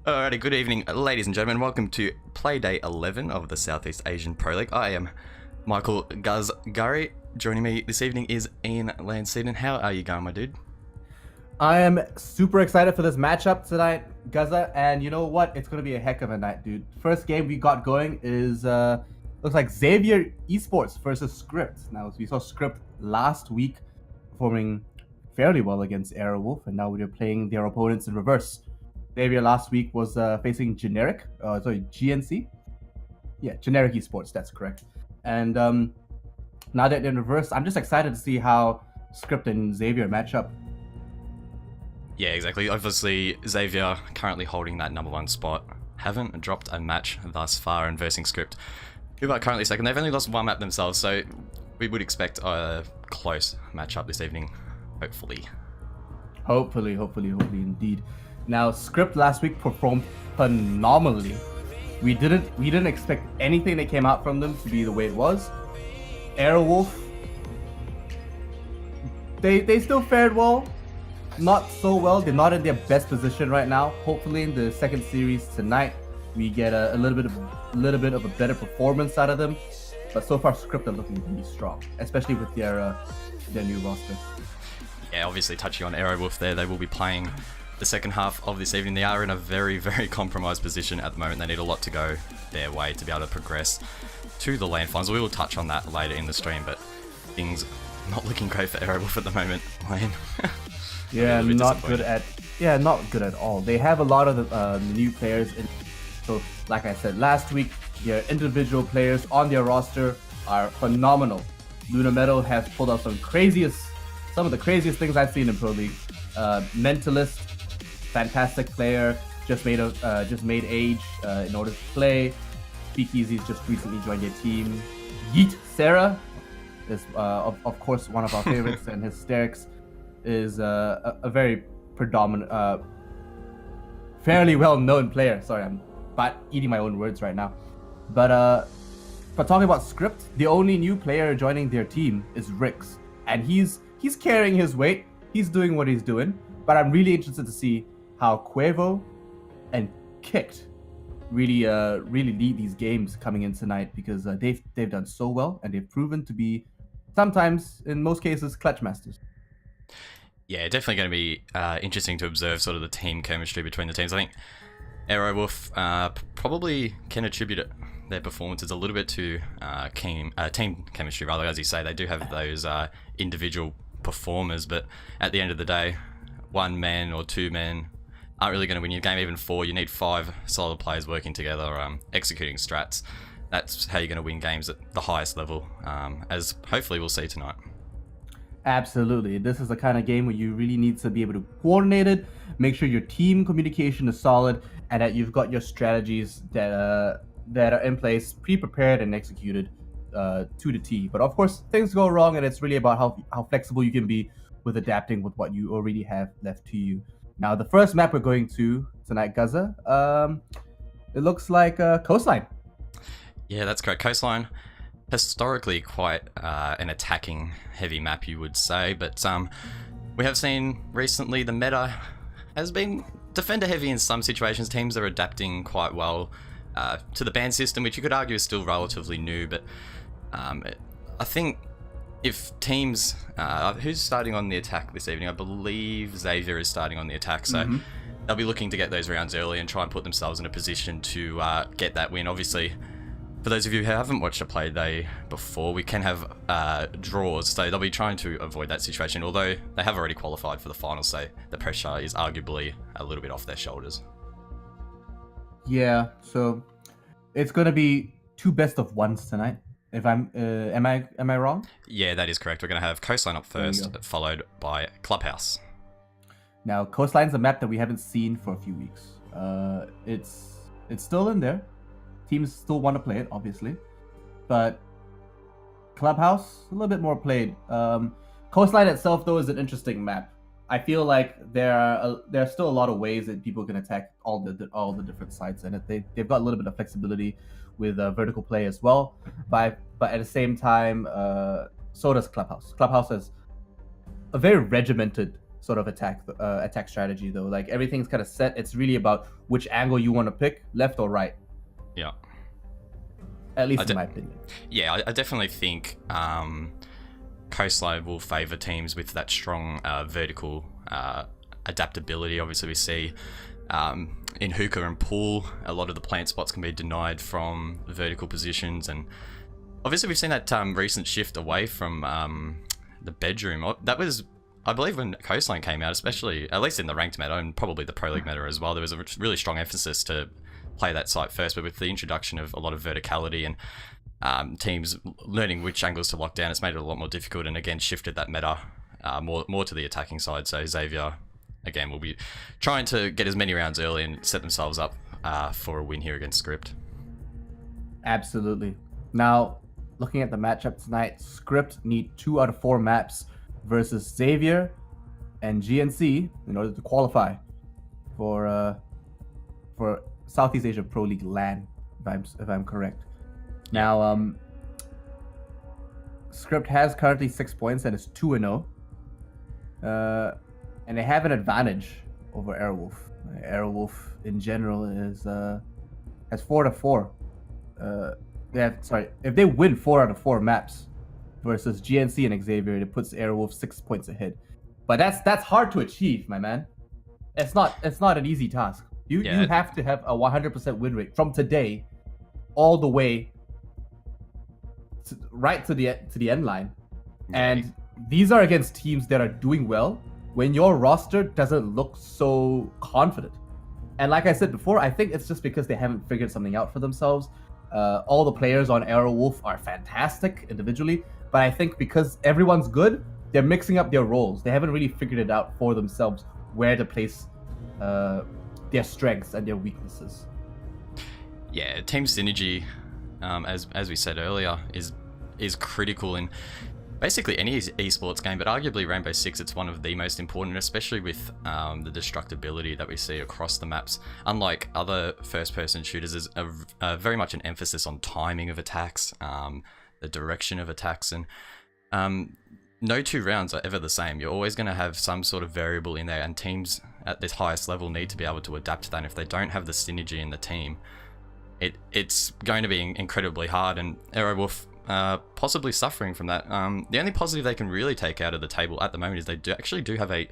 Alrighty, good evening, ladies and gentlemen. Welcome to Playday 11 of the Southeast Asian Pro League. I am Michael Guzgari. Joining me this evening is Ian Lansden. How are you going, my dude? I am super excited for this matchup tonight, Guzza, and you know what? It's going to be a heck of a night, dude. First game we got going is, looks like Xavier Esports versus Scrypt. Now, we saw Scrypt last week performing fairly well against Airwolf, and now we're playing their opponents in reverse. Xavier last week was facing GNC. Yeah, Generic Esports, that's correct. And now that they're in reverse, I'm just excited to see how Scrypt and Xavier match up. Yeah, exactly. Obviously, Xavier currently holding that number one spot. Haven't dropped a match thus far in versing Scrypt, who are currently second. They've only lost one map themselves, so we would expect a close matchup this evening, hopefully. Hopefully indeed. Now, Scrypt last week performed phenomenally. We didn't expect anything that came out from them to be the way it was. Airwolf, they still fared well. Not so well. They're not in their best position right now. Hopefully, in the second series tonight, we get a little bit of a better performance out of them. But so far, Scrypt are looking really strong, especially with their new roster. Yeah, obviously touching on Airwolf there, they will be playing the second half of this evening. They are in a very, very compromised position at the moment. They need a lot to go their way to be able to progress to the LAN finals. We will touch on that later in the stream, but things not looking great for Airwolf at the moment. LAN. Yeah, not good at all. They have a lot of the new players in. So, like I said last week, their individual players on their roster are phenomenal. Luna Metal has pulled out some of the craziest things I've seen in Pro League. Mentalist, fantastic player, just made age in order to play. Speakeasy's just recently joined their team. Yeet Sarah is of course one of our favorites, and Hysterics is a very predominant, fairly well-known player. Sorry, I'm eating my own words right now. But talking about Scrypt, the only new player joining their team is Rix, and he's carrying his weight. He's doing what he's doing. But I'm really interested to see how Quavo and Kicked really lead these games coming in tonight, because they've done so well, and they've proven to be sometimes, in most cases, clutch masters. Yeah, definitely going to be interesting to observe sort of the team chemistry between the teams. I think Airwolf probably can attribute their performances a little bit to team chemistry, rather. As you say, they do have those individual performers, but at the end of the day, one man or two men aren't really going to win your game. Even four, you need five solid players working together, executing strats. That's how you're going to win games at the highest level, as hopefully we'll see tonight. Absolutely. This is the kind of game where you really need to be able to coordinate it, make sure your team communication is solid, and that you've got your strategies that are in place, pre-prepared and executed to the T. But of course, things go wrong, and it's really about how flexible you can be with adapting with what you already have left to you. Now, the first map we're going to tonight, Guzza, it looks like Coastline. Yeah, that's correct. Coastline, historically quite an attacking heavy map, you would say, but we have seen recently the meta has been defender heavy in some situations. Teams are adapting quite well to the ban system, which you could argue is still relatively new, but I think if teams who's starting on the attack this evening, I believe Xavier is starting on the attack, so they'll be looking to get those rounds early and try and put themselves in a position to get that win. Obviously, for those of you who haven't watched a play day before, we can have draws, so they'll be trying to avoid that situation, although they have already qualified for the finals, so the pressure is arguably a little bit off their shoulders. Yeah, so it's going to be two best of ones tonight. If I'm, am I wrong? Yeah, that is correct. We're going to have Coastline up first, followed by Clubhouse. Now, Coastline's a map that we haven't seen for a few weeks. It's still in there. Teams still want to play it, obviously, but Clubhouse a little bit more played. Coastline itself, though, is an interesting map. I feel like there are still a lot of ways that people can attack all the different sides, and they've got a little bit of flexibility with vertical play as well. But at the same time, so does Clubhouse. Clubhouse has a very regimented sort of attack strategy though. Like everything's kind of set. It's really about which angle you want to pick, left or right. Yeah. At least in my opinion. Yeah, I definitely think Coastline will favour teams with that strong vertical adaptability. Obviously, we see in hookah and pool, a lot of the plant spots can be denied from vertical positions, and obviously we've seen that recent shift away from the bedroom. That was, I believe, when Coastline came out, especially at least in the ranked meta and probably the Pro League meta as well. There was a really strong emphasis to play that site first, but with the introduction of a lot of verticality and teams learning which angles to lock down, it's made it a lot more difficult, and again shifted that meta more to the attacking side. So Xavier, again, will be trying to get as many rounds early and set themselves up for a win here against Scrypt. Absolutely. Now, looking at the matchup tonight, Scrypt need 2 out of 4 maps versus Xavier and GNC in order to qualify for Southeast Asia Pro League LAN, if I'm correct. Now, Scrypt has currently 6 points and is 2-0. And they have an advantage over Airwolf. Airwolf in general has 4 to 4. If they win 4 out of 4 maps versus GNC and Xavier, it puts Airwolf 6 points ahead. But that's hard to achieve, my man. It's not an easy task. You have to have a 100% win rate from today all the way right to the end line. And these are against teams that are doing well when your roster doesn't look so confident. And like I said before, I think it's just because they haven't figured something out for themselves. All the players on Aerowolf are fantastic individually, but I think because everyone's good, they're mixing up their roles. They haven't really figured it out for themselves where to place their strengths and their weaknesses. Yeah, team synergy, as we said earlier, is critical in basically any esports game, but arguably Rainbow Six, it's one of the most important, especially with the destructibility that we see across the maps. Unlike other first-person shooters, there's very much an emphasis on timing of attacks, the direction of attacks, and no 2 rounds are ever the same. You're always going to have some sort of variable in there, and teams at this highest level need to be able to adapt to that. And if they don't have the synergy in the team, it's going to be incredibly hard, and Aerowolf possibly suffering from that. The only positive they can really take out of the table at the moment is they actually do have a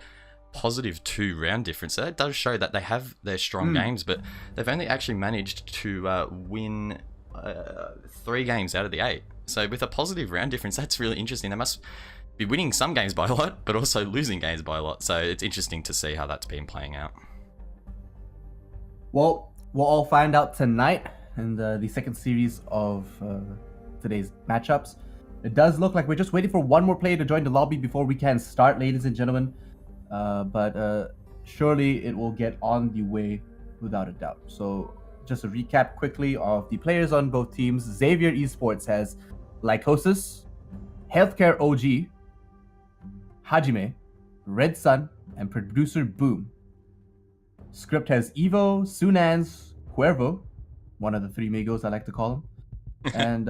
positive 2 round difference. So that does show that they have their strong games, but they've only actually managed to win 3 games out of the 8. So with a positive round difference, that's really interesting. They must be winning some games by a lot, but also losing games by a lot. So it's interesting to see how that's been playing out. Well, we'll all find out tonight in the second series of today's matchups. It does look like we're just waiting for one more player to join the lobby before we can start, ladies and gentlemen. But surely it will get on the way without a doubt. So just a recap quickly of the players on both teams. Xavier Esports has Lycosis, Healthcare OG, Hajime, Red Sun, and Producer Boom. Scrypt has Evo, Sunans, Cuervo, one of the 3 Migos I like to call him, and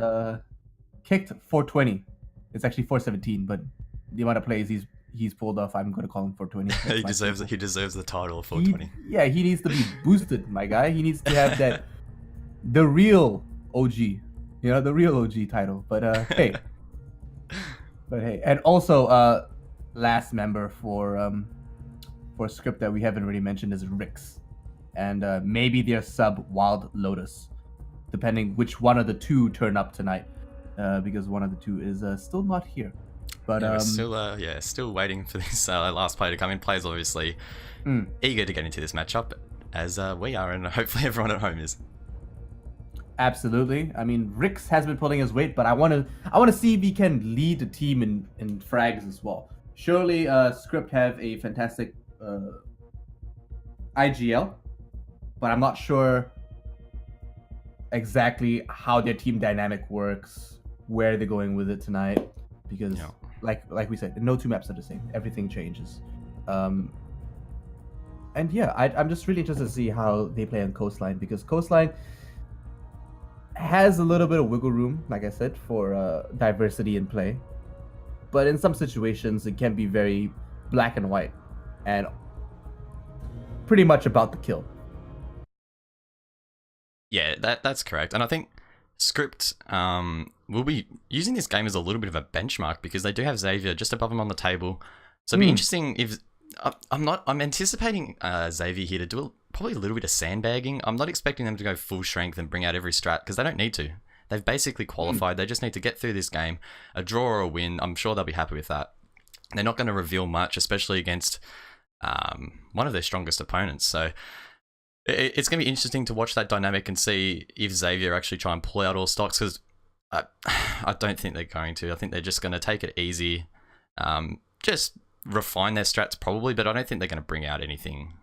Kicked 420. It's actually 417, but the amount of plays he's pulled off, I'm going to call him 420. He deserves the title of 420. He needs to be boosted, my guy. He needs to have the real OG, the real OG title. But hey, and also last member for Scrypt that we haven't really mentioned is Rix, and maybe their sub Wild Lotus, depending which one of the 2 turn up tonight, because one of the 2 is still not here. But we're still waiting for this last player to come in. Players obviously eager to get into this matchup, as we are, and hopefully everyone at home is. Absolutely. I mean, Rix has been pulling his weight, but I want to see if he can lead the team in frags as well. Surely, Scrypt have a fantastic IGL, but I'm not sure exactly how their team dynamic works, where they're going with it tonight, because like we said, no 2 maps are the same. Everything changes. And yeah, I'm just really interested to see how they play on Coastline, because Coastline has a little bit of wiggle room, like I said, for diversity in play. But in some situations, it can be very black and white. and pretty much about the kill. Yeah, that's correct. And I think Scrypt will be using this game as a little bit of a benchmark because they do have Xavier just above him on the table. So it'd be interesting if I'm anticipating Xavier here to do probably a little bit of sandbagging. I'm not expecting them to go full strength and bring out every strat because they don't need to. They've basically qualified. They just need to get through this game, a draw or a win. I'm sure they'll be happy with that. They're not going to reveal much, especially against one of their strongest opponents. So it's going to be interesting to watch that dynamic and see if Xavier actually try and pull out all stocks, because I don't think they're going to. I think they're just going to take it easy, just refine their strats probably, but I don't think they're going to bring out anything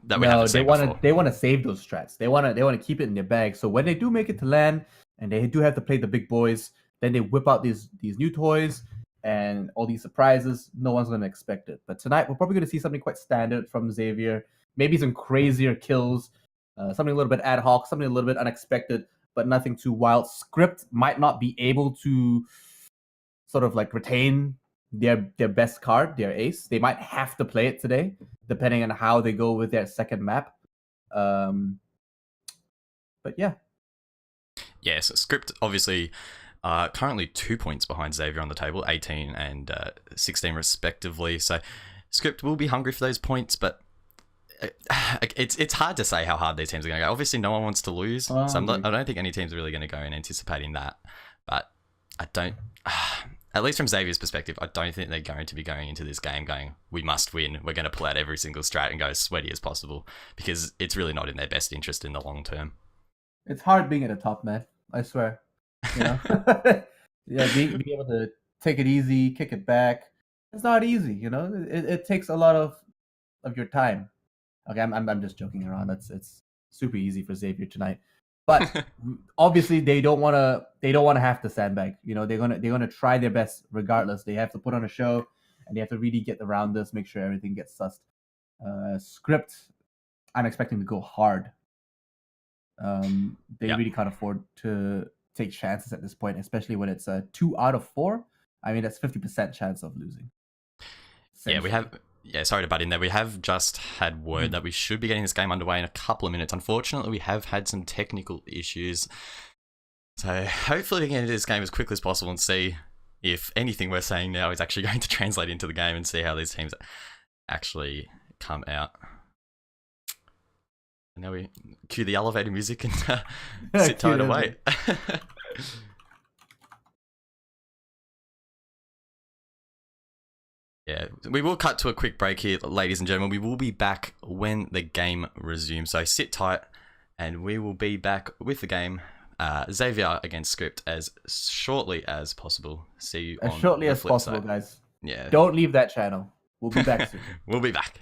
that we haven't seen before. They want to save those strats. They want to keep it in their bag. So when they do make it to LAN and they do have to play the big boys, then they whip out these new toys and all these surprises. No one's going to expect it. But tonight we're probably going to see something quite standard from Xavier. Maybe some crazier kills, something a little bit ad hoc, something a little bit unexpected, but nothing too wild. Scrypt might not be able to sort of like retain their best card, their ace. They might have to play it today, depending on how they go with their second map. But yeah. Yeah, so Scrypt obviously currently 2 points behind Xavier on the table, 18 and 16 respectively. So Scrypt will be hungry for those points, but it's hard to say how hard these teams are going to go. Obviously, no one wants to lose, so I don't think any team's really going to go in anticipating that. But I don't, at least from Xavier's perspective, I don't think they're going to be going into this game going, we must win, we're going to pull out every single strat and go as sweaty as possible, because it's really not in their best interest in the long term. It's hard being at the top, man. I swear. You know? Yeah, being able to take it easy, kick it back. It's not easy, you know? It takes a lot of your time. Okay, I'm just joking around. It's super easy for Xavier tonight, but obviously they don't want to have to sandbag. You know, they're gonna try their best regardless. They have to put on a show, and they have to really get around this, make sure everything gets sussed. Scrypt, I'm expecting to go hard. They really can't afford to take chances at this point, especially when it's 2 out of 4. I mean, that's 50% chance of losing. Yeah, we have. Yeah, sorry to butt in there. We have just had word that we should be getting this game underway in a couple of minutes. Unfortunately, we have had some technical issues. So hopefully we can get into this game as quickly as possible and see if anything we're saying now is actually going to translate into the game and see how these teams actually come out. And now we cue the elevator music and sit tight and wait. Yeah, we will cut to a quick break here, ladies and gentlemen. We will be back when the game resumes, so sit tight, and we will be back with the game, Xavier against Scrypt, as shortly as possible. See you as shortly as possible, side. Guys. Yeah. Don't leave that channel. We'll be back soon. We'll be back.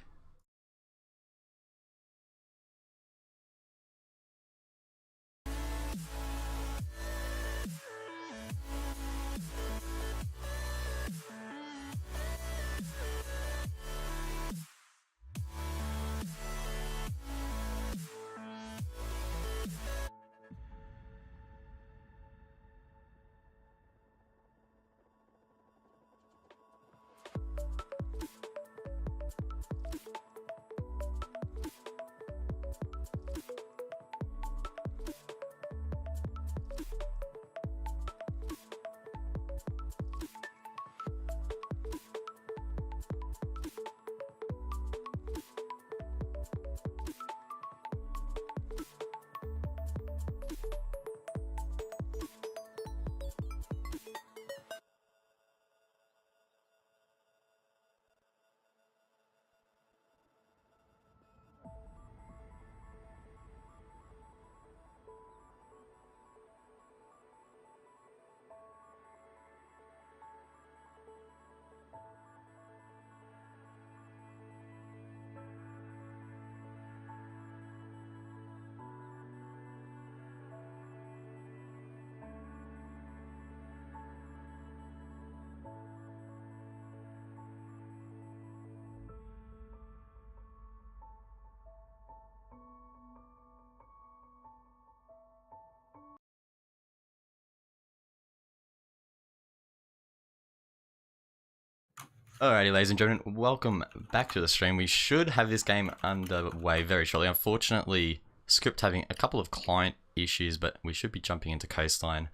Alrighty, ladies and gentlemen, welcome back to the stream. We should have this game underway very shortly. Unfortunately, Scrypt having a couple of client issues, but we should be jumping into Coastline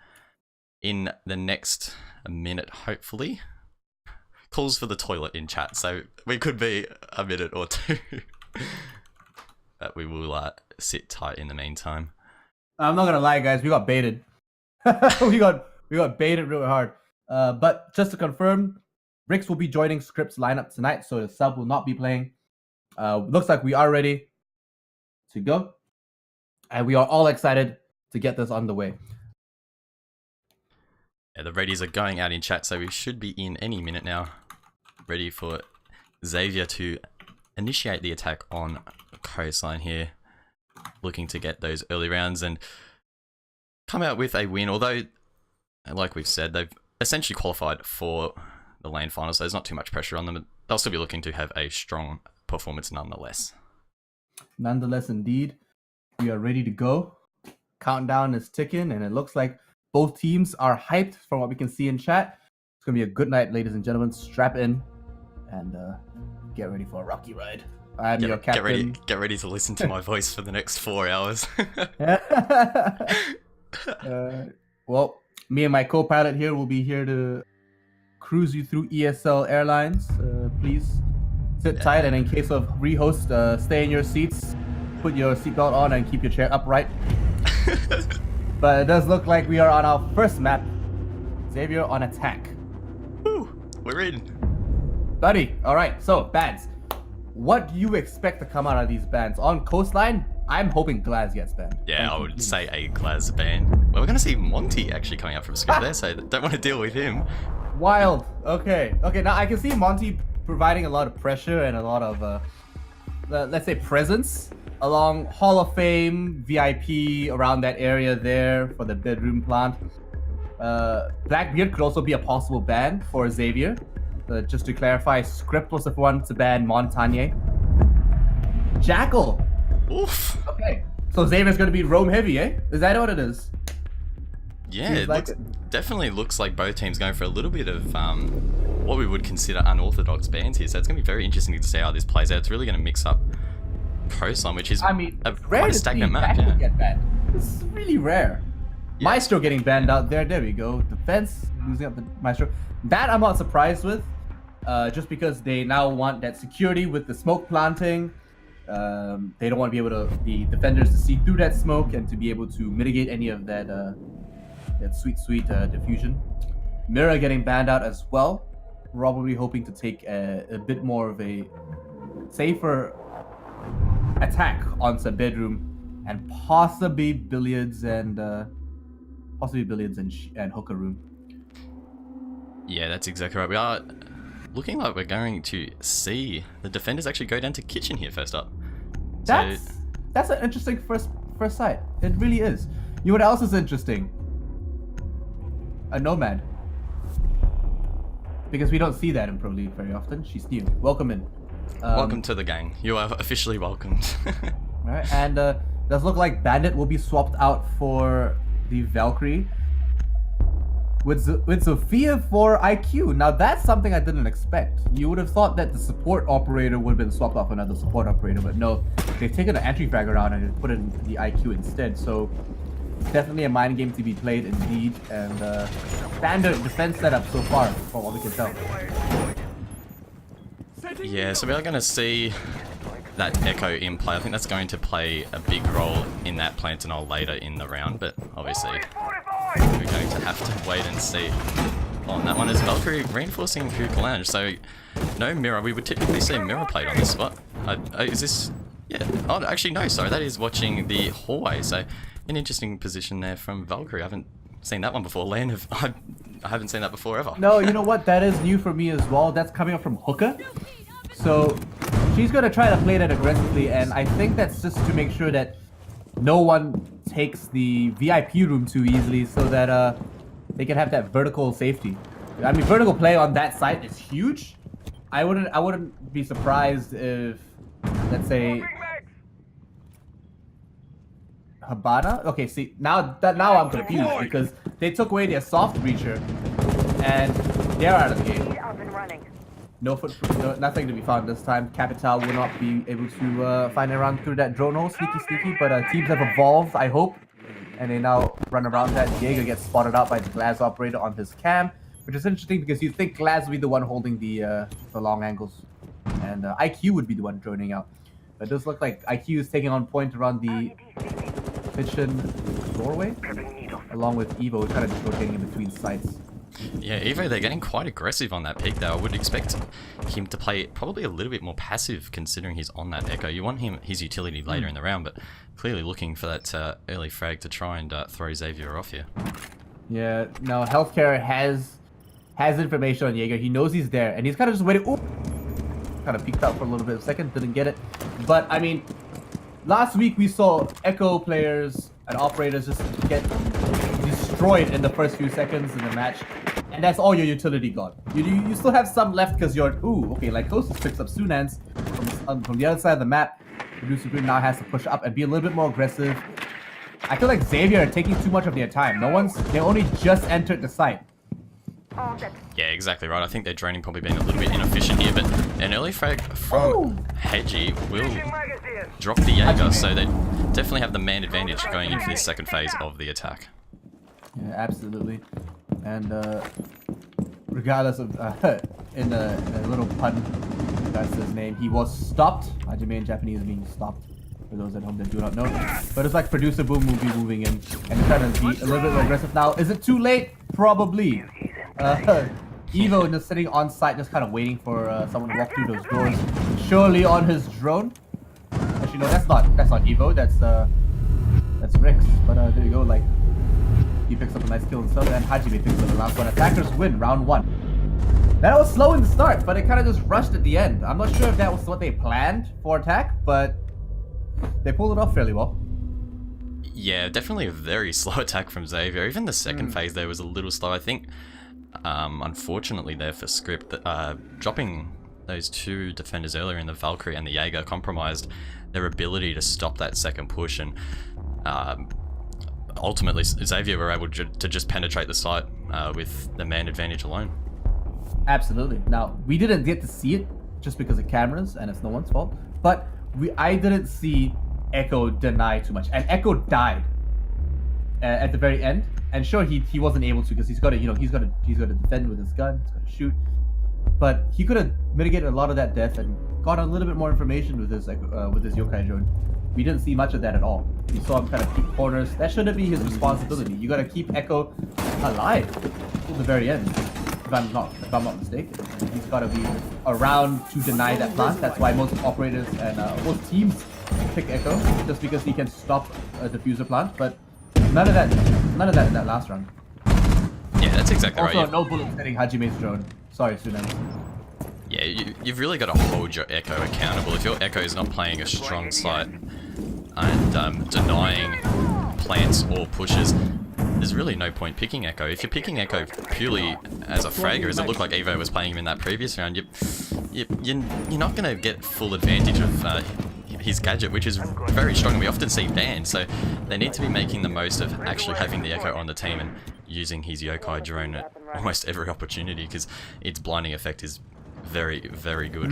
in the next minute, hopefully. Calls for the toilet in chat, so we could be a minute or two. But we will sit tight in the meantime. I'm not gonna lie, guys, we got baited. we got baited real hard. But just to confirm, Rix will be joining Scrypt's lineup tonight, so the sub will not be playing. Looks like we are ready to go. And we are all excited to get this underway. Yeah, the readies are going out in chat, so we should be in any minute now. Ready for Xavier to initiate the attack on Coastline here. Looking to get those early rounds and come out with a win, although, like we've said, they've essentially qualified for the lane finals, so there's not too much pressure on them. They'll still be looking to have a strong performance nonetheless. Nonetheless, indeed, we are ready to go. Countdown is ticking, and it looks like both teams are hyped from what we can see in chat. It's going to be a good night, ladies and gentlemen. Strap in and get ready for a rocky ride. I'm your captain. Get ready to listen to my voice for the next 4 hours. Well, me and my co-pilot here will be here to cruise you through ESL Airlines. Please sit tight, and in case of rehost, stay in your seats, put your seatbelt on, and keep your chair upright. But it does look like we are on our first map. Xavier on attack. Woo, we're in. Buddy, alright, so bans. What do you expect to come out of these bans? On Coastline, I'm hoping Glaz gets banned. Yeah, I would say a Glaz ban. Well, we're going to see Monty actually coming out from Scrypt there, so don't want to deal with him. Wild. Okay, now I can see Monty providing a lot of pressure and a lot of, let's say, presence along Hall of Fame, VIP, around that area there for the bedroom plant. Blackbeard could also be a possible ban for Xavier. Just to clarify, Scrypt was the one to ban Montagne. Jackal. Oof. Okay, so Xavier's going to be roam heavy, eh? Is that what it is? Yeah, it definitely looks like both teams going for a little bit of what we would consider unorthodox bans here. So it's going to be very interesting to see how this plays out. It's really going to mix up Coastline, which is rare a to stagnant see map. Jackal get banned. This is really rare. Yeah. Maestro getting banned out there. There we go. Defense losing up the Maestro. That I'm not surprised with. Just because they now want that security with the smoke planting. They don't want to be able to the defenders to see through that smoke and to be able to mitigate any of that sweet diffusion. Mira getting banned out as well. Probably hoping to take a bit more of a safer attack onto bedroom and possibly billiards and hooker room. Yeah, that's exactly right. We are looking like we're going to see the defenders actually go down to kitchen here first up. That's an interesting first sight. It really is. You know what else is interesting? A nomad. Because we don't see that in Pro League very often. She's new. Welcome in. Welcome to the gang. You are officially welcomed. Right, and does look like Bandit will be swapped out for the Valkyrie. With Sophia for IQ. Now that's something I didn't expect. You would have thought that the support operator would have been swapped off another support operator, but no. They've taken an entry frag around and put in the IQ instead. So definitely a mind game to be played indeed. And standard defense setup so far, from what we can tell. Yeah, so we are going to see that Echo in play. I think that's going to play a big role in that Plantanol later in the round, but obviously we're going to have to wait and see on that one. As Valkyrie reinforcing Hookah Lounge, so no mirror. We would typically see a mirror plate on this spot. Is this... Yeah. Oh, actually no, sorry. That is watching the hallway, so an interesting position there from Valkyrie. I haven't seen that one before. I haven't seen that before ever. No, you know what? That is new for me as well. That's coming up from Hookah. So she's going to try to play that aggressively, and I think that's just to make sure that no one takes the VIP room too easily so that they can have that vertical safety. I mean, vertical play on that side is huge. I wouldn't be surprised if, let's say, Habana. Okay, see now I'm confused because they took away their soft breacher and they're out of the game. Nothing to be found this time. Capital will not be able to find a run through that drone hole. Sneaky, but teams have evolved, I hope. And they now run around that. Jaeger gets spotted out by the Glass operator on his cam, which is interesting because you think Glass would be the one holding the long angles, and IQ would be the one droning out. But it does look like IQ is taking on point around the kitchen doorway, along with Evo kind of just rotating in between sites. Yeah, Evo, they're getting quite aggressive on that pick, though. I would expect him to play probably a little bit more passive, considering he's on that Echo. You want his utility later in the round, but clearly looking for that early frag to try and throw Xavier off here. Yeah, no, Healthcare has information on Jaeger. He knows he's there, and he's kind of just waiting. Ooh, kind of peeked out for a little bit of a second, didn't get it. But, I mean, last week we saw Echo players and operators just get destroyed in the first few seconds in the match, and that's all your utility got. You still have some left because you're okay. Like Hostess picks up Sunans from the other side of the map. Producer Green now has to push up and be a little bit more aggressive. I feel like Xavier are taking too much of their time. They only just entered the site. Yeah, exactly right. I think their droning probably been a little bit inefficient here, but an early frag from Hedgie will drop the Jaeger, so they definitely have the man advantage going into this second phase of the attack. Yeah, absolutely. And regardless of in a little pun, that's his name. He was stopped. Hajime in Japanese means stopped, for those at home that do not know. But it's like Producer Boom will be moving in and trying to be a little bit more aggressive now. Is it too late? Probably. Evo just sitting on site, just kind of waiting for someone to walk through those doors. Surely on his drone. Actually, no, that's not Evo. That's Rix. But there you go. Like, he picks up a nice kill himself, and Hajime picks up the last one. Attackers win round 1. That was slow in the start, but it kind of just rushed at the end. I'm not sure if that was what they planned for attack, but they pulled it off fairly well. Yeah, definitely a very slow attack from Xavier. Even the second phase there was a little slow. I think, unfortunately there for Scrypt, dropping those two defenders earlier in the Valkyrie and the Jaeger compromised their ability to stop that second push, and ultimately Xavier were able to just penetrate the site with the man advantage alone. Absolutely. Now, we didn't get to see it just because of cameras, and it's no one's fault, but I didn't see Echo deny too much, and Echo died at the very end. And sure, he wasn't able to because he's got to defend with his gun, he's got to shoot, but he could have mitigated a lot of that death and got a little bit more information with his yokai drone. We didn't see much of that at all. We saw him kind of keep corners. That shouldn't be his responsibility. You got to keep Echo alive till the very end. If I'm not mistaken, he's got to be around to deny that plant. That's why most operators and most teams pick Echo, just because he can stop a diffuser plant. But none of that in that last round. Yeah, that's exactly right. Also, no bullets hitting Hajime's drone. Sorry, Sunan. Yeah, you've really got to hold your Echo accountable. If your Echo is not playing a strong site and denying plants or pushes, there's really no point picking Echo. If you're picking Echo purely as a fragger, as it looked like Evo was playing him in that previous round, you're not going to get full advantage of his gadget, which is very strong, and we often see banned, so they need to be making the most of actually having the Echo on the team and using his yokai drone at almost every opportunity, because its blinding effect is very, very good.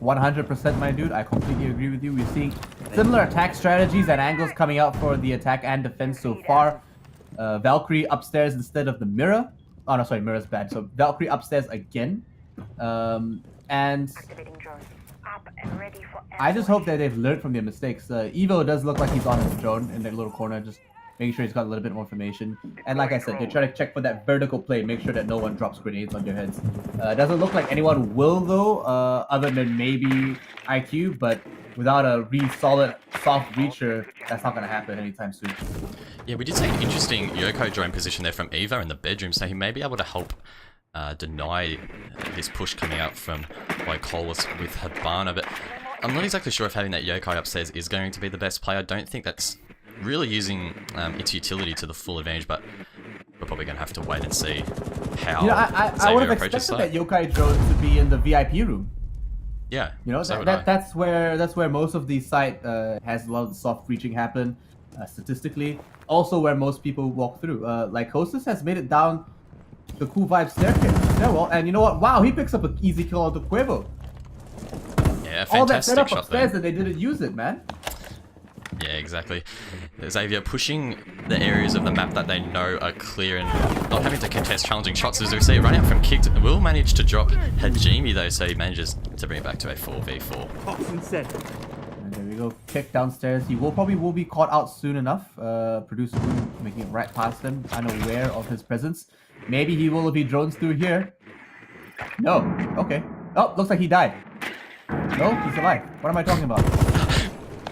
100%, my dude. I completely agree with you. We're seeing similar attack strategies and angles coming out for the attack and defense so far. Valkyrie upstairs instead of the mirror. Oh no, sorry, mirror's bad. So Valkyrie upstairs again. And I just hope that they've learned from their mistakes. Evo does look like he's on his drone in that little corner, just making sure he's got a little bit more information. And like I said, they're trying to check for that vertical play, make sure that no one drops grenades on their heads. Doesn't look like anyone will though, other than maybe IQ, but without a really solid soft breacher, that's not going to happen anytime soon. Yeah, we did see an interesting Yoko drone position there from Evo in the bedroom, so he may be able to help deny this push coming out from Lycolis with Habana, but I'm not exactly sure if having that yokai upstairs is going to be the best play. I don't think that's really using its utility to the full advantage, but we're probably going to have to wait and see how I would have expected that yokai drone to be in the VIP room. Yeah, you know, that's where most of the site has a lot of the soft breaching happen, statistically. Also where most people walk through. Like Hostess has made it down the cool vibe stairwell, and you know what? Wow, he picks up an easy kill on the Quavo. Yeah, fantastic all that setup shot upstairs there. and they didn't use it, man. Yeah, exactly. Xavier pushing the areas of the map that they know are clear and not having to contest challenging shots. As we see, running out from kicked, will manage to drop Hajime though, so he manages to bring it back to a 4v4. And there we go, kick downstairs. He will be caught out soon enough. Producer Room making it right past him, unaware of his presence. Maybe he will if he drones through here. No, okay. Oh, looks like he died. No, he's alive. What am I talking about?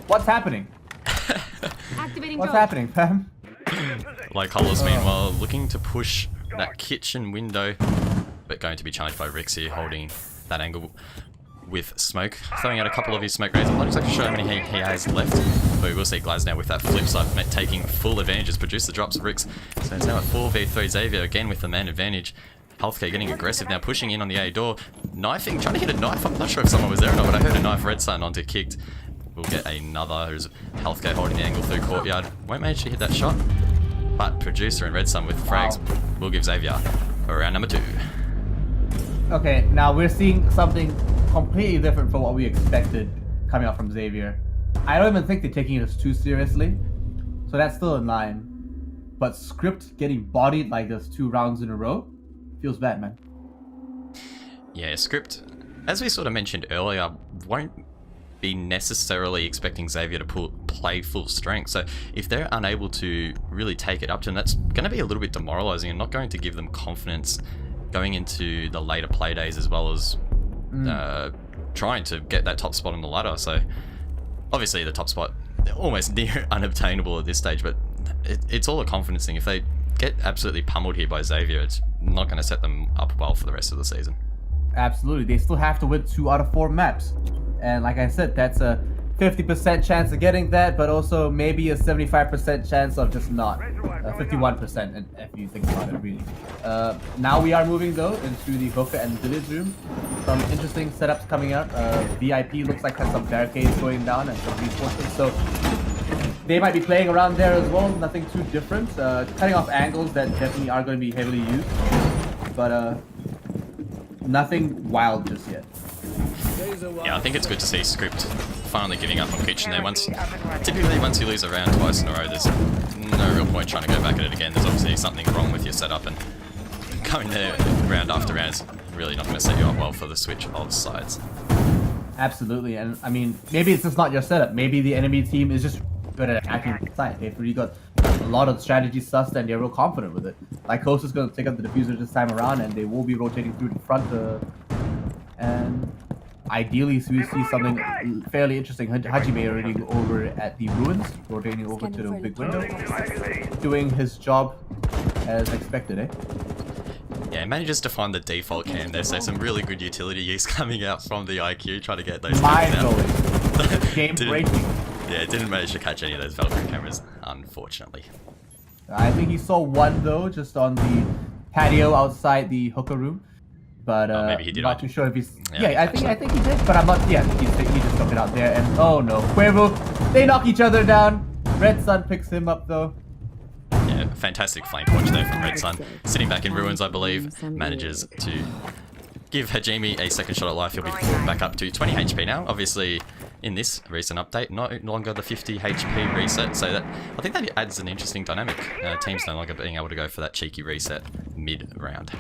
What's happening? What's happening, fam? Like Hollis, meanwhile, looking to push that kitchen window, but going to be challenged by Rix here, holding that angle with smoke, throwing out a couple of his smoke grenades. I'm not exactly sure how many he has left, but we will see Glaz now with that flip side, taking full advantage as Producer drops Rix. So it's now at 4v3. Xavier again with the man advantage. Healthcare getting aggressive now, pushing in on the A door, knifing, trying to hit a knife. I'm not sure if someone was there or not, but I heard a knife. Red Sun onto kicked. We'll get another. There's Healthcare holding the angle through courtyard. Won't manage to hit that shot, but Producer and Red Sun with frags will give Xavier round number 2. Okay, now we're seeing something completely different from what we expected coming out from Xavier. I don't even think they're taking this too seriously, so that's still in line. But Scrypt getting bodied like this 2 rounds in a row feels bad, man. Yeah, Scrypt, as we sort of mentioned earlier, won't be necessarily expecting Xavier to play full strength. So if they're unable to really take it up to them, that's going to be a little bit demoralizing and not going to give them confidence going into the later play days, as well as trying to get that top spot on the ladder. So obviously the top spot almost near unobtainable at this stage, but it's all a confidence thing. If they get absolutely pummeled here by Xavier, it's not going to set them up well for the rest of the season. Absolutely, they still have to win 2 out of 4 maps, and like I said, that's a 50% chance of getting that, but also maybe a 75% chance of just not. 51%, and if you think about it, really. Now we are moving though into the hookah and village room. Some interesting setups coming up. VIP looks like has some barricades going down and some reinforcements, so they might be playing around there as well. Nothing too different. Cutting off angles that definitely are going to be heavily used, but nothing wild just yet. Yeah, I think it's good to see Scrypt finally giving up on kitchen there. Typically once you lose a round twice in a row, there's no real point trying to go back at it again. There's obviously something wrong with your setup, and going there round after round is really not going to set you up well for the switch of sides. Absolutely, and I mean, maybe it's just not your setup. Maybe the enemy team is just good at attacking the side. They've really got a lot of strategy sussed and they're real confident with it. Lycosis is going to take up the diffuser this time around, and they will be rotating through the front. And ideally, so we see something fairly interesting. Hajime already over at the ruins, rotating over to the big window, doing his job as expected, eh? Yeah, he manages to find the default cam there, so some really good utility use coming out from the IQ, trying to get those cameras out. Game breaking. Yeah, didn't manage to catch any of those Valkyrie cameras, unfortunately. I think he saw one though, just on the patio outside the hookah room. But maybe he did. Not too sure if he's. Yeah, I think he did, but I'm not. Yeah, he just took it out there, and oh no, Quavo, they knock each other down. Red Sun picks him up though. Yeah, fantastic flank watch there from Red Sun. Sitting back in ruins, I believe, manages to give Hajime a second shot at life. He'll be back up to 20 HP now. Obviously, in this recent update, no longer the 50 HP reset, so that I think that adds an interesting dynamic. Teams no longer being able to go for that cheeky reset mid-round.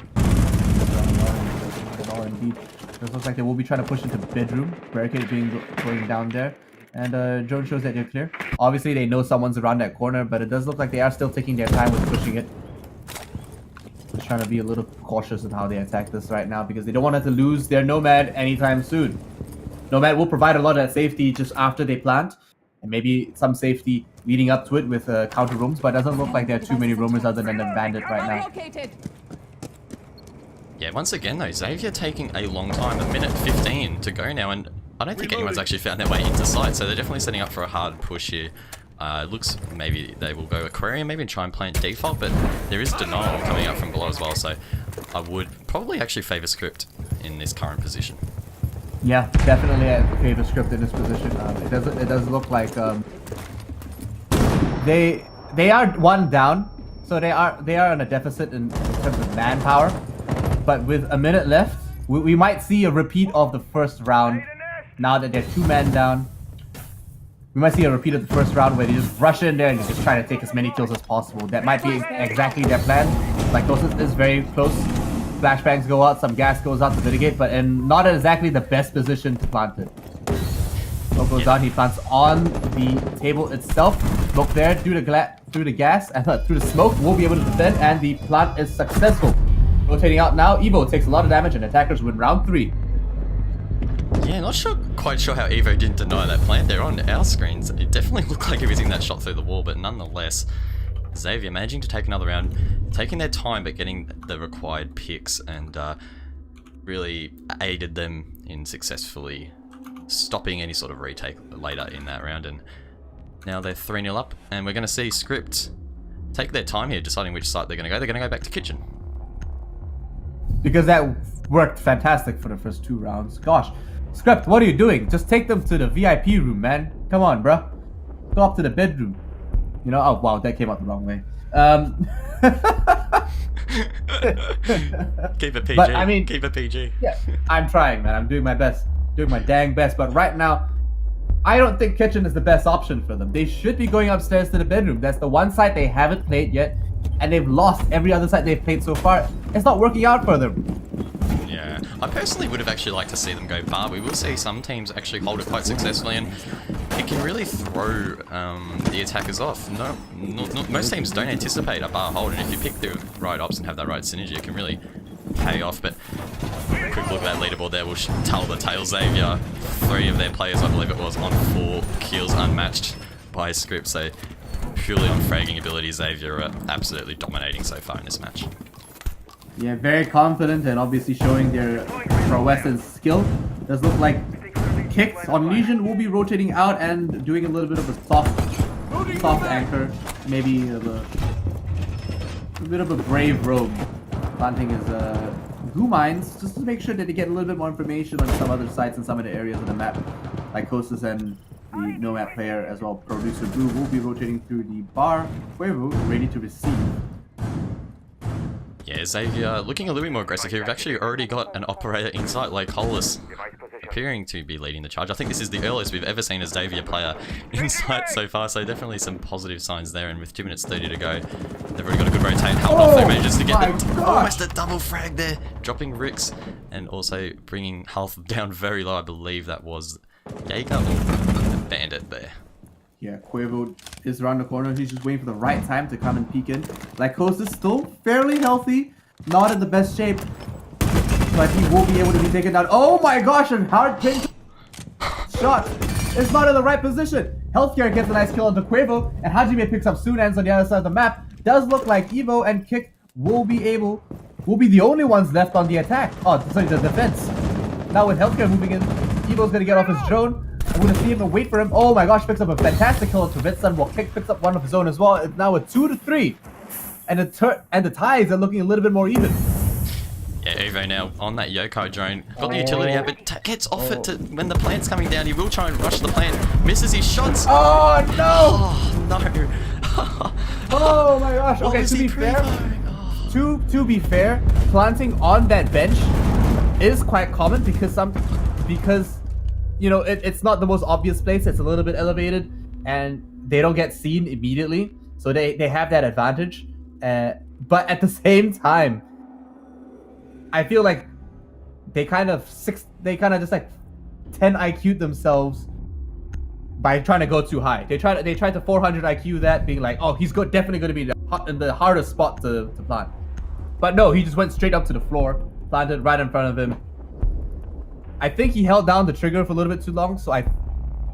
Indeed. It looks like they will be trying to push into bedroom. Barricade going down there. And drone shows that they're clear. Obviously, they know someone's around that corner, but it does look like they are still taking their time with pushing it. Just trying to be a little cautious in how they attack this right now, because they don't want to lose their Nomad anytime soon. Nomad will provide a lot of that safety just after they plant, and maybe some safety leading up to it with counter roams, but it doesn't look like there are too many roamers other than the bandit right now. Yeah, once again though, Xavier taking a long time, 1:15 to go now, and I don't think anyone's actually found their way into sight, so they're definitely setting up for a hard push here. It looks maybe they will go Aquarium, maybe try and plant default, but there is denial coming up from below as well, so I would probably actually favour Scrypt in this current position. Yeah, definitely I favor Scrypt in this position. It does look like they are one down, So they are on a deficit in terms of manpower. But with a minute left, we might see a repeat of the first round. Now that they're 2 men down, we might see a repeat of the first round where they just rush in there and just try to take as many kills as possible. That might be exactly their plan. Lycosis is very close. Flashbangs go out, some gas goes out to mitigate, but in not exactly the best position to plant it. Smoke goes down, he plants on the table itself. Smoke there through the gas and through the smoke. We'll be able to defend, and the plant is successful. Rotating out now, Evo takes a lot of damage, and attackers win round 3. Yeah, quite sure how Evo didn't deny that plant there on our screens. It definitely looked like he was in that shot through the wall, but nonetheless, Xavier managing to take another round, taking their time but getting the required picks, and really aided them in successfully stopping any sort of retake later in that round. And now they're 3-0 up, and we're going to see Scrypt take their time here deciding which site they're going to go. They're going to go back to kitchen. Because that worked fantastic for the first 2 rounds. Gosh, Scrypt, what are you doing? Just take them to the VIP room, man. Come on, bruh. Go up to the bedroom. You know, oh wow, that came out the wrong way. Keep it PG. But, I mean, keep it PG. Yeah, I'm trying, man. I'm doing my best. Doing my dang best. But right now, I don't think kitchen is the best option for them. They should be going upstairs to the bedroom. That's the one site they haven't played yet. And they've lost every other site they've played so far. It's not working out for them. Yeah, I personally would have actually liked to see them go bar. We will see some teams actually hold it quite successfully, and it can really throw the attackers off. Most teams don't anticipate a bar hold, and if you pick the right ops and have that right synergy, it can really pay off. But quick look at that leaderboard there will tell the tale. Xavier, 3 of their players, I believe it was, on 4 kills, unmatched by Scrypt. So purely on fragging ability, Xavier are absolutely dominating so far in this match. Yeah, very confident and obviously showing their prowess and skill. Does look like Kicks on Legion will be rotating out and doing a little bit of a soft anchor, maybe a bit of a brave rogue. Planting his goo mines just to make sure that they get a little bit more information on some other sites and some of the areas of the map. Lycosis and the Nomad player as well, Producer Blue, will be rotating through the bar. Quavo ready to receive. Yeah, Xavier looking a little bit more aggressive here. We've actually already got an operator inside like Hollis, appearing to be leading the charge. I think this is the earliest we've ever seen a Xavier player inside so far, so definitely some positive signs there. And with 2 minutes 30 to go, they've already got a good rotate. Held off, they manages to get almost a double frag there, dropping Ricks and also bringing health down very low. I believe that was Jaeger or the Bandit there. Yeah, Quavo is around the corner. He's just waiting for the right time to come and peek in. Lycos is still fairly healthy, not in the best shape, but he will be able to be taken down. Oh my gosh, and hard pin shot is not in the right position. Healthcare gets a nice kill onto Quavo, and Hajime picks up Sunans on the other side of the map. Does look like Evo and Kick will be the only ones left on the attack. Oh, sorry, the defense. Now with Healthcare moving in, Evo's gonna get off his drone. I'm gonna see him and wait for him. Oh my gosh, picks up a fantastic kill to Vitsun, while Kick picks up one of his own as well. It's now a 2-3. And the ties are looking a little bit more even. Yeah, Evo now on that Yokai drone. Got the utility out, but gets off it to when the plant's coming down. He will try and rush the plant. Misses his shots. Oh no! Oh no! Oh my gosh. Okay, to be fair, planting on that bench is quite common because you know, it's not the most obvious place. It's a little bit elevated, and they don't get seen immediately, so they have that advantage. But at the same time, I feel like they kind of just like 10 IQ'd themselves by trying to go too high. They tried to 400 IQ that, being like, oh, he's definitely going to be in the hardest spot to plant. But no, he just went straight up to the floor, planted right in front of him. I think he held down the trigger for a little bit too long, so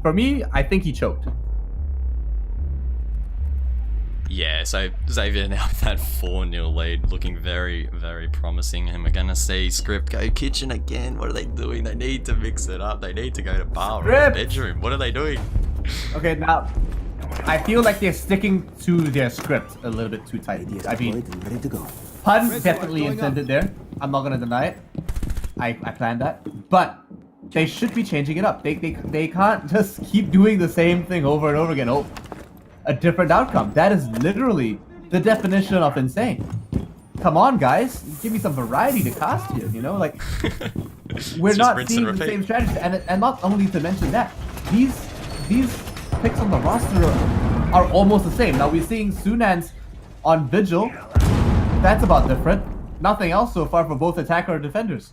for me, I think he choked. Yeah, so Xavier now with that 4-0 lead, looking very, very promising. And we're going to see Scrypt go kitchen again. What are they doing? They need to mix it up. They need to go to bar or the bedroom. What are they doing? Okay, now, I feel like they're sticking to their script a little bit too tight. I mean, pun definitely intended there. I'm not going to deny it. I planned that. But they should be changing it up. They can't just keep doing the same thing over and over again. Oh, a different outcome. That is literally the definition of insane. Come on, guys, give me some variety to cast here. You know, like we're not seeing the same strategy, and not only to mention that these picks on the roster are almost the same. Now we're seeing Sunans on Vigil. That's about different. Nothing else so far for both attacker and defenders.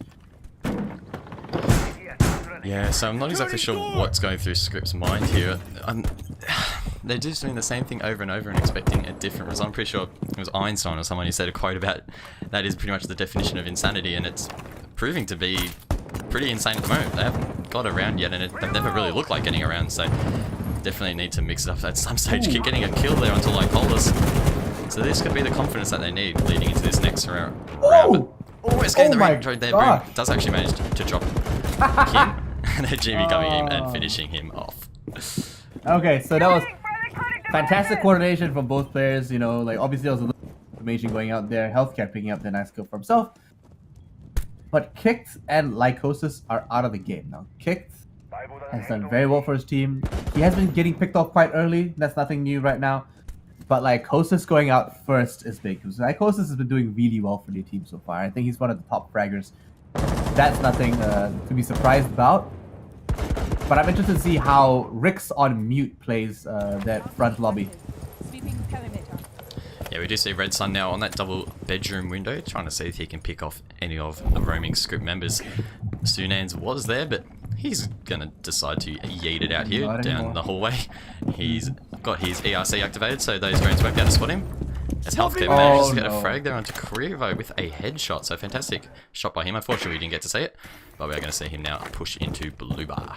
Yeah, so I'm not exactly sure what's going through Scrypt's mind here. They're just doing the same thing over and over and expecting a different result. I'm pretty sure it was Einstein or someone who said a quote about that is pretty much the definition of insanity, and it's proving to be pretty insane at the moment. They haven't got around yet, and they've never really looked like getting around, so definitely need to mix it up at some stage. Keep getting a kill there onto like holders. So this could be the confidence that they need leading into this next round. It's getting the range right there. Boom does actually manage to drop him. And then Jimmy coming in and finishing him off. Okay, so that was fantastic coordination from both players. You know, like obviously there was a little information going out there. Healthcare picking up the nice kill for himself. But Kicked and Lycosis are out of the game now. Kicked has done very well for his team. He has been getting picked off quite early. That's nothing new right now. But Lycosis going out first is big. Because Lycosis has been doing really well for the team so far. I think he's one of the top fraggers. That's nothing to be surprised about. But I'm interested to see how Rix on mute plays that front lobby. Yeah, we do see Red Sun now on that double bedroom window, trying to see if he can pick off any of the roaming Scrypt members. Sunans was there, but he's going to decide to yeet it out here down the hallway. He's got his ERC activated, so those drones won't be able to spot him. As Healthcare manages to get a frag there onto Krivo with a headshot, so fantastic shot by him. Unfortunately, we didn't get to see it, but we're going to see him now push into Blue Bar.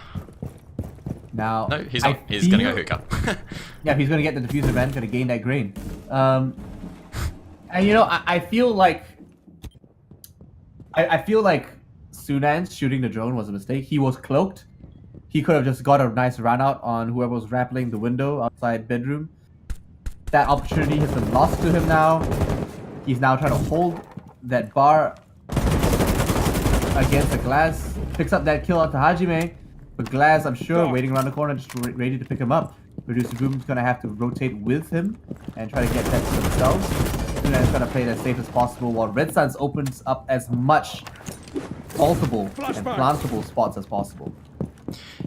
Now, no, he's not. He's going to go hookah. Yeah, he's going to get the diffuser event, going to gain that grain. And you know, I feel like Sunans shooting the drone was a mistake. He was cloaked. He could have just got a nice run out on whoever was rappelling the window outside bedroom. That opportunity has been lost to him now. He's now trying to hold that bar against the glass. Picks up that kill onto Hajime. But Glass, I'm sure, waiting around the corner, just ready to pick him up. Producer Boom's going to have to rotate with him and try to get that to themselves. Sunans trying to play it as safe as possible while Red Suns opens up as much multiple and plantable spots as possible.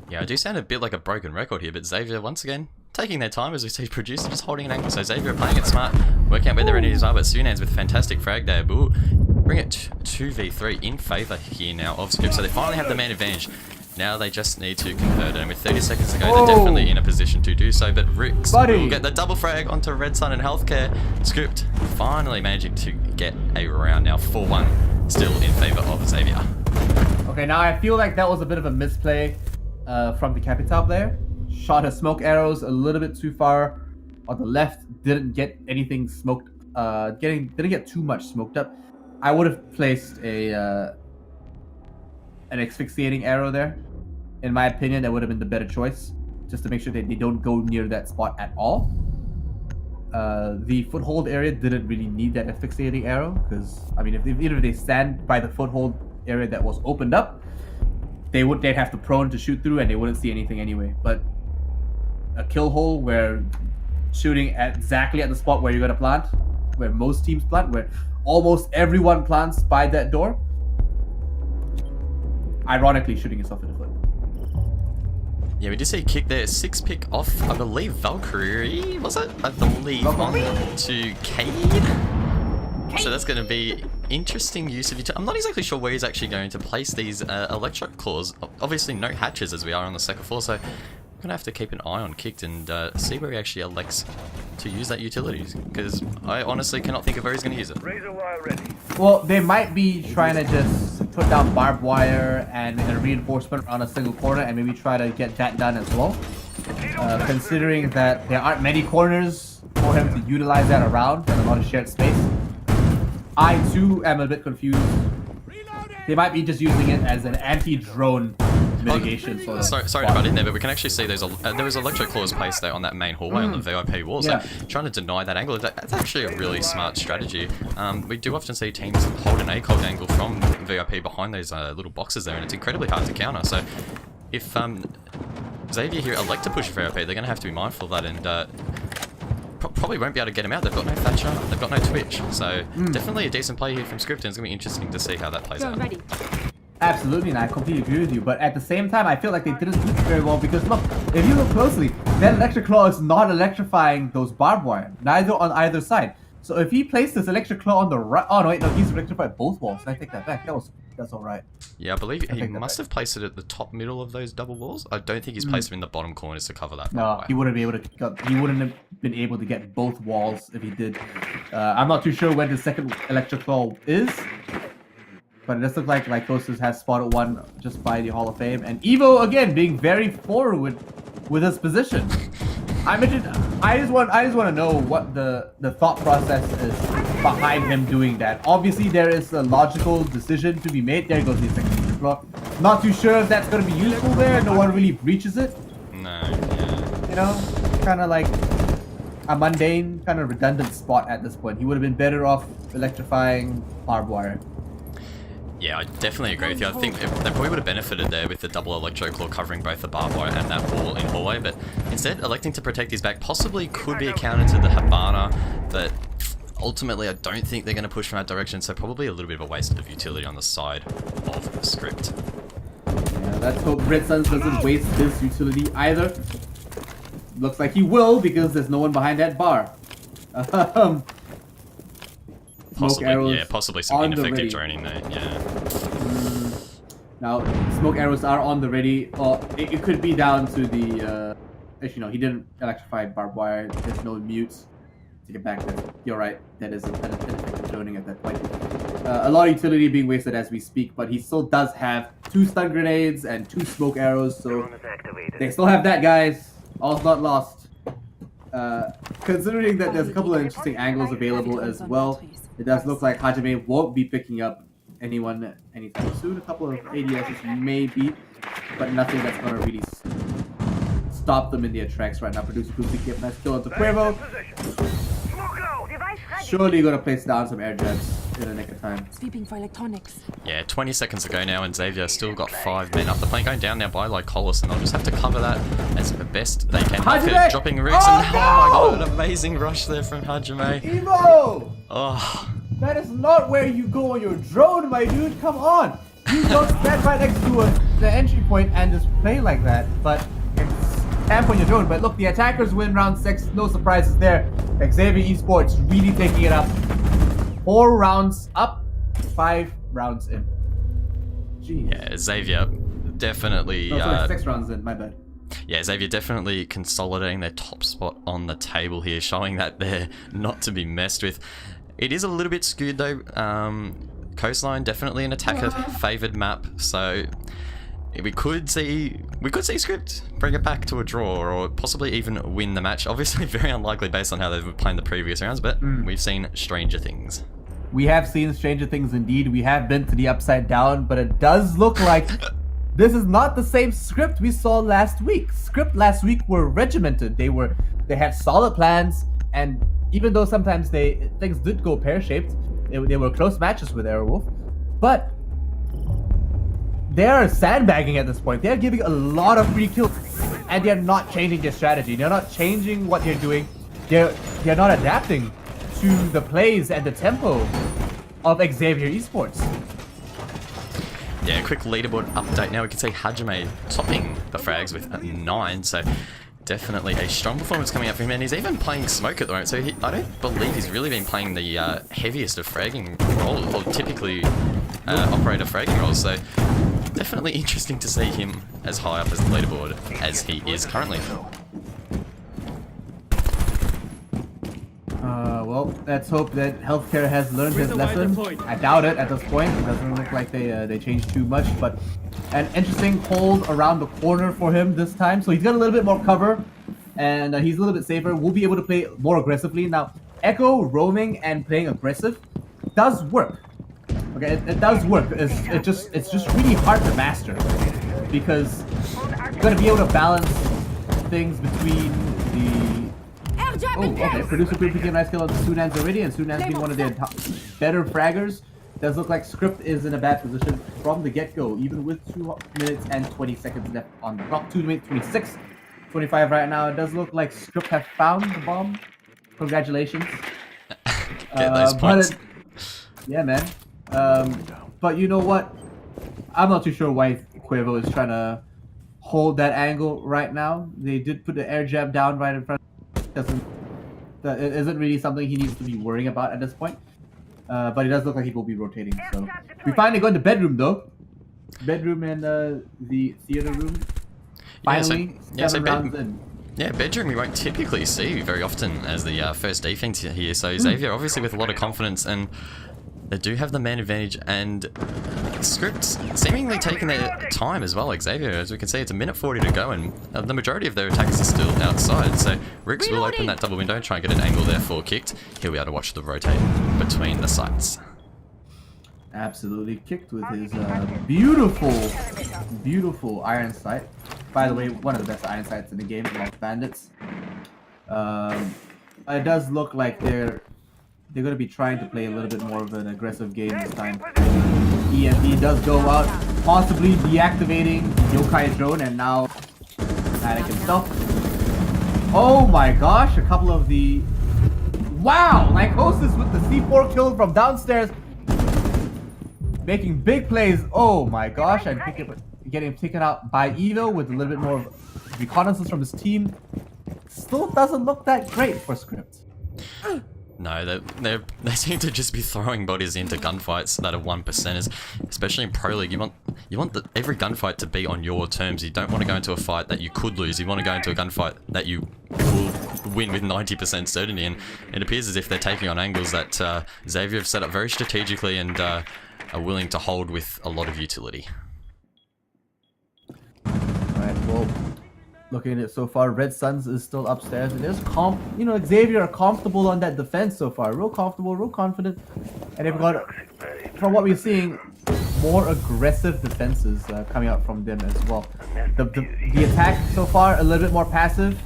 Yeah, I do sound a bit like a broken record here, but Xavier, once again, taking their time as we see Producer just holding an angle. So Xavier playing it smart, working out where their enemies are, but Sunans with a fantastic frag there. Boo, bring it 2v3 in favour here now of Scrypt. So they finally have the man advantage. Now they just need to convert it, and with 30 seconds to go, they're definitely in a position to do so. But Rix will get the double frag onto Red Sun and Healthcare. Scrypt finally managing to get a round now, 4-1, still in favour of Xavier. Okay, now I feel like that was a bit of a misplay from the Capital player. Shot his smoke arrows a little bit too far on the left, didn't get anything smoked, didn't get too much smoked up. I would have placed an asphyxiating arrow there. In my opinion, that would have been the better choice, just to make sure that they don't go near that spot at all. The foothold area didn't really need that asphyxiating arrow, because I mean, even if they stand by the foothold area that was opened up, they'd have to prone to shoot through, and they wouldn't see anything anyway. But a kill hole where shooting exactly at the spot where you're gonna plant, where most teams plant, where almost everyone plants by that door, ironically shooting yourself in the foot. Yeah, we did see a kick there. 6 pick off, I believe, Valkyrie, was it? I believe on to Cade. So that's going to be interesting use of it. I'm not exactly sure where he's actually going to place these electric claws. Obviously no hatches as we are on the second floor, so we're going to have to keep an eye on Kicked and see where he actually elects to use that utility, because I honestly cannot think of where he's going to use it. Well, they might be trying to just put down barbed wire and a reinforcement on a single corner and maybe try to get that done as well. Considering that there aren't many corners for him to utilize that around and a lot of shared space. I too am a bit confused. They might be just using it as an anti-drone mitigation sort of sorry to butt in there, but we can actually see those there was electric claws placed there on that main hallway on the VIP wall, so trying to deny that angle, that's actually a really smart strategy. We do often see teams hold an ACOG angle from VIP behind those little boxes there, and it's incredibly hard to counter. So if Xavier here elect to push VIP, they're going to have to be mindful of that and probably won't be able to get him out. They've got no Thatcher, they've got no Twitch. So definitely a decent play here from Scrypt, and it's going to be interesting to see how that plays out. Ready. Absolutely, and I completely agree with you. But at the same time, I feel like they didn't do it very well because look, if you look closely, that Electric Claw is not electrifying those barbed wire, neither on either side. So if he placed this Electric Claw on the right, oh no, wait, no, he's electrified both walls. I take that back. That's all right. Yeah, I believe he must have placed it at the top middle of those double walls. I don't think he's placed them in the bottom corners to cover that. No, he wouldn't be able to. He wouldn't have been able to get both walls if he did. I'm not too sure where the second Electric Claw is. But it does look like Lycosis has spotted one just by the Hall of Fame. And Evo, again, being very forward with his position. I just want to know what the thought process is behind him doing that. Obviously, there is a logical decision to be made. There goes the second block. Not too sure if that's going to be useful there. No one really breaches it. No, yeah. You know, kind of like a mundane, kind of redundant spot at this point. He would have been better off electrifying barbed wire. Yeah, I definitely agree with you. I think they probably would have benefited there with the double Electro Claw covering both the barbed wire and that wall in hallway, but instead electing to protect his back possibly could be a counter to the Habana, but ultimately I don't think they're going to push from that direction, so probably a little bit of a waste of utility on the side of the Scrypt. Yeah, let's hope Red Suns doesn't waste his utility either. Looks like he will because there's no one behind that bar. Possibly some ineffective droning there, yeah. Now, smoke arrows are on the ready. It could be down to the... actually, no, he didn't electrify barbed wire. There's no mutes. Take it back. You're right. That is ineffective droning at that point. A lot of utility being wasted as we speak, but he still does have 2 stun grenades and 2 smoke arrows, so they still have that, guys. All's not lost. Considering that there's a couple of interesting angles available as well, it does look like Hajime won't be picking up anyone anytime soon. A couple of ADSs maybe, but nothing that's going to really stop them in their tracks right now. Producer Kuzi kept nice kill onto Cuervo. Surely going to place down some air jets in the nick of time. Sweeping for electronics. Yeah, 20 seconds ago now, and Xavier still got 5 men up the plane, going down now by Lycolis, and they'll just have to cover that as best they can. Hajime! Dropping roots, and oh my god, an amazing rush there from Hajime. Evo! Oh. That is not where you go on your drone, my dude. Come on. You don't stand right next to the entry point and just play like that. But it's camp on your drone. But look, the attackers win round 6. No surprises there. Xavier Esports really taking it up. 4 rounds up, 5 rounds in. Jeez. Yeah, Xavier definitely... No, sorry, 6 rounds in. My bad. Yeah, Xavier definitely consolidating their top spot on the table here, showing that they're not to be messed with. It is a little bit skewed though. Coastline definitely an attacker favoured map, so we could see Scrypt bring it back to a draw or possibly even win the match. Obviously very unlikely based on how they've been playing the previous rounds, but we've seen stranger things. We have seen stranger things indeed. We have been to the upside down, but it does look like this is not the same Scrypt we saw last week. Scrypt last week were regimented. They had solid plans, and even though sometimes things did go pear-shaped, they were close matches with Airwolf, but they are sandbagging at this point. They're giving a lot of free kills, and they're not changing their strategy. They're not changing what they're doing. They're not adapting to the plays and the tempo of Xavier Esports. Yeah, quick leaderboard update now. We can see Hajime topping the frags with 9, so definitely a strong performance coming out from him, and he's even playing smoke at the moment, so I don't believe he's really been playing the heaviest of fragging roles, or typically operator fragging roles, so definitely interesting to see him as high up as the leaderboard as he is currently. Well, let's hope that healthcare has learned his lesson. I doubt it at this point. It doesn't look like they changed too much, but an interesting hold around the corner for him this time. So he's got a little bit more cover, and he's a little bit safer. We'll be able to play more aggressively. Now, Echo roaming and playing aggressive does work. Okay, it does work. It's just really hard to master because you got to be able to balance things between the... Oh, okay. Producer Group became a nice kill on Sunan's already, and Sunan's been one of their better fraggers. Does look like Scrypt is in a bad position from the get-go, even with 2 minutes and 20 seconds left on the clock. 2 minutes 26, 25 right now. It does look like Scrypt have found the bomb. Congratulations. Get those points. Yeah, man. But you know what? I'm not too sure why Quavo is trying to hold that angle right now. They did put the air jab down right in front. It isn't really something he needs to be worrying about at this point. But it does look like he will be rotating. So we finally go in the bedroom though. Bedroom and the theater room. Finally, seven rounds in. Yeah, bedroom we won't typically see very often as the first defense here. So Xavier obviously with a lot of confidence, and they do have the man advantage, and Scrypt seemingly taking their time as well. Like Xavier, as we can see, it's a minute 40 to go, and the majority of their attacks are still outside. So Riggs will open that double window, try and get an angle there for kicked. He'll be able to watch the rotate between the sites. Absolutely kicked with his beautiful iron sight. By the way, one of the best iron sights in the game amongst bandits. It does look like they're going to be trying to play a little bit more of an aggressive game this time. EMP does go out, possibly deactivating Yokai drone, and now Attic himself. Oh my gosh, a couple of the... Wow! Lycosis with the C4 kill from downstairs. Making big plays. Oh my gosh, and getting taken out by Evo with a little bit more reconnaissance from his team. Still doesn't look that great for Scrypt. No, they seem to just be throwing bodies into gunfights that are 1%ers, especially in Pro League. You want every gunfight to be on your terms. You don't want to go into a fight that you could lose. You want to go into a gunfight that you will win with 90% certainty, and it appears as if they're taking on angles that Xavier have set up very strategically and are willing to hold with a lot of utility. Alright, well, looking at it so far, Red Suns is still upstairs, and there's Xavier are comfortable on that defense so far. Real comfortable, real confident, and they've got, from what we're seeing, more aggressive defenses coming out from them as well. The attack so far a little bit more passive,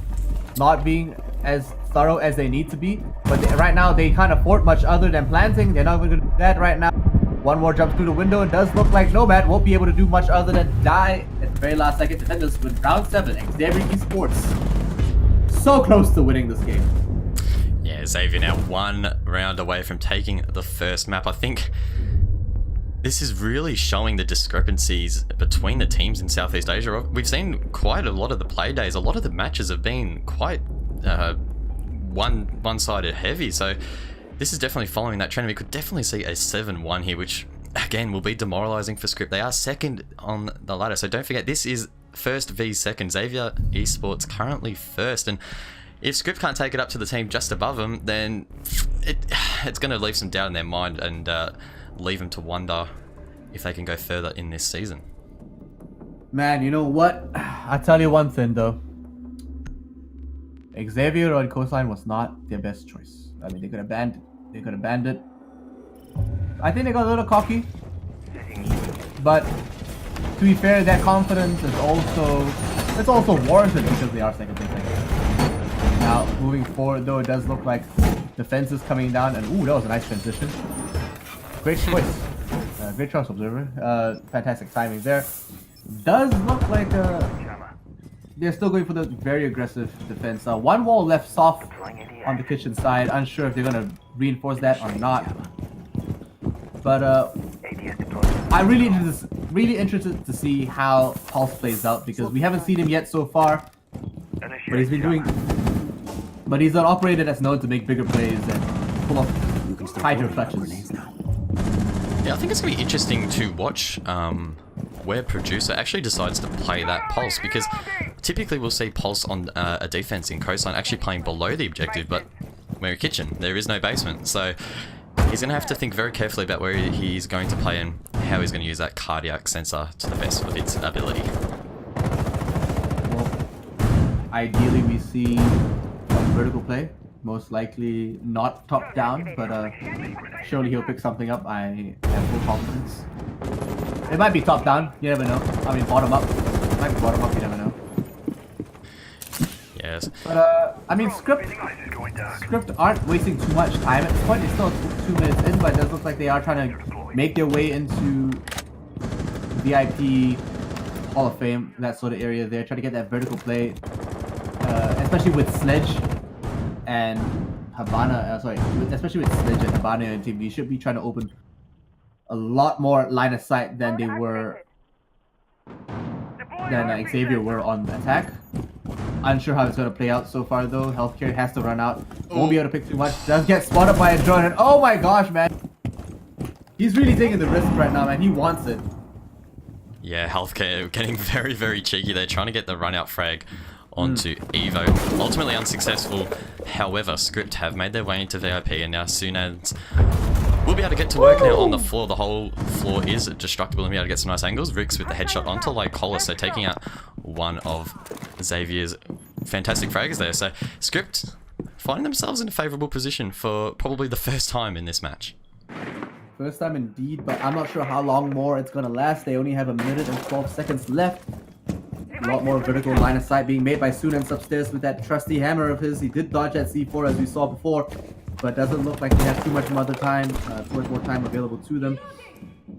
not being as thorough as they need to be, but right now they can't afford much other than planting. They're not going to do that right now. One more jump through the window. It does look like Nomad won't be able to do much other than die at the very last second. Defenders with round 7. Xavier Esports so close to winning this game. Yeah, Xavier now 1 round away from taking the first map. I think this is really showing the discrepancies between the teams in Southeast Asia. We've seen quite a lot of the play days. A lot of the matches have been quite one-sided heavy. So this is definitely following that trend. We could definitely see a 7-1 here, which again will be demoralizing for Scrypt. They are second on the ladder, so don't forget this is first v second. Xavier Esports currently first, and if Scrypt can't take it up to the team just above them, then it's going to leave some doubt in their mind and leave them to wonder if they can go further in this season. Man, you know what? I'll tell you one thing though. Xavier on coastline was not their best choice. I mean, they could have banned it. I think they got a little cocky, but to be fair, that confidence is also warranted because they are second place. Now moving forward though, it does look like defense is coming down, and ooh, that was a nice transition. Great choice, great choice, Observer. Fantastic timing there. Does look like they're still going for the very aggressive defense. One wall left soft on the kitchen side. Unsure if they're gonna reinforce that or not. But I'm really interested to see how Pulse plays out, because we haven't seen him yet so far. But he's an operator that's known to make bigger plays and pull off tighter clutches. Yeah, I think it's gonna be interesting to watch where Producer actually decides to play that Pulse, because typically we'll see Pulse on a defense in coastline actually playing below the objective, but we're a kitchen, there is no basement, so he's going to have to think very carefully about where he's going to play and how he's going to use that cardiac sensor to the best of its ability. Well, ideally we see a vertical play, most likely not top down, but surely he'll pick something up. I have full confidence. It might be top down, you never know. I mean bottom up. It might be bottom up, you never know. Yes. But I mean Scrypt aren't wasting too much time at this point. It's still 2 minutes in, but it does look like they are trying to make their way into VIP Hall of Fame, that sort of area there. Try to get that vertical play, especially with Sledge and Habana, especially with Sledge and Habana and team, they should be trying to open a lot more line of sight than they were, than Xavier were on the attack. Unsure how it's going to play out so far though. Healthcare has to run out. Won't be able to pick too much. Does get spotted by a drone, and oh my gosh, man. He's really taking the risk right now, man. He wants it. Yeah, Healthcare getting very, very cheeky. They're trying to get the run out frag onto Evo. Ultimately unsuccessful. However, Scrypt have made their way into VIP, and now Sunans will be able to get to work now on the floor. The whole floor is destructible and be able to get some nice angles. Rix with the headshot onto Lycola, so taking out one of Xavier's fantastic frags there. So Scrypt finding themselves in a favourable position for probably the first time in this match. First time indeed, but I'm not sure how long more it's going to last. They only have 1 minute and 12 seconds left. A lot more vertical line of sight being made by Sunans upstairs with that trusty hammer of his. He did dodge that C4 as we saw before, but doesn't look like they have too much more time available to them,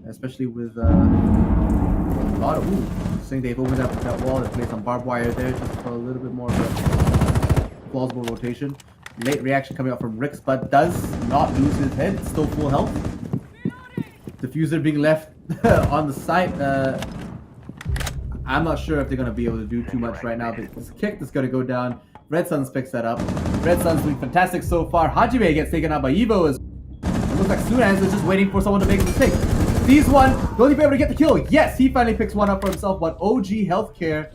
especially with a lot of saying they've opened up that wall and placed some barbed wire there just for a little bit more of a plausible rotation. Late reaction coming out from Rix, but does not lose his head, still full health. Diffuser being left on the site. I'm not sure if they're going to be able to do too much right now. This kick is going to go down. Red Suns picks that up. Red Suns doing fantastic so far. Hajime gets taken out by Evo. It looks like Sunans is just waiting for someone to make a mistake. Sees one. Will he be able to get the kill? Yes, he finally picks one up for himself, but OG Healthcare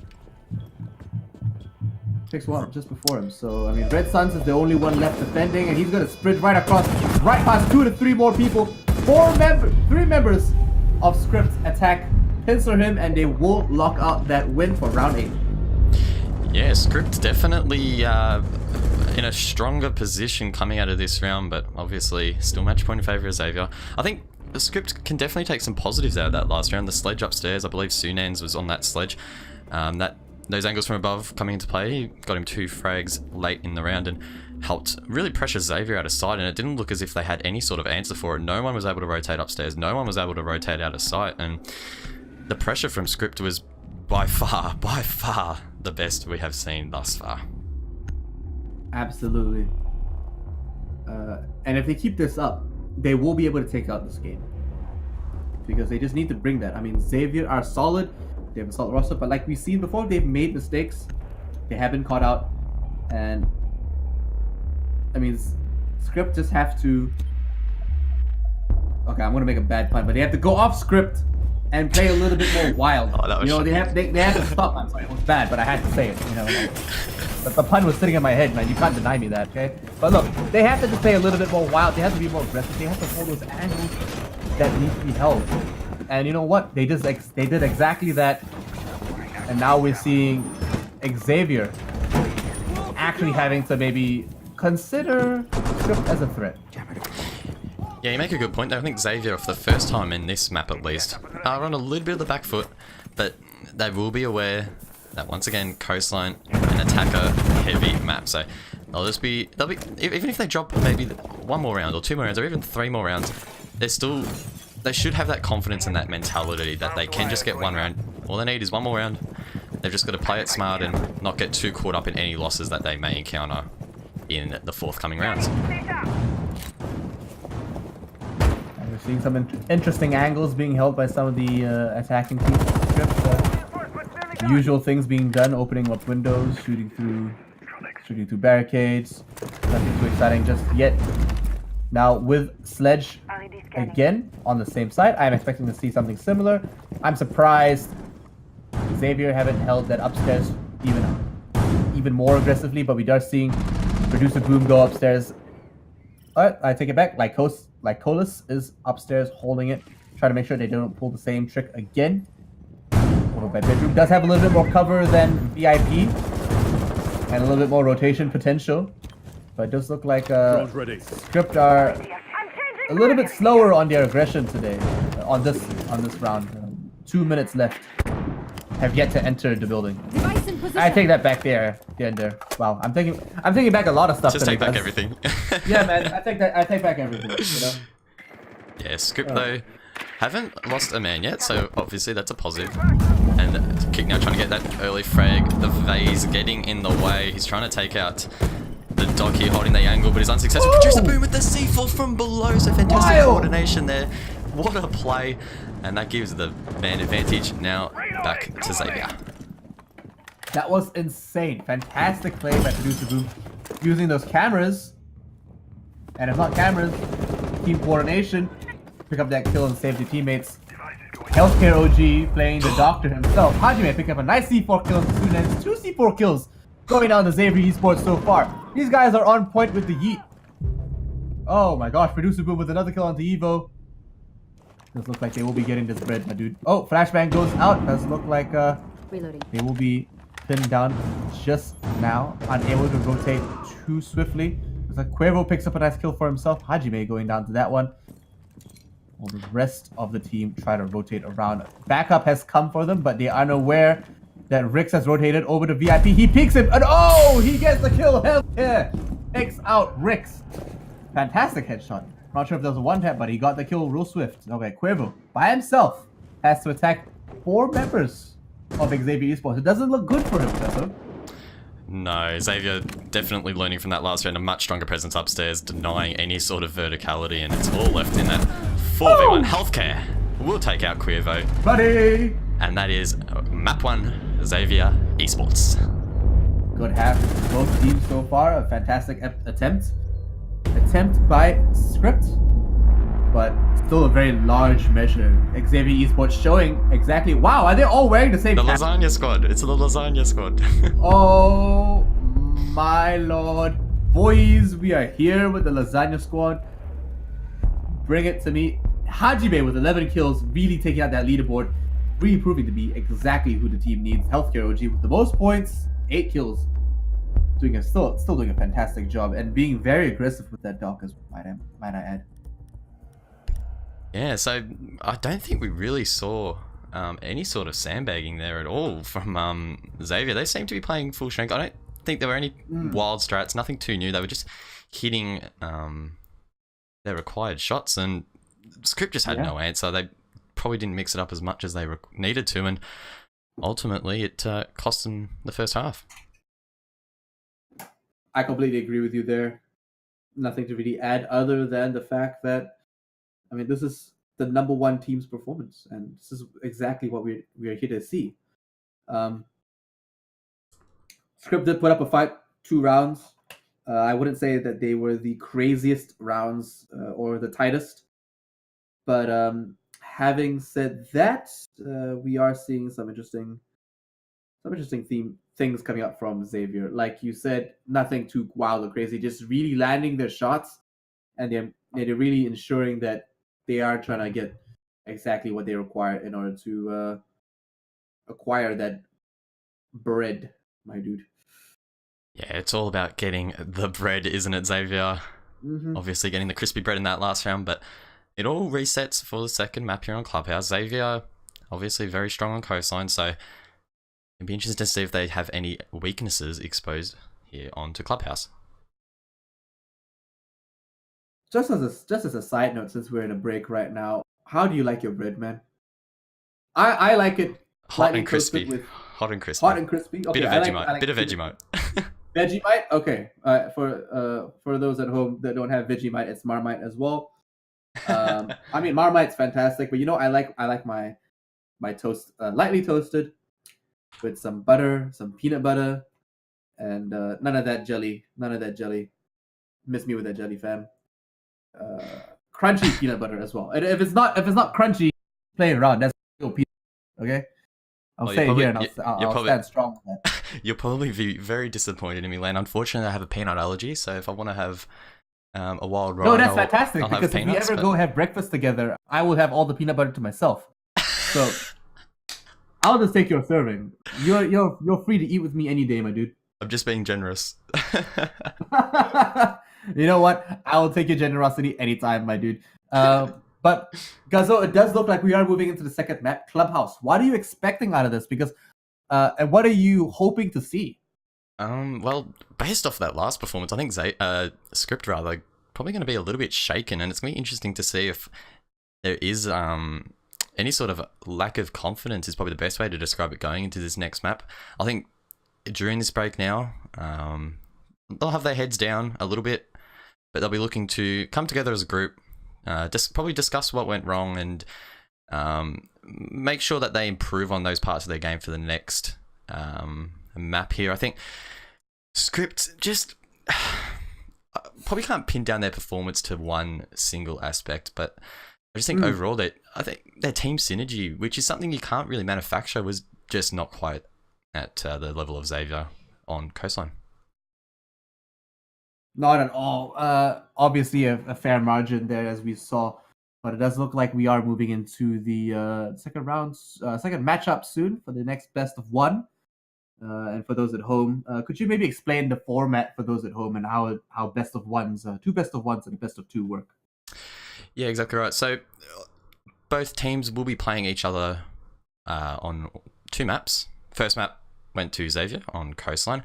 picks one up just before him. So, I mean, Red Suns is the only one left defending, and he's going to sprint right across, right past 2 to 3 more people. 3 members of Scrypt attack, pincer him, and they will lock out that win for round 8. Yeah, Scrypt definitely in a stronger position coming out of this round, but obviously still match point in favour of Xavier. I think the Scrypt can definitely take some positives out of that last round. The sledge upstairs, I believe Sunans was on that sledge. Those angles from above coming into play, he got him 2 frags late in the round and helped really pressure Xavier out of sight, and it didn't look as if they had any sort of answer for it. No one was able to rotate upstairs, no one was able to rotate out of sight, and the pressure from Scrypt was by far the best we have seen thus far. Absolutely. And if they keep this up, they will be able to take out this game. Because they just need to bring that. I mean, Xavier are solid. They have a solid roster, but like we've seen before, they've made mistakes. They have been caught out. And I mean, Scrypt just have to... Okay, I'm going to make a bad pun, but they have to go off Scrypt and play a little bit more wild. Oh, you know, they have to stop. I'm sorry, it was bad, but I had to say it. You know, but the pun was sitting in my head, man. You can't deny me that, okay? But look, they have to just play a little bit more wild. They have to be more aggressive. They have to hold those angles that need to be held. And you know what? They did exactly that. And now we're seeing Xavier actually having to maybe consider Scrypt as a threat. Yeah, you make a good point there. I think Xavier, for the first time in this map at least, are on a little bit of the back foot, but they will be aware that once again, Coastline, an attacker-heavy map. So they'll be, even if they drop maybe 1 more round or 2 more rounds or even 3 more rounds, they should have that confidence and that mentality that they can just get 1 round. All they need is 1 more round. They've just got to play it smart and not get too caught up in any losses that they may encounter in the forthcoming rounds. We're seeing some interesting angles being held by some of the attacking teams. Usual things being done, opening up windows, shooting through barricades. Nothing too exciting just yet. Now with Sledge again on the same side, I'm expecting to see something similar. I'm surprised Xavier haven't held that upstairs even more aggressively, but we are seeing Producer Boom go upstairs. Alright, I take it back. Lycolis is upstairs holding it, trying to make sure they don't pull the same trick again. Over by bedroom does have a little bit more cover than VIP and a little bit more rotation potential, but it does look like Scrypt are a little bit slower on their aggression today on this round. 2 minutes left. Have yet to enter the building. I take that back there. Wow, I'm taking back a lot of stuff. Just take back everything. Yeah, man, I take back everything. You know. Yeah, Scrypt though haven't lost a man yet, so obviously that's a positive. And Kick now trying to get that early frag. The vase getting in the way. He's trying to take out The dog here holding the angle, but is unsuccessful. Producer Boom with the C4 from below. So fantastic coordination there. What a play. And that gives the man advantage. Now back to Xavier. That was insane. Fantastic play by Producer Boom. Using those cameras. And if not cameras, team coordination. Pick up that kill and save the teammates. Healthcare OG playing the doctor himself. Hajime picking up a nice C4 kill in 2 minutes. 2 C4 kills going down the Xavier Esports so far. These guys are on point with the yeet. Oh my gosh, Producer Boom with another kill onto Evo. Does look like they will be getting this bread, my dude. Oh, flashbang goes out. Does look like Reloading. They will be pinned down just now. Unable to rotate too swiftly. Looks like Cuervo picks up a nice kill for himself. Hajime going down to that one. While the rest of the team try to rotate around. Backup has come for them, but they are unaware that Rix has rotated over to VIP. He peeks him, and oh, he gets the kill. Hell yeah. Takes out Rix. Fantastic headshot. Not sure if there was a one tap, but he got the kill real swift. Okay, Cuervo by himself has to attack 4 members of Xavier Esports. It doesn't look good for him, Tessa. No, Xavier definitely learning from that last round, a much stronger presence upstairs, denying any sort of verticality, and it's all left in that 4v1 healthcare. We'll take out Cuervo. Buddy! And that is map 1, Xavier Esports. Good half both teams so far. A fantastic attempt by Scrypt, but still a very large measure. Xavier Esports showing exactly. Wow, are they all wearing the same? The lasagna squad. It's the lasagna squad. Oh my lord, boys, we are here with the lasagna squad. Bring it to me. Hajime with 11 kills, really taking out that leaderboard, really proving to be exactly who the team needs. Healthcare OG with the most points, 8 kills. Still doing a fantastic job and being very aggressive with that dock, as might I add. Yeah, so I don't think we really saw any sort of sandbagging there at all from Xavier. They seem to be playing full strength. I don't think there were any wild strats, nothing too new. They were just hitting their required shots, and Scrypt just had no answer. They probably didn't mix it up as much as they needed to, and ultimately it cost them the first half. I completely agree with you there. Nothing to really add other than the fact that, I mean, this is the #1 team's performance, and this is exactly what we are here to see. Scrypt did put up a fight, 2 rounds. I wouldn't say that they were the craziest rounds or the tightest, but having said that, we are seeing some interesting things coming up from Xavier. Like you said, nothing too wild or crazy, just really landing their shots, and they're really ensuring that they are trying to get exactly what they require in order to acquire that bread, my dude. Yeah, it's all about getting the bread, isn't it, Xavier? Obviously getting the crispy bread in that last round, but it all resets for the second map here on Clubhouse. Xavier, obviously very strong on coastline, so it'd be interesting to see if they have any weaknesses exposed here onto Clubhouse. Just as a side note, since we're in a break right now, how do you like your bread, man? I like it hot and crispy. Hot and crispy. Hot and crispy. Okay, bit of Vegemite. Bit of Vegemite. Vegemite. Okay. For those at home that don't have Vegemite, it's Marmite as well. I mean, Marmite's fantastic, but I like my toast lightly toasted with some butter, some peanut butter, and none of that jelly. Miss me with that jelly, fam. Crunchy peanut butter as well. And if it's not crunchy, play around. That's still peanut. Okay. I'll say it here, and I'll stand strong with that. You'll probably be very disappointed in me, Lan. Unfortunately, I have a peanut allergy, so if I want to have a wild ride, no, that's fantastic. Because if we ever go have breakfast together, I will have all the peanut butter to myself. So I'll just take your serving. You're free to eat with me any day, my dude. I'm just being generous. You know what? I will take your generosity anytime, my dude. But Gazzo, it does look like we are moving into the second map, Clubhouse. What are you expecting out of this? Because and what are you hoping to see? Well, based off that last performance, I think Scrypt rather probably going to be a little bit shaken, and it's going to be interesting to see if there is any sort of lack of confidence is probably the best way to describe it going into this next map. I think during this break now, they'll have their heads down a little bit, but they'll be looking to come together as a group, probably discuss what went wrong, and make sure that they improve on those parts of their game for the next map here. I think Scrypt just probably can't pin down their performance to one single aspect, but I just think overall I think their team synergy, which is something you can't really manufacture, was just not quite at the level of Xavier on Coastline. Not at all. Obviously, a fair margin there, as we saw, but it does look like we are moving into the second matchup soon for the next best of one. And for those at home, could you maybe explain the format for those at home and how best of ones, two best of ones and best of two work? Yeah, exactly right. So both teams will be playing each other on two maps. First map went to Xavier on Coastline.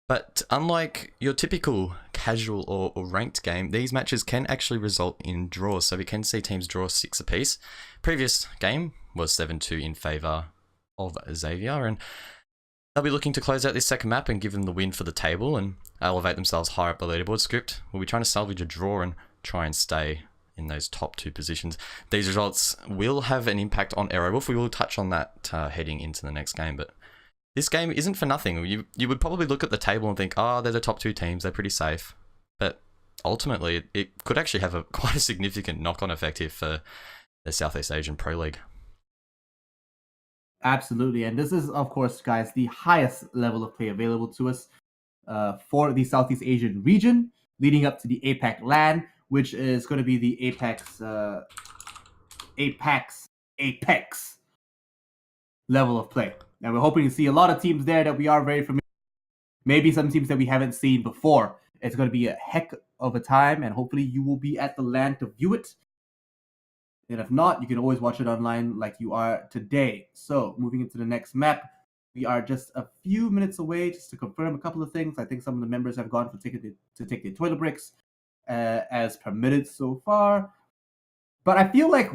But unlike your typical casual or ranked game, these matches can actually result in draws. So we can see teams draw 6 apiece. Previous game was 7-2 in favour of Xavier, and they'll be looking to close out this second map and give them the win for the table and elevate themselves higher up the leaderboard. Scrypt will be trying to salvage a draw and try and stay in those top 2 positions. These results will have an impact on Aerowolf. We will touch on that heading into the next game, but this game isn't for nothing. You would probably look at the table and think, oh, they're the top 2 teams, they're pretty safe. But ultimately, it could actually have quite a significant knock-on effect here for the Southeast Asian Pro League. Absolutely, and this is, of course, guys, the highest level of play available to us for the Southeast Asian region, leading up to the APAC LAN, which is going to be the Apex level of play. And we're hoping to see a lot of teams there that we are very familiar with. Maybe some teams that we haven't seen before. It's going to be a heck of a time, and hopefully you will be at the LAN to view it. And if not, you can always watch it online like you are today. So, moving into the next map, we are just a few minutes away just to confirm a couple of things. I think some of the members have gone to take their toilet breaks as permitted so far. But I feel like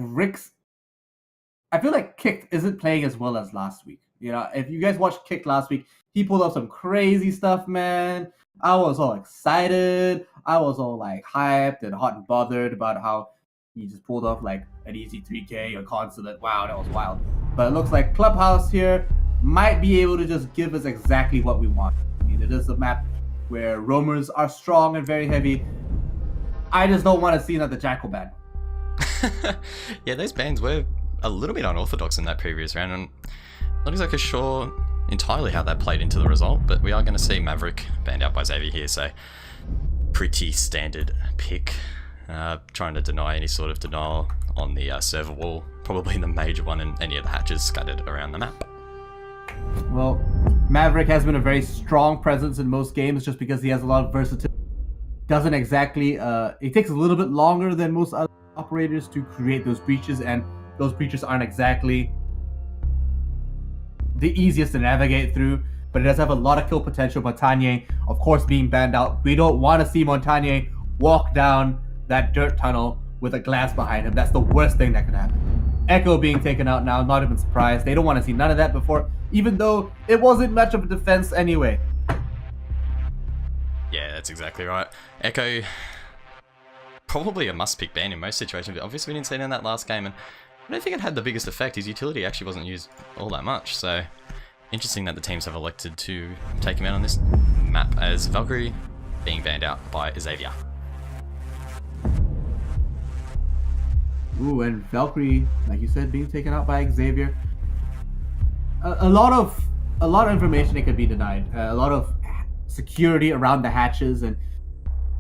Kicked isn't playing as well as last week. You know, if you guys watched Kick last week, he pulled up some crazy stuff, man. I was all excited. I was all like hyped and hot and bothered about how he just pulled off like an easy 3K or consulate. Wow, that was wild. But it looks like Clubhouse here might be able to just give us exactly what we want. I mean, it is a map where roamers are strong and very heavy. I just don't want to see another Jackal ban. Yeah, those bans were a little bit unorthodox in that previous round, and not exactly sure entirely how that played into the result, but we are going to see Maverick banned out by Xavier here, so pretty standard pick. Trying to deny any sort of denial on the server wall, probably the major one, and any of the hatches scattered around the map. Well, Maverick has been a very strong presence in most games just because he has a lot of versatility. Doesn't exactly, it takes a little bit longer than most other operators to create those breaches, and those breaches aren't exactly the easiest to navigate through, but it does have a lot of kill potential. Montagnier, of course, being banned out. We don't want to see Montagnier walk down that dirt tunnel with a glass behind him. That's the worst thing that could happen. Echo being taken out now, not even surprised. They don't want to see none of that before, even though it wasn't much of a defense anyway. Yeah, that's exactly right. Echo, probably a must-pick ban in most situations, but obviously we didn't see it in that last game, and I don't think it had the biggest effect. His utility actually wasn't used all that much, so interesting that the teams have elected to take him out on this map as Valkyrie being banned out by Xavier. Ooh, and Valkyrie, like you said, being taken out by Xavier. A lot of information that could be denied. A lot of security around the hatches, and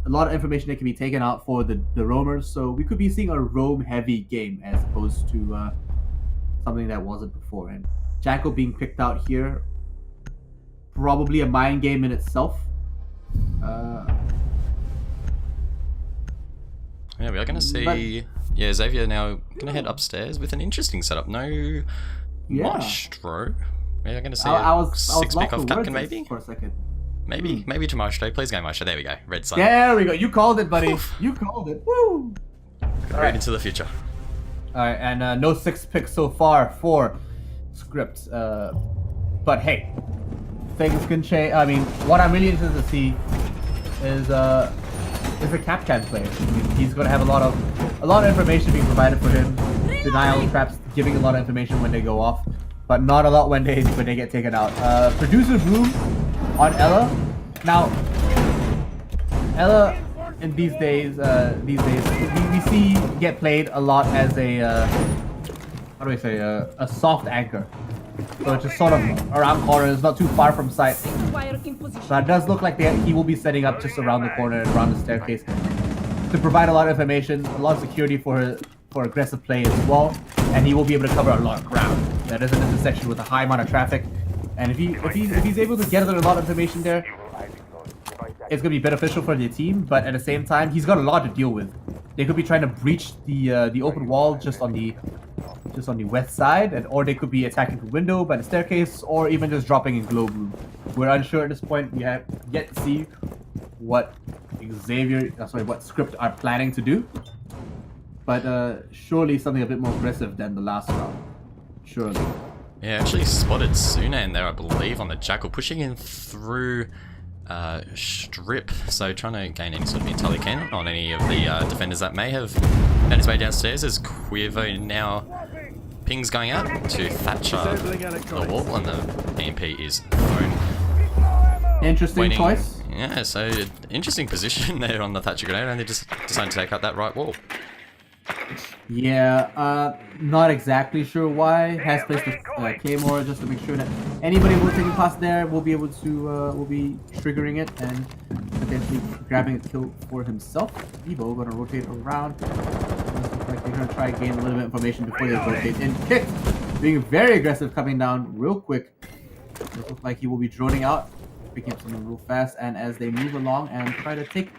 a lot of information that can be taken out for the roamers. So we could be seeing a roam-heavy game as opposed to something that wasn't before. And Jackal being picked out here, probably a mind game in itself. Yeah, we are going to see... Yeah, Xavier now going to head upstairs with an interesting setup. No Maestro. We are going to see a 6-pick off Captain, maybe? For a second. Maybe to Maestro. Please go Maestro. There we go. Red Sun. There we go. You called it, buddy. You called it. Woo! Right into the future. Alright, and no 6 picks so far for Scrypt. But hey, things can change. I mean, what I'm really interested to see is a Capcan player. He's going to have a lot of information being provided for him. Denial traps giving a lot of information when they go off, but not a lot when they get taken out. Producer Bloom on Ella. Now, Ella in these days we see get played a lot as a how do I say, a soft anchor. So it's just sort of around corners, not too far from sight. So it does look like he will be setting up just around the corner and around the staircase to provide a lot of information, a lot of security for aggressive play as well, and he will be able to cover a lot of ground. That is an intersection with a high amount of traffic, and if he's able to gather a lot of information there, it's going to be beneficial for the team. But at the same time, he's got a lot to deal with. They could be trying to breach the open wall just on the west side, or they could be attacking the window by the staircase, or even just dropping in globe room. We're unsure at this point. We have yet to see what what Scrypt are planning to do. But surely something a bit more aggressive than the last round. Surely. Yeah, actually spotted Sunan there, I believe, on the Jackal, pushing in through Strip, so trying to gain any sort of intel he can on any of the defenders that may have found his way downstairs, as Quirvo now pings going out to Thatcher the wall, and the EMP is thrown. Interesting choice. Yeah, so interesting position there on the Thatcher grenade, and they just decided to take out that right wall. Yeah, not exactly sure why. Has placed a Claymore just to make sure that anybody who is taking past there will be able to, will be triggering it and potentially grabbing a kill for himself. Evo gonna rotate around. Looks like they're gonna try and gain a little bit of information before they rotate in. Kick! Being very aggressive, coming down real quick. It looks like he will be droning out, picking up something real fast, and as they move along and try to take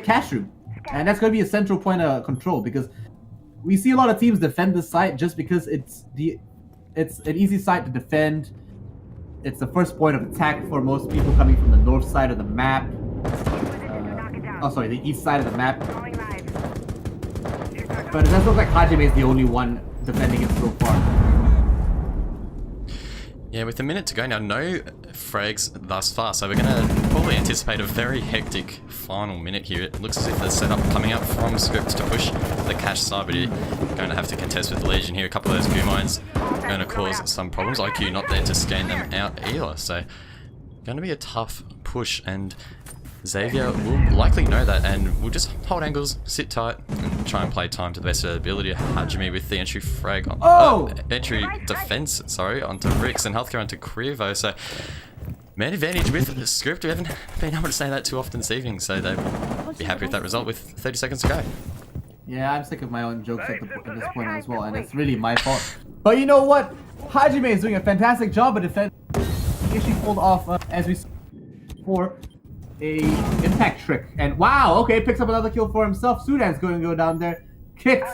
cash room. And that's going to be a central point of control, because we see a lot of teams defend this site just because it's an easy site to defend. It's the first point of attack for most people coming from the north side of the map. The east side of the map. But it does look like Hajime is the only one defending it so far. Yeah, with a minute to go now, no frags thus far, so we're going to probably anticipate a very hectic final minute here. It looks as if there's setup coming up from Scrypt to push the cash side, but you're going to have to contest with the Legion here. A couple of those Q mines going to cause some problems. IQ not there to scan them out either, so going to be a tough push, and Xavier will likely know that, and we'll just hold angles, sit tight, and try and play time to the best of their ability. Hajime with the entry frag on entry defense, onto Rix, and healthcare onto Quirvo. So man advantage with Scrypt. We haven't been able to say that too often this evening, so they'll be happy with that result with 30 seconds to go. Yeah, I'm sick of my own jokes at this point as well, and it's really my fault. But you know what? Hajime is doing a fantastic job of defending. He actually pulled off, as we saw before, a impact trick, and wow, okay, picks up another kill for himself. Sudan's going to go down there, kicked.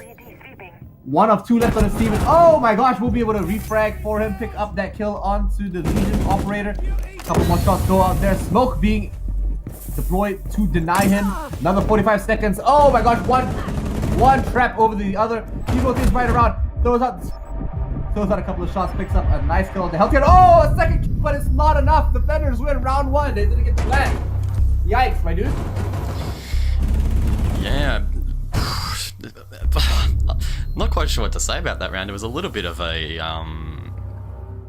One of two left on his team, and oh my gosh, we'll be able to refrag for him, pick up that kill onto the Legion operator. A couple more shots go out there, smoke being deployed to deny him. Another 45 seconds. Oh my gosh, one trap over the other. He rotates right around, throws out a couple of shots, picks up a nice kill on the healthcare. Oh, a second kill, but it's not enough. Defenders win round one. They didn't get the flag. Yikes, my dude. Yeah. Not quite sure what to say about that round. It was a little bit of a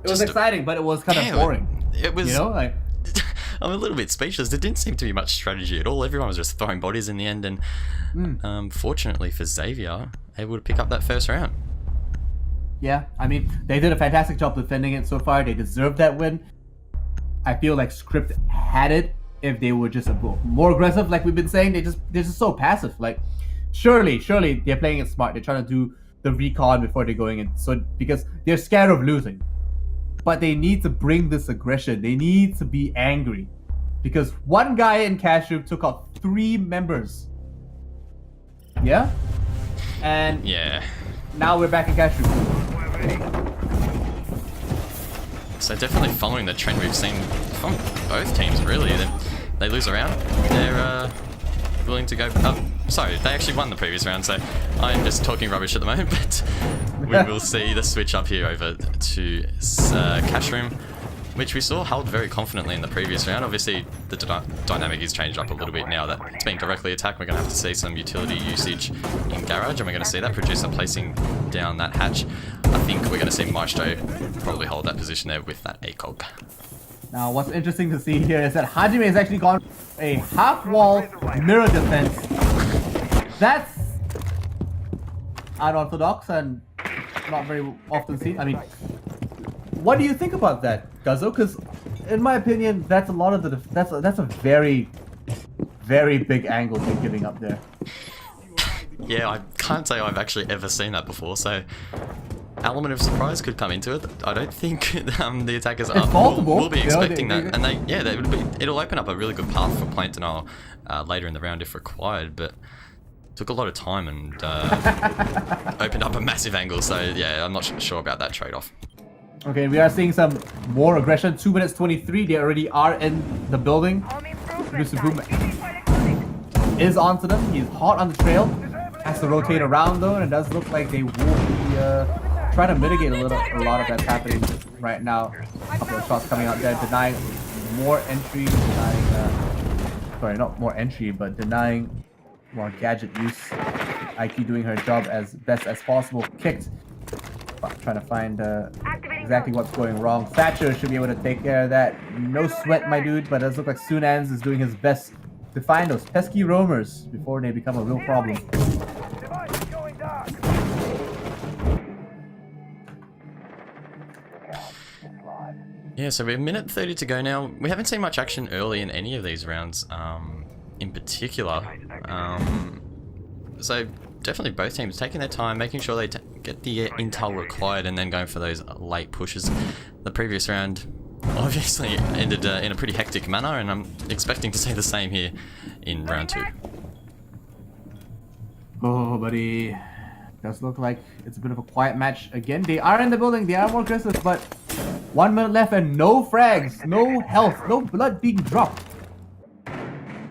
it was exciting, but it was kind of boring. It was, you know, like I'm a little bit speechless. There didn't seem to be much strategy at all. Everyone was just throwing bodies in the end, and fortunately for Xavier, able to pick up that first round. Yeah, I mean, they did a fantastic job defending it so far. They deserved that win. I feel like Scrypt had it if they were just more aggressive, like we've been saying. They're just so passive. Like, surely they're playing it smart. They're trying to do the recon before they're going in, so because they're scared of losing. But they need to bring this aggression. They need to be angry, because one guy in cash room took out 3 members. Yeah, and yeah, now we're back in cash room. So definitely following the trend we've seen from both teams, really. They lose a round, they're willing to go up. Sorry, they actually won the previous round, so I'm just talking rubbish at the moment, but we will see the switch up here over to cash room. which we saw held very confidently in the previous round. Obviously, the dynamic has changed up a little bit now that it's being directly attacked. We're going to have to see some utility usage in Garage, and we're going to see that Producer placing down that hatch. I think we're going to see Maestro probably hold that position there with that ACOG. Now, what's interesting to see here is that Hajime has actually gone a half-wall mirror defense. That's unorthodox and not very often seen. I mean, what do you think about that, Guzzo? Because, in my opinion, that's a lot of the that's a very, very big angle they're giving up there. Yeah, I can't say I've actually ever seen that before. So, element of surprise could come into it. I don't think the attackers will be expecting that, and it'll open up a really good path for plant denial later in the round if required. But took a lot of time and opened up a massive angle. So yeah, I'm not sure about that trade-off. Okay, we are seeing some more aggression. 2 minutes 23. They already are in the building. Mr. Boom is onto them. He's hot on the trail. Has to rotate around though, and it does look like they will be trying to mitigate a lot of that's happening right now. A couple of shots coming out there, denying more entry, sorry, not more entry, but denying more gadget use. IQ doing her job as best as possible. Kicked. Trying to find exactly what's going wrong. Thatcher should be able to take care of that. No sweat, my dude, but it does look like Sunans is doing his best to find those pesky roamers before they become a real problem. Yeah, so we have a minute 30 to go now. We haven't seen much action early in any of these rounds, in particular. So definitely both teams taking their time, making sure they get the intel required, and then going for those late pushes. The previous round obviously ended in a pretty hectic manner, and I'm expecting to see the same here in round 2. Oh, buddy. Does look like it's a bit of a quiet match again. They are in the building, they are more aggressive, but 1 minute left and no frags, no health, no blood being dropped.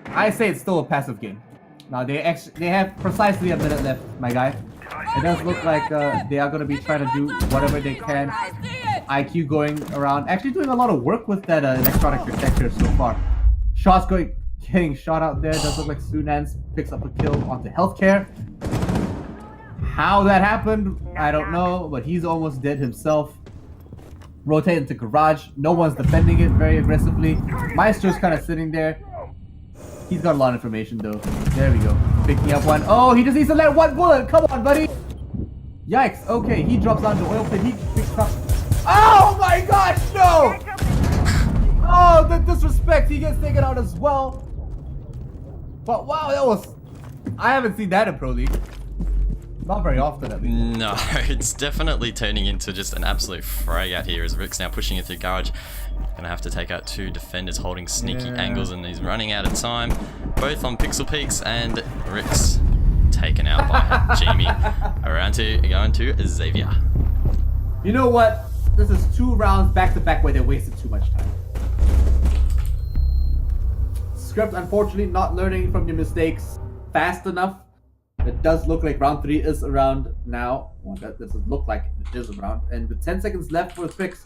I say it's still a passive game. Now they have precisely a minute left, my guy. It does look like they are going to be trying to do whatever they can. IQ going around, actually doing a lot of work with that electronic protector so far. Shots getting shot out there. Does look like Sunans picks up a kill onto healthcare. How that happened, I don't know, but he's almost dead himself. Rotate into garage. No one's defending it very aggressively. Maestro's kind of sitting there. He's got a lot of information though. There we go. Picking up one. Oh, he just needs to let one bullet. Come on, buddy. Yikes. Okay, he drops down the oil pit. He picks up. Oh my gosh, no! Oh, the disrespect. He gets taken out as well. But wow, that was... I haven't seen that in Pro League. Not very often, at least. No, it's definitely turning into just an absolute fray out here as Rick's now pushing it through garage. Gonna have to take out 2 defenders holding sneaky angles, and he's running out of time. Both on Pixel Peaks, and Rick's taken out by Jamie. Around to going to Xavier. You know what? This is 2 rounds back to back where they wasted too much time. Scrypt, unfortunately, not learning from your mistakes fast enough. It does look like round 3 is around now. Well, that doesn't look like it is around. And with 10 seconds left for the fix,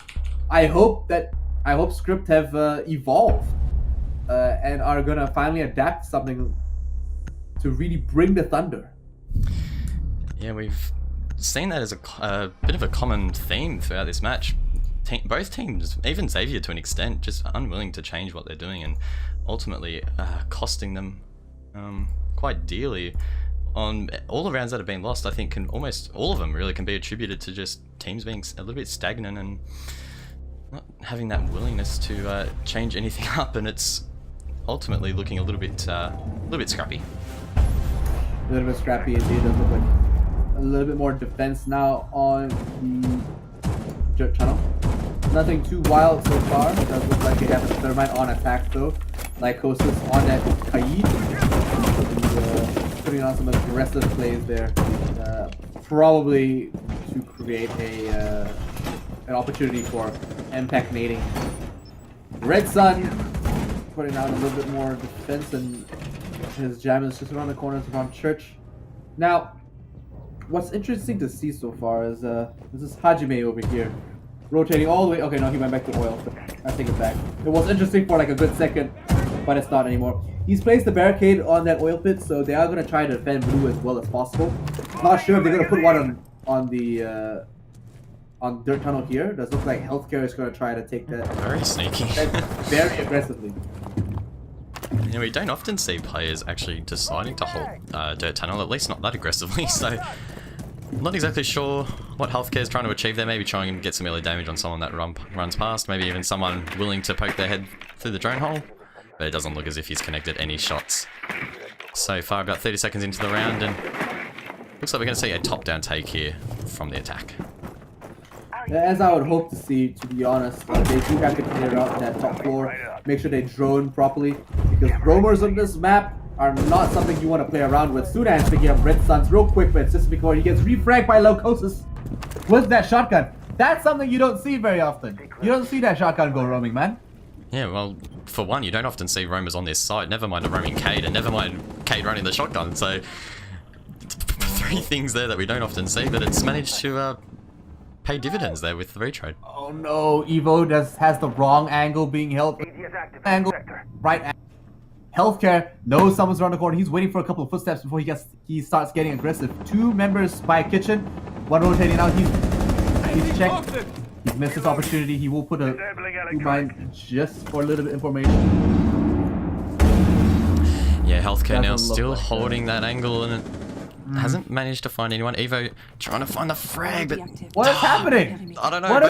I hope Scrypt have evolved and are gonna finally adapt something to really bring the thunder. Yeah, we've seen that as a bit of a common theme throughout this match. Both teams, even Xavier to an extent, just unwilling to change what they're doing, and ultimately costing them quite dearly. On all the rounds that have been lost, I think almost all of them really can be attributed to just teams being a little bit stagnant and not having that willingness to change anything up, and it's ultimately looking a little bit scrappy. A little bit scrappy indeed. It does look like a little bit more defense now on the Jerk channel. Nothing too wild so far. It does look like they have a Thermite on attack though. Lycosis on that Kaid. Putting on some aggressive plays there. Probably to create an opportunity for impact nading. Red Sun putting out a little bit more defense, and his jam is just around the corners around Church. Now, what's interesting to see so far is this is Hajime over here. Rotating all the way. Okay, no, he went back to oil. So I take it back. It was interesting for like a good second, but it's not anymore. He's placed the barricade on that oil pit, so they are going to try to defend blue as well as possible. Not sure if they're going to put one on the dirt tunnel here. Does look like healthcare is going to try to take that. Very sneaky. Very aggressively. Yeah, we don't often see players actually deciding to hold dirt tunnel, at least not that aggressively, so I'm not exactly sure what healthcare is trying to achieve there. Maybe trying to get some early damage on someone that runs past, maybe even someone willing to poke their head through the drone hole, but it doesn't look as if he's connected any shots. So far, about 30 seconds into the round, and looks like we're going to see a top-down take here from the attack. As I would hope to see, to be honest, they do have to clear out that top floor, make sure they drone properly, because roamers on this map are not something you want to play around with. Sudan's picking up Red Suns real quick, but it's just before he gets refragged by Locosis with that shotgun. That's something you don't see very often. You don't see that shotgun go roaming, man. Yeah, well, for one, you don't often see roamers on this site, never mind a roaming Cade, and never mind Cade running the shotgun, so three things there that we don't often see, but it's managed to pay dividends there with the retrade. Oh no, Evo has the wrong angle being held. Right angle. Healthcare knows someone's around the corner. He's waiting for a couple of footsteps before he starts getting aggressive. Two members by kitchen, one rotating out. He's checked. He's missed his opportunity. He will put a mine just for a little bit of information. Yeah, healthcare now still holding that angle and hasn't managed to find anyone. Evo trying to find the frag, but what is happening? I don't know.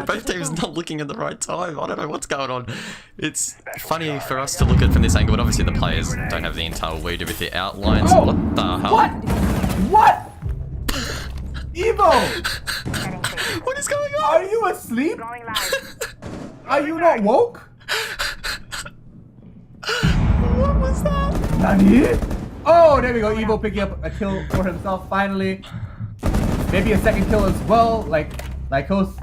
Both teams not looking at the right time. I don't know what's going on. It's funny for us to look at from this angle, but obviously the players don't have the intel we do with the outlines. Oh, what the hell? What? Evo! What is going on? Are you asleep? Are you not woke? What was that? Nani? Oh, there we go. Evo picking up a kill for himself finally. Maybe a second kill as well. Like Holus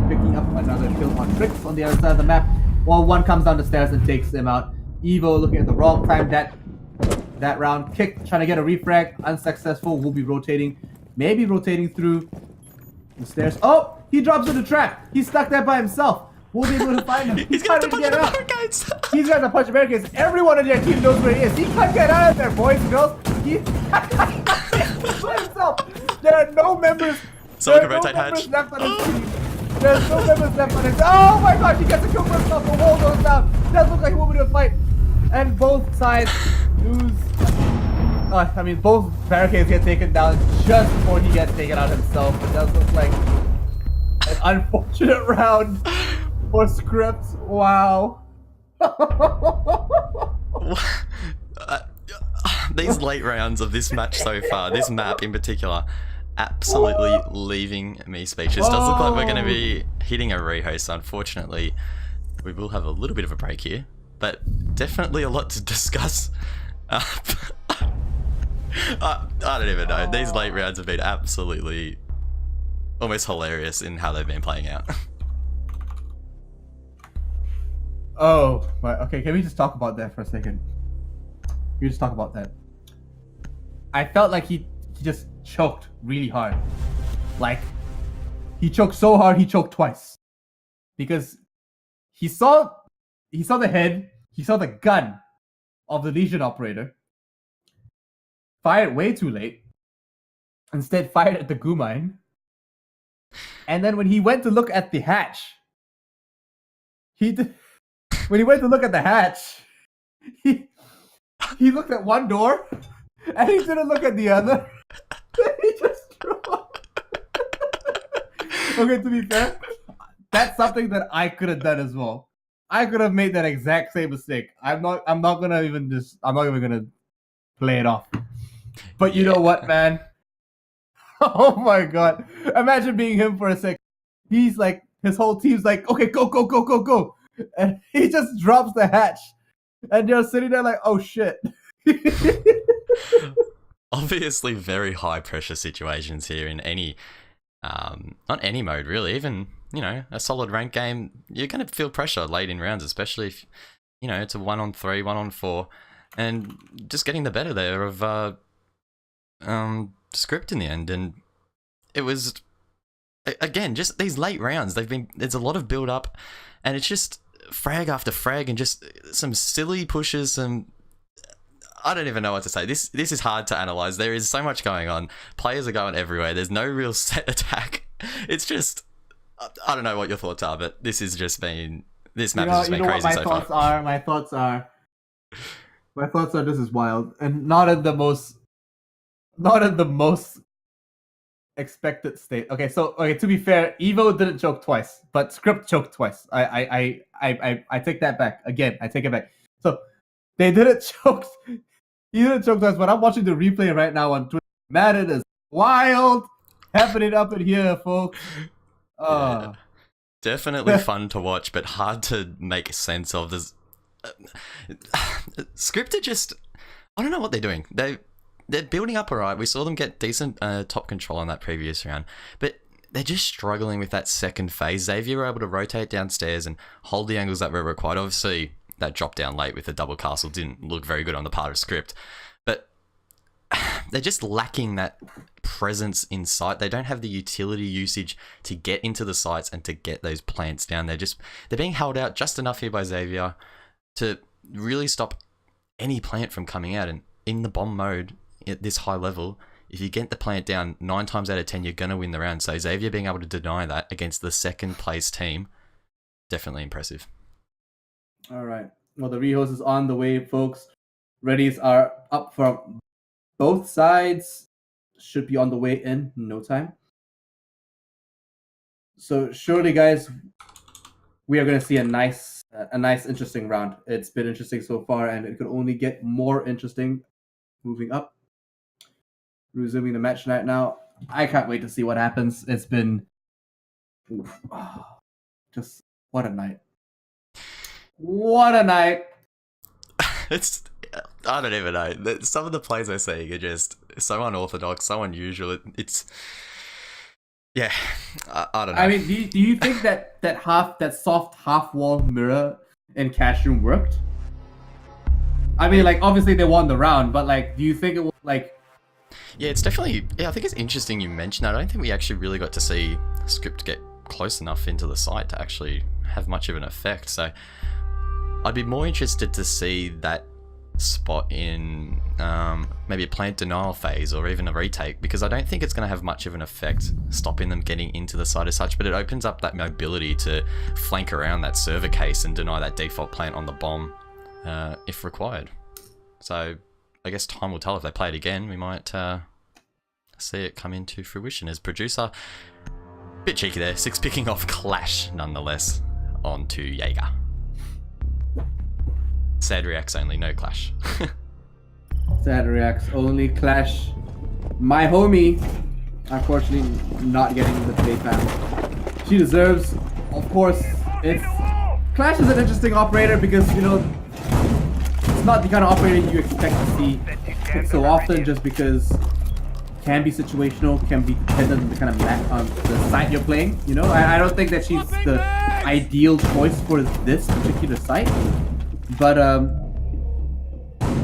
picking up another kill on Tricks on the other side of the map. While one comes down the stairs and takes him out. Evo looking at the wrong time that round. Kick, trying to get a refrag. Unsuccessful. Will be rotating. Maybe rotating through the stairs. Oh, he drops in the trap. He's stuck there by himself. We'll be able to find him. He's got to punch the barricades. He's got to punch the barricades. Everyone on their team knows where he is. He can't get out of there, boys and girls. He's by himself. There are no members. Someone can rotate hatch. Left on his team. There's no members left on his team. Oh my gosh, he gets a kill for himself. The wall goes down. Does look like he will be able to fight. And both sides lose. I mean, both barricades get taken down just before he gets taken out himself. It does look like an unfortunate round for Scrypt. Wow. These late rounds of this match so far, this map in particular, absolutely leaving me speechless. Does look like we're going to be hitting a rehost. Unfortunately, we will have a little bit of a break here, but definitely a lot to discuss. I don't even know. These late rounds have been absolutely almost hilarious in how they've been playing out. Oh, but okay, can we just talk about that for a second? Can we just talk about that? I felt like he just choked really hard. Like, he choked so hard, he choked twice. Because he saw the head, he saw the gun of the Legion operator, fired way too late, instead fired at the goo mine. And then when he went to look at the hatch, when he went to look at the hatch, he looked at one door and he didn't look at the other. He just threw up. Okay, to be fair, that's something that I could have done as well. I could have made that exact same mistake. I'm not even gonna play it off. But you know what, man? Oh my god. Imagine being him for a second. He's like, his whole team's like, okay, go. And he just drops the hatch. And they're sitting there like, oh shit. Obviously very high pressure situations here in any, not any mode really, even, you know, a solid rank game, you're going to feel pressure late in rounds, especially if, you know, it's a 1-on-3, 1-on-4, and just getting the better there of, Scrypt in the end, and it was again, just these late rounds, there's a lot of build up, and it's just frag after frag and just some silly pushes. I don't even know what to say. This is hard to analyze. There is so much going on. Players are going everywhere. There's no real set attack. It's just, I don't know what your thoughts are, but this has just been, this map has just been crazy so far. My thoughts are this is wild, and not in the most expected state. Okay, to be fair, Evo didn't choke twice, but Scrypt choked twice. I take that back. Again, I take it back. So they didn't choke. He didn't choke twice, but I'm watching the replay right now on Twitter. Madden is wild happening up in here, folks. Yeah, definitely fun to watch, but hard to make sense of. There's Scrypt are just, I don't know what they're doing. They're building up alright. We saw them get decent top control on that previous round, but they're just struggling with that second phase. Xavier were able to rotate downstairs and hold the angles that were required. Obviously, that drop down late with the double castle didn't look very good on the part of Scrypt, but they're just lacking that presence in sight. They don't have the utility usage to get into the sites and to get those plants down. They're being held out just enough here by Xavier to really stop any plant from coming out. And in the bomb mode at this high level, if you get the plant down 9 times out of 10, you're going to win the round. So Xavier being able to deny that against the second place team, definitely impressive. All right. Well, the rehost is on the way, folks. Readies are up from both sides. Should be on the way in no time. So surely, guys, we are going to see a nice, interesting round. It's been interesting so far, and it could only get more interesting moving up. Resuming the match right now. I can't wait to see what happens. It's been just what a night. What a night. It's, I don't even know. Some of the plays they're seeing are just so unorthodox, so unusual. It's, yeah, I don't know. I mean, do you think that soft half wall mirror in Cashroom worked? I mean, like, obviously they won the round, but like, do you think it was like? Yeah, it's definitely. Yeah, I think it's interesting you mentioned that. I don't think we actually really got to see Scrypt get close enough into the site to actually have much of an effect. So I'd be more interested to see that spot in maybe a plant denial phase or even a retake, because I don't think it's going to have much of an effect stopping them getting into the site as such, but it opens up that mobility to flank around that server case and deny that default plant on the bomb if required. So I guess time will tell. If they play it again, we might see it come into fruition. As producer, bit cheeky there, 6 picking off Clash nonetheless onto Jaeger. Sad reacts only, no Clash. Sad reacts only, Clash. My homie, unfortunately, not getting the play time she deserves. Of course, Clash is an interesting operator because, you know, it's not the kind of operator you expect to see so often, just because it can be situational, can be dependent on the kind of on the site you're playing. You know, I don't think that she's the ideal choice for this particular site. But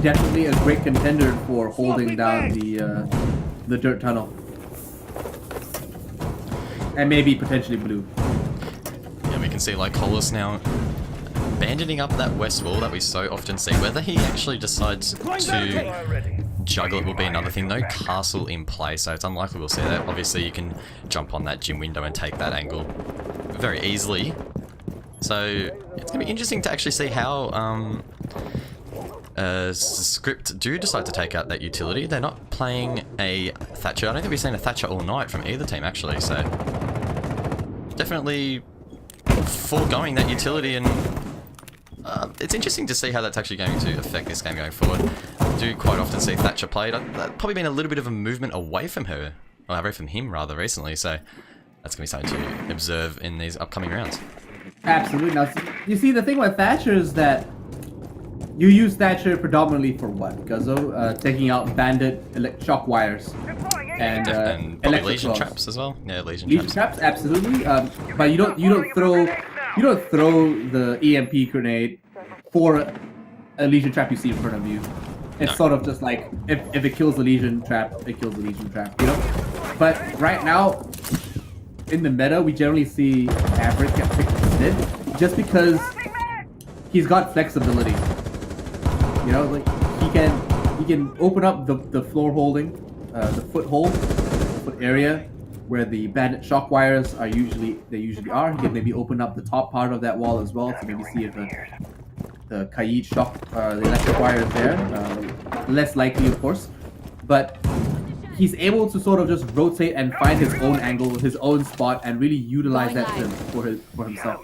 definitely a great contender for holding down the dirt tunnel, and maybe potentially blue. Yeah, we can see like Hollis now abandoning up that west wall that we so often see. Whether he actually decides to juggle it will be another thing. No castle in play, so it's unlikely we'll see that. Obviously, you can jump on that gym window and take that angle very easily. So it's going to be interesting to actually see how Scrypt do decide to take out that utility. They're not playing a Thatcher. I don't think we've seen a Thatcher all night from either team, actually. So definitely foregoing that utility, and it's interesting to see how that's actually going to affect this game going forward. I do quite often see Thatcher played. That's probably been a little bit of a movement away from her, or away from him rather, recently. So that's going to be something to observe in these upcoming rounds. Absolutely. Now, you see, the thing with Thatcher is that you use Thatcher predominantly for what? Guzzo? Taking out bandit shock wires and probably Legion traps as well. Yeah, Legion traps, absolutely. But you don't throw the EMP grenade for a Legion trap you see in front of you. It's sort of just like if it kills the Legion trap, it kills the Legion trap, you know. But right now, in the meta, we generally see Maverick get picked instead, just because he's got flexibility. You know, like he can open up the floor holding, the foot area where the bandit shock wires are usually are. He can maybe open up the top part of that wall as well to maybe see if the Kaid shock, the electric wire is there. Less likely, of course, but he's able to sort of just rotate and find his own angle, his own spot, and really utilize that for himself.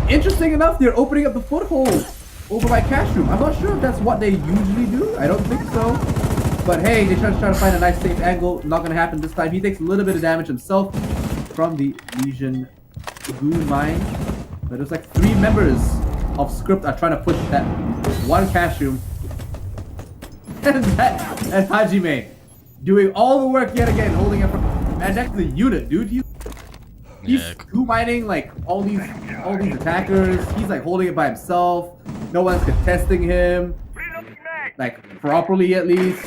Interesting enough, they're opening up the foothold over by Cash Room. I'm not sure if that's what they usually do. I don't think so. But hey, they try to find a nice safe angle. Not gonna happen this time. He takes a little bit of damage himself from the Legion Goon Mine. But it's like 3 members of Scrypt are trying to push that one Cash Room. And Hajime doing all the work yet again, holding it from. And that's the unit, dude. He's Goon mining like all these attackers. He's like holding it by himself. No one's contesting him, like properly at least.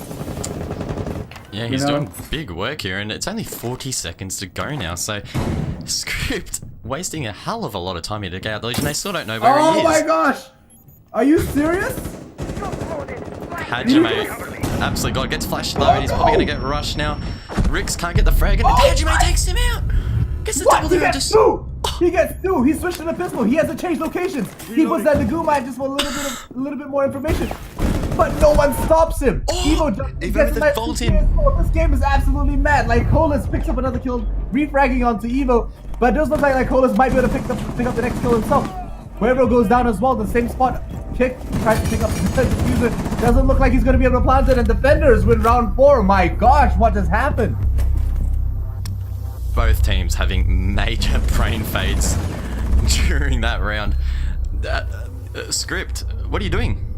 Yeah, he's doing big work here, and it's only 40 seconds to go now. So, Scrypt wasting a hell of a lot of time here to get out the Legion. They still don't know where he is. Oh my gosh! Are you serious? Hajime absolutely got gets flashed low, and he's probably gonna get rushed now. Rix can't get the frag, and Hajime takes him out. Gets the double there. He gets 2. He switched to the pistol. He has to change locations. He puts that Nagu mine just for a little bit more information. But no one stops him. Evo gets the vault in. This game is absolutely mad. Like Colas picks up another kill, refragging onto Evo. But it does look like Colas might be able to pick up the next kill himself. Cuervo goes down as well, the same spot. Kick tries to pick up the diffuser. Doesn't look like he's going to be able to plant it. And defenders win round 4. My gosh, what just happened? Both teams having major brain fades during that round. Scrypt, what are you doing?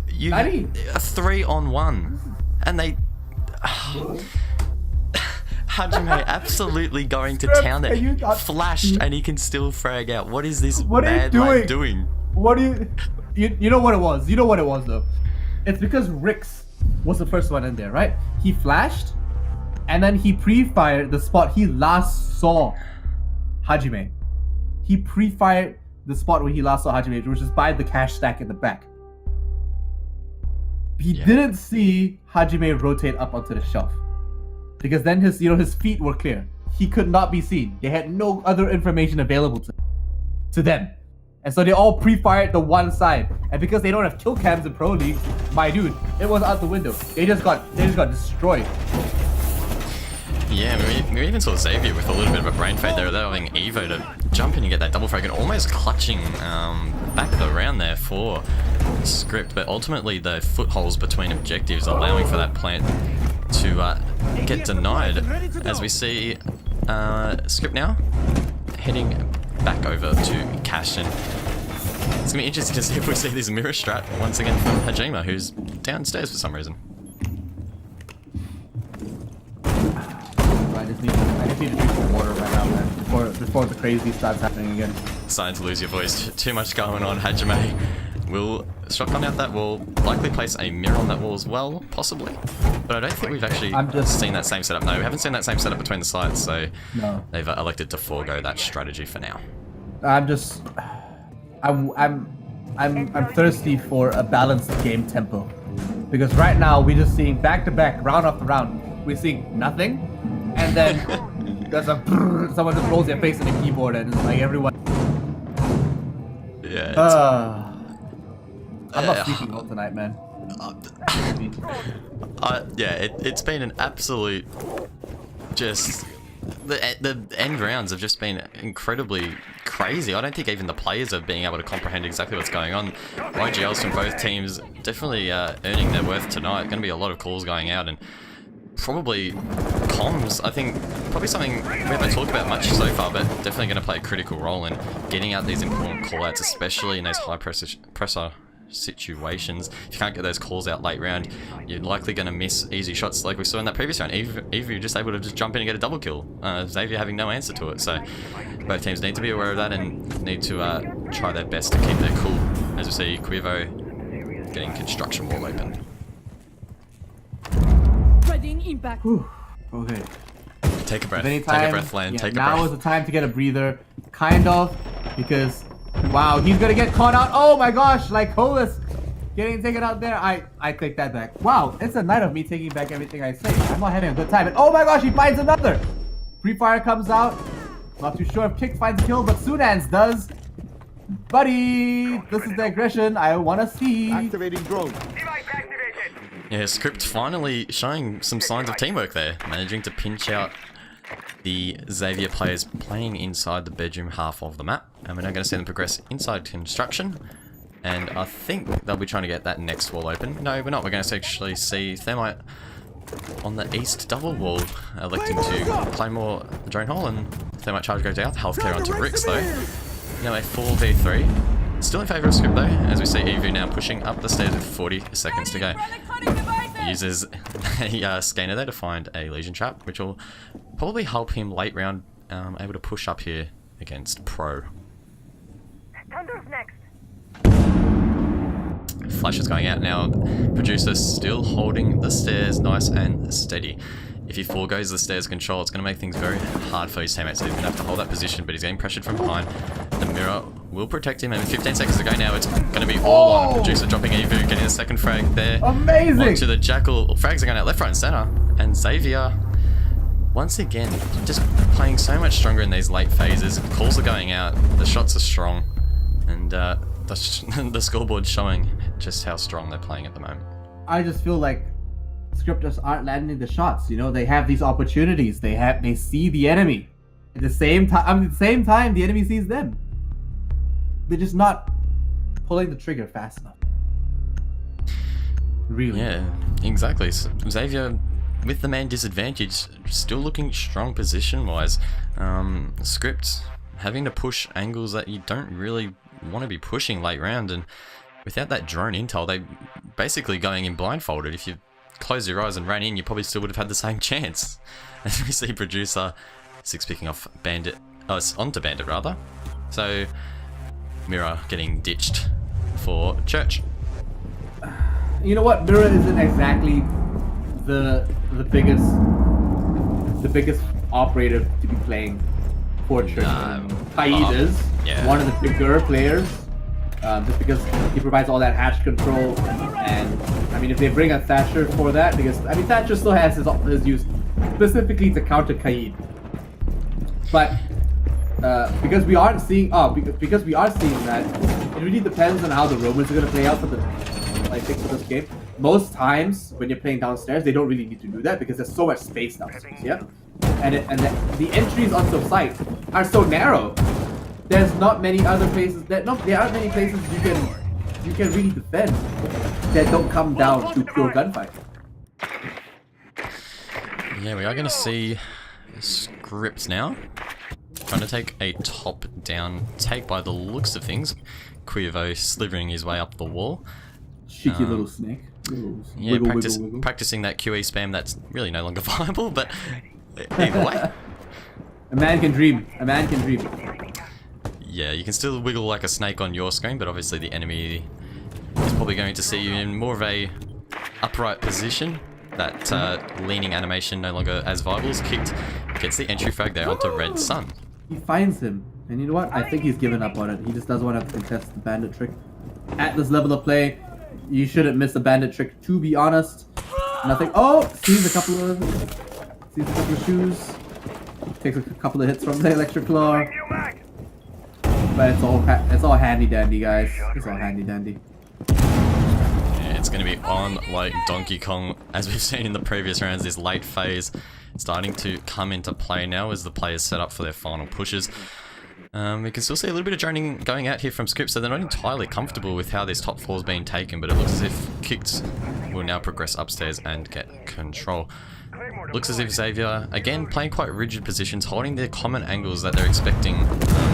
You a 3-on-1, and they Hajime absolutely going to town there. Flashed, and he can still frag out. What is this mad lad doing? What do you know what it was? You know what it was though. It's because Rix was the first one in there, right? He flashed. And then he pre-fired the spot he last saw Hajime. He pre-fired the spot where he last saw Hajime, which is by the cash stack in the back. He didn't see Hajime rotate up onto the shelf. Because then his feet were clear. He could not be seen. They had no other information available to them. And so they all pre-fired the one side. And because they don't have kill cams in Pro League, my dude, it was out the window. They just got destroyed. Yeah, we even saw Xavier with a little bit of a brain fade there, allowing Evo to jump in and get that double frag and almost clutching back the round there for Scrypt, but ultimately the footholds between objectives allowing for that plant to get denied, as we see Scrypt now heading back over to Cash, and it's going to be interesting to see if we see this mirror strat once again from Hajime, who's downstairs for some reason. I just need to drink some water right now, man, before the crazy starts happening again. Starting to lose your voice. Too much going on. Hajime will shotgun out that wall, likely place a mirror on that wall as well, possibly. But I don't think we've actually seen that same setup. No, we haven't seen that same setup between the sides, so they've elected to forego that strategy for now. I'm thirsty for a balanced game tempo, because right now we're just seeing back-to-back, round after round, we're seeing nothing. And then there's someone just rolls their face in the keyboard and it's like everyone. Yeah. I'm not sleeping well tonight, man. It's been an absolute just the end rounds have just been incredibly crazy. I don't think even the players are being able to comprehend exactly what's going on. YGLs from both teams definitely earning their worth tonight. Going to be a lot of calls going out, and probably comms, I think, probably something we haven't talked about much so far, but definitely going to play a critical role in getting out these important callouts, especially in those high pressure situations. If you can't get those calls out late round, you're likely going to miss easy shots like we saw in that previous round. Either just able to just jump in and get a double kill. Xavier having no answer to it, so both teams need to be aware of that and need to try their best to keep their cool. As we see, Cuervo getting construction wall open. Impact. Okay. Take a breath. Anytime, Take a breath, Lan. Yeah, Take a breath. now is the time to get a breather, kind of, because wow, he's gonna get caught out. Oh my gosh, like Colas getting taken out there. I take that back. Wow, it's a night of me taking back everything I say. I'm not having a good time. And oh my gosh, he finds another. Free Fire comes out. Not too sure if Kick finds a kill, but Sunans does. Buddy, this is the aggression I want to see. Activating drone. Yeah, Scrypt finally showing some signs of teamwork there, managing to pinch out the Xavier players playing inside the bedroom half of the map. And we're now going to see them progress inside construction. And I think they'll be trying to get that next wall open. No, we're not. We're going to actually see Thermite on the east double wall, electing to Claymore the drone hole, and Thermite charge goes out. Healthcare onto Rix though. Now a 4v3. Still in favour of Scrypt though, as we see Evu now pushing up the stairs with 40 seconds to go. Uses a scanner there to find a Legion trap, which will probably help him late round, able to push up here against Pro. Thunder's next. Flash is going out now. Producer still holding the stairs nice and steady. If he foregoes the stairs control, it's going to make things very hard for his teammates. So he's going to have to hold that position, but he's getting pressured from behind. The mirror will protect him, and 15 seconds to go now. It's going to be all on. Producer dropping Evu, getting the second frag there. Amazing! Onto the Jackal. Frags are going out left, right, and center. And Xavier, once again, just playing so much stronger in these late phases. Calls are going out. The shots are strong. And the scoreboard's showing just how strong they're playing at the moment. I just feel like Scripters aren't landing the shots. You know, they have these opportunities. They see the enemy. At the same time, the enemy sees them. They're just not pulling the trigger fast enough. Really? Yeah, exactly. So Xavier, with the man disadvantage, still looking strong position-wise. Scrypt having to push angles that you don't really want to be pushing late round, and without that drone intel, they basically going in blindfolded. If you close your eyes and ran in, you probably still would have had the same chance. As we see Producer 6 picking off Bandit, onto Bandit rather. So Mirror getting ditched for Church. You know what? Mirror isn't exactly the biggest operator to be playing for Church. Kaid is one of the bigger players. Just because he provides all that hatch control, and I mean, if they bring a Thatcher for that, because I mean, Thatcher still has his use specifically to counter Kaid, but because we aren't seeing because we are seeing that, it really depends on how the Romans are going to play out for the for this game. Most times when you're playing downstairs, they don't really need to do that because there's so much space downstairs, yeah, and the entries onto site are so narrow. There's not many other places there aren't many places you can really defend that don't come down to pure gunfight. Yeah, we are going to see Scrypt now trying to take a top-down take by the looks of things. Cuervo slithering his way up the wall. Cheeky little snake. Yeah, practicing that QE spam that's really no longer viable, but either way. A man can dream. A man can dream. Yeah, you can still wiggle like a snake on your screen, but obviously the enemy is probably going to see you in more of a upright position. That leaning animation no longer as viable is kicked. Gets the entry frag there onto Red Sun. He finds him, and you know what? I think he's given up on it. He just doesn't want to contest the bandit trick. At this level of play, you shouldn't miss a bandit trick, to be honest. Nothing. Oh, sees a couple of shoes. Takes a couple of hits from the electric claw. But it's all handy dandy, guys. It's all handy dandy. Yeah, it's going to be on like Donkey Kong, as we've seen in the previous rounds. This late phase starting to come into play now as the players set up for their final pushes. We can still see a little bit of droning going out here from Scrypt, so they're not entirely comfortable with how this top floor is being taken, but it looks as if Kicked will now progress upstairs and get control. Looks as if Xavier, again, playing quite rigid positions, holding the common angles that they're expecting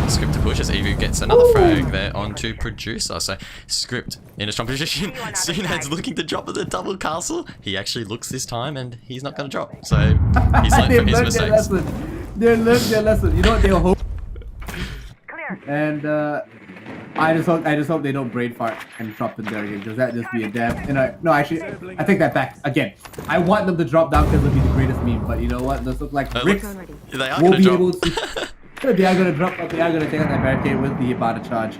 Scrypt to push, as Evu gets another frag there onto Producer. So Scrypt in a strong position. Sunad's looking to drop at the double castle. He actually looks this time, and he's not going to drop. So he's learned from his mistakes. They learned their lesson. You know what? They'll hope. And I just hope they don't brain fart and drop them there again, because that just be a damn. No, actually, I take that back. Again, I want them to drop down because it'll be the greatest meme. But you know what? This looks like Ricks will be able to. They are gonna drop. They are gonna take out that barricade with the Ibana charge.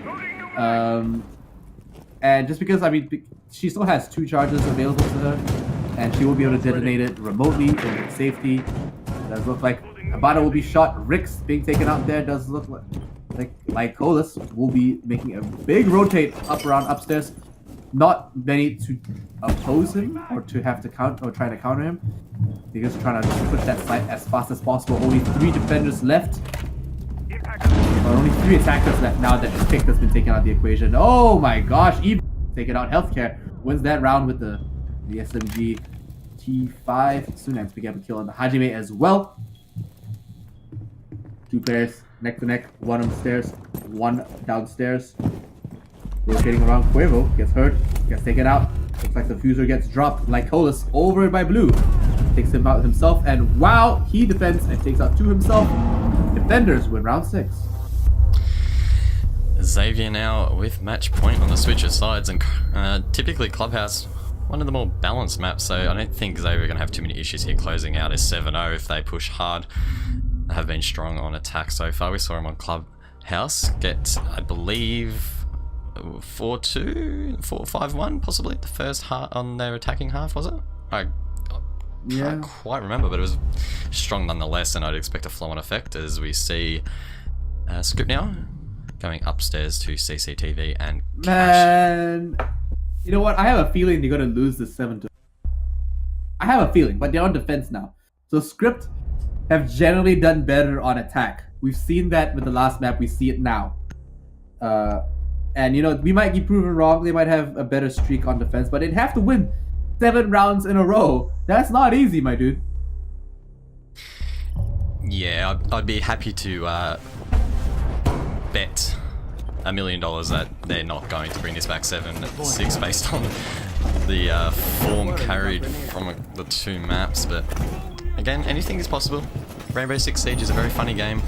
And just because she still has 2 charges available to her, and she will be able to detonate it remotely in safety. It does look like Ibana will be shot. Ricks being taken out there does look like Colas will be making a big rotate up around upstairs. Not many to oppose him or to have to count or try to counter him. They're just trying to push that site as fast as possible. Only 3 defenders left. Or only 3 attackers left now that Pick has been taken out of the equation. Oh my gosh, Eve taking out Healthcare. Wins that round with the SMG T5. Sunam's picking up a kill on the Hajime as well. 2 players neck to neck, 1 on the stairs, 1 downstairs. Rotating around, Cuervo gets hurt, gets taken out. Looks like the fuser gets dropped like Colas over by Blue. Takes him out himself, and wow, he defends and takes out 2 himself. Defenders win round 6. Xavier now with match point on the switcher sides, and typically Clubhouse, one of the more balanced maps, so I don't think Xavier are going to have too many issues here closing out a 7-0 if they push hard. Have been strong on attack so far. We saw him on Clubhouse get, I believe, 4-2, 4-5-1 possibly the first half on their attacking half, was it? I can't quite remember, but it was strong nonetheless, and I'd expect a flow-on effect as we see Scrypt now going upstairs to CCTV and Man, you know what? I have a feeling they're going to lose this 7-2. I have a feeling, but they're on defense now. So Scrypt have generally done better on attack. We've seen that with the last map. We see it now. And you know, we might be proven wrong. They might have a better streak on defense, but they'd have to win 7 rounds in a row. That's not easy, my dude. Yeah, I'd be happy to bet $1 million that they're not going to bring this back 7-6 based on the form carried from the 2 maps, but again, anything is possible. Rainbow Six Siege is a very funny game.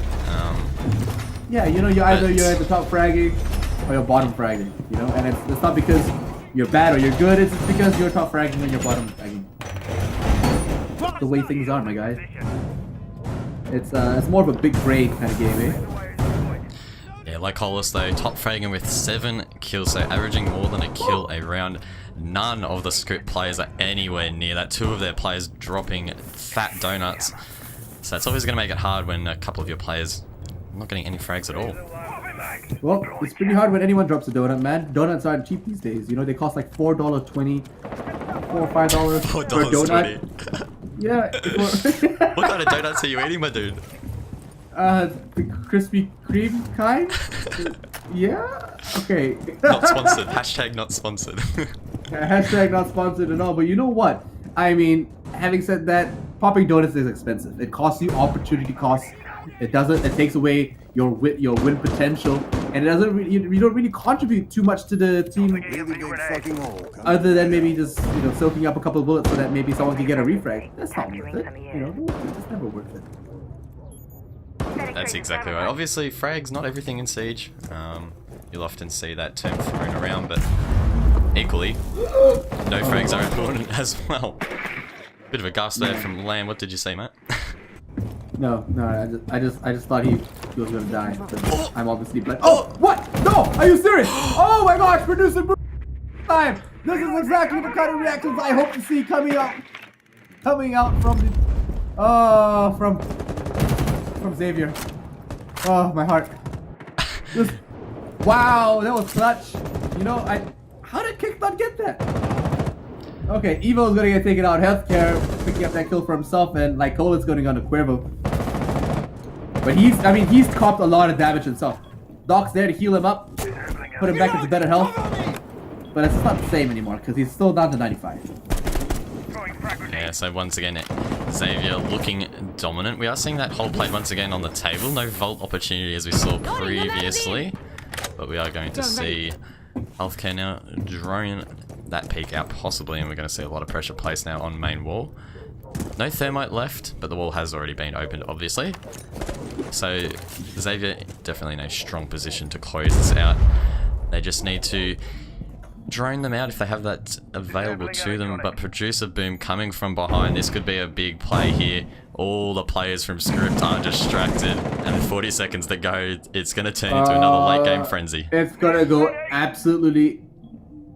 Yeah, you know, you're at the top fragging or you're bottom fragging, you know, and it's not because you're bad or you're good, it's just because you're top fragging and you're bottom fragging. That's the way things are, my guys. It's more of a big brain kind of game, eh? Yeah, like Colas though, top fragging with 7 kills, so averaging more than a kill a round. None of the Scrypt players are anywhere near that. 2 of their players dropping fat donuts. So it's always going to make it hard when a couple of your players are not getting any frags at all. Well, it's pretty hard when anyone drops a donut, man. Donuts aren't cheap these days. You know, they cost like $4.20, $4 or $5 per donut. Yeah. What kind of donuts are you eating, my dude? The Krispy Kreme kind? Yeah? Okay. Not sponsored. Hashtag not sponsored. Hashtag not sponsored at all, but you know what? I mean, having said that, popping donuts is expensive. It costs you opportunity costs. It takes away your win potential, and it doesn't really, you don't really contribute too much to the team, other than maybe just, you know, soaking up a couple of bullets so that maybe someone can get a refrag. That's not worth it. You know, it's never worth it. That's exactly right. Obviously, frags not everything in Siege. You'll often see that term thrown around, but equally, no frags are important as well. Bit of a gasp there from Lamb. What did you say, mate? No, I just thought he was gonna die. But I'm obviously black. Oh, what? No, are you serious? Oh my gosh, producer time. This is exactly the kind of reactions I hope to see coming out from the from Xavier. Oh, my heart. Wow, that was clutch. You know, how did Kick not get that? Okay, Evo's gonna get taken out. Healthcare picking up that kill for himself, and like Colin's going on to Cuervo. But he's copped a lot of damage himself. Doc's there to heal him up, put him back into better health. But it's not the same anymore because he's still down to 95. Yeah, so once again, Xavier looking dominant. We are seeing that whole plate once again on the table. No vault opportunity as we saw previously. But we are going to see Healthcare now drone that peak out possibly, and we're going to see a lot of pressure placed now on main wall. No thermite left, but the wall has already been opened, obviously. So Xavier definitely in a strong position to close this out. They just need to drone them out if they have that available to them. But Producer Boom coming from behind, this could be a big play here. All the players from Scrypt are distracted, and in 40 seconds to go, it's going to turn into another late game frenzy. It's going to go absolutely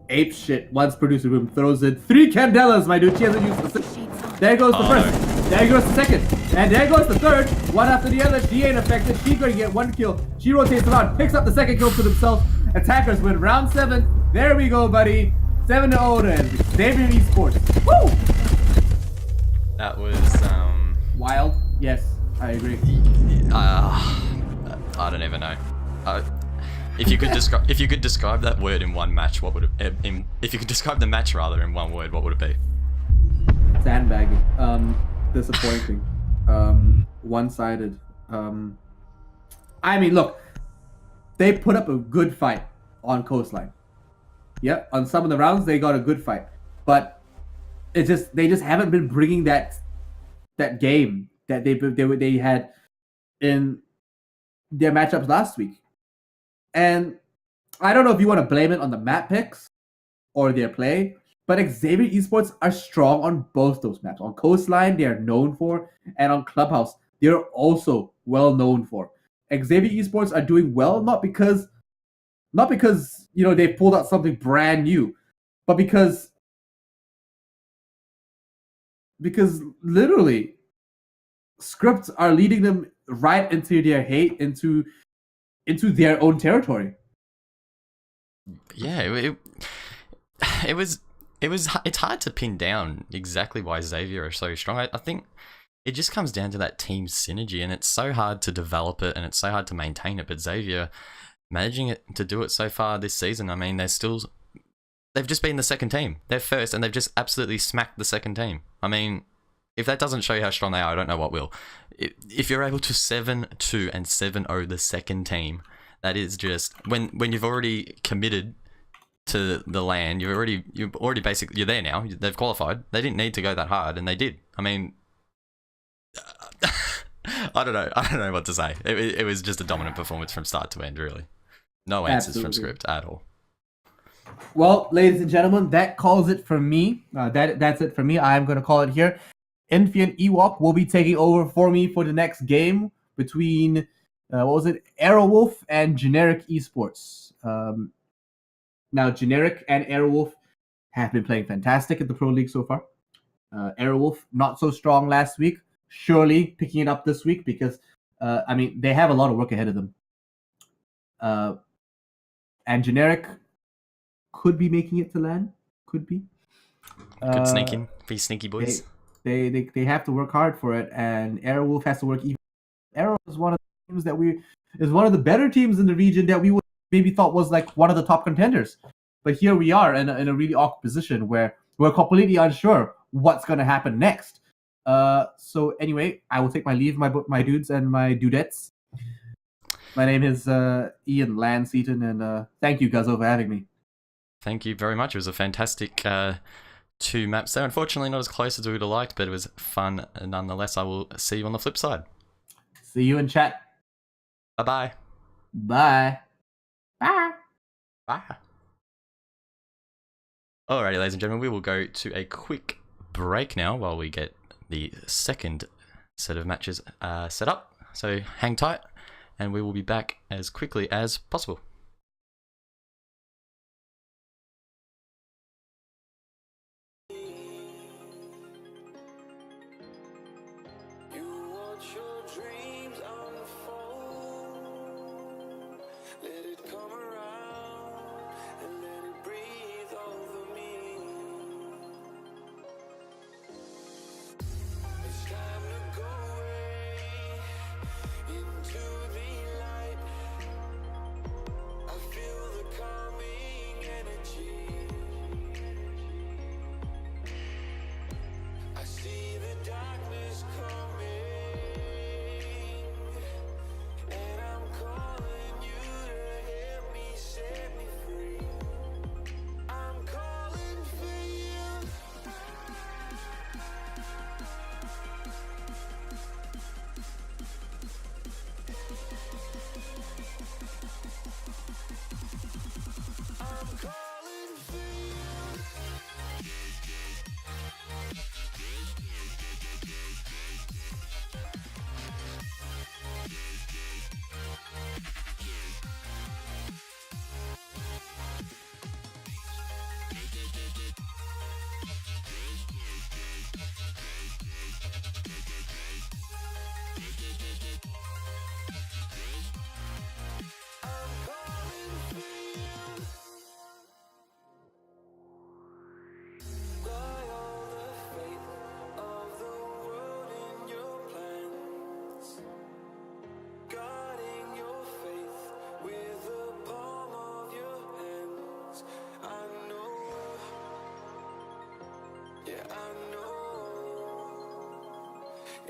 ape shit once Producer Boom throws in 3 Candelas, my dude. She hasn't used the second. There goes the first. There goes the second. And there goes the third. One after the other. She ain't affected. She's going to get 1 kill. She rotates around, picks up the second kill for themselves. Attackers win round 7. There we go, buddy. 7-0 to Xavier Esports. Woo! That was wild. Yes, I agree. I don't even know. If you could describe that word in one match, what would it? If you could describe the match rather in one word, what would it be? Sandbagging. Disappointing. One-sided. I mean, look, they put up a good fight on Coastline. Yeah, on some of the rounds they got a good fight, but they just haven't been bringing that game that they had in their matchups last week. And I don't know if you want to blame it on the map picks or their play, but Xavier Esports are strong on both those maps. On Coastline, they are known for, and on Clubhouse, they're also well known for. Xavier Esports are doing well not because they pulled out something brand new, but because literally Scrypt are leading them right into their hate, into their own territory. Yeah, it's hard to pin down exactly why Xavier are so strong. I think it just comes down to that team synergy, and it's so hard to develop it and it's so hard to maintain it. But Xavier managing it to do it so far this season, I mean, they've just been the second team. They're first, and they've just absolutely smacked the second team. I mean, if that doesn't show you how strong they are, I don't know what will. If you're able to 7-2 and 7-0 the second team, that is just when you've already committed to the LAN, you're already basically, you're there now. They've qualified. They didn't need to go that hard, and they did. I mean, I don't know what to say. It was just a dominant performance from start to end, really. No answers from Scrypt at all. Well, ladies and gentlemen, that calls it for me. That's it for me. I'm going to call it here. Infian Ewok will be taking over for me for the next game between, Aerowolf and Generic Esports. Now, Generic and Aerowolf have been playing fantastic at the Pro League so far. Aerowolf, not so strong last week. Surely picking it up this week because, they have a lot of work ahead of them. And Generic could be making it to LAN. Could be. Could sneak in. Be sneaky boys. They have to work hard for it, and Aerowolf has to work even. Aero is one of the teams is one of the better teams in the region that we would maybe thought was like one of the top contenders. But here we are in a really awkward position where we're completely unsure what's going to happen next. So anyway, I will take my leave, my dudes and my dudettes. My name is Ian Landseaton, and thank you, Guzzo, for having me. Thank you very much. It was a fantastic 2 maps there. Unfortunately, not as close as we would have liked, but it was fun nonetheless. I will see you on the flip side. See you in chat. Bye-bye. Bye. Bye. Bye. Alrighty, ladies and gentlemen, we will go to a quick break now while we get the second set of matches set up. So hang tight, and we will be back as quickly as possible.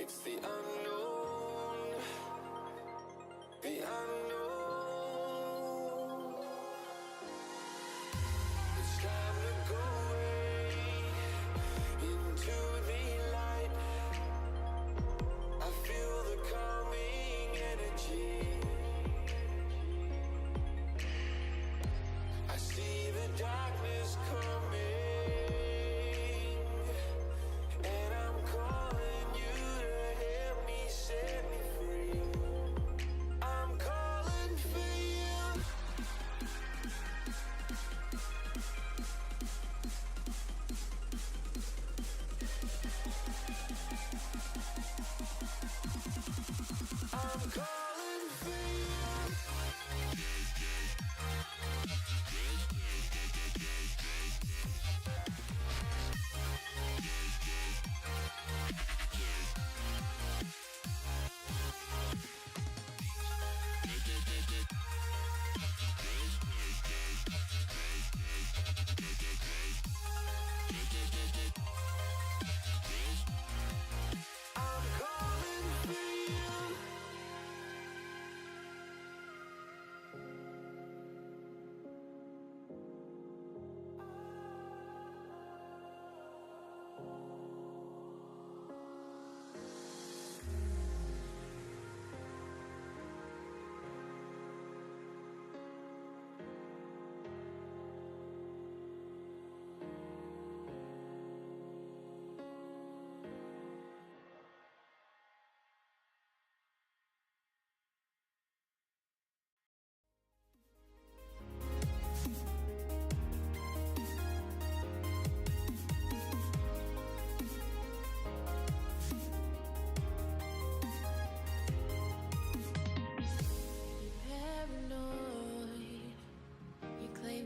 It's the unknown. The unknown. It's time to go away into the light. I feel the calming energy. I see the darkness coming.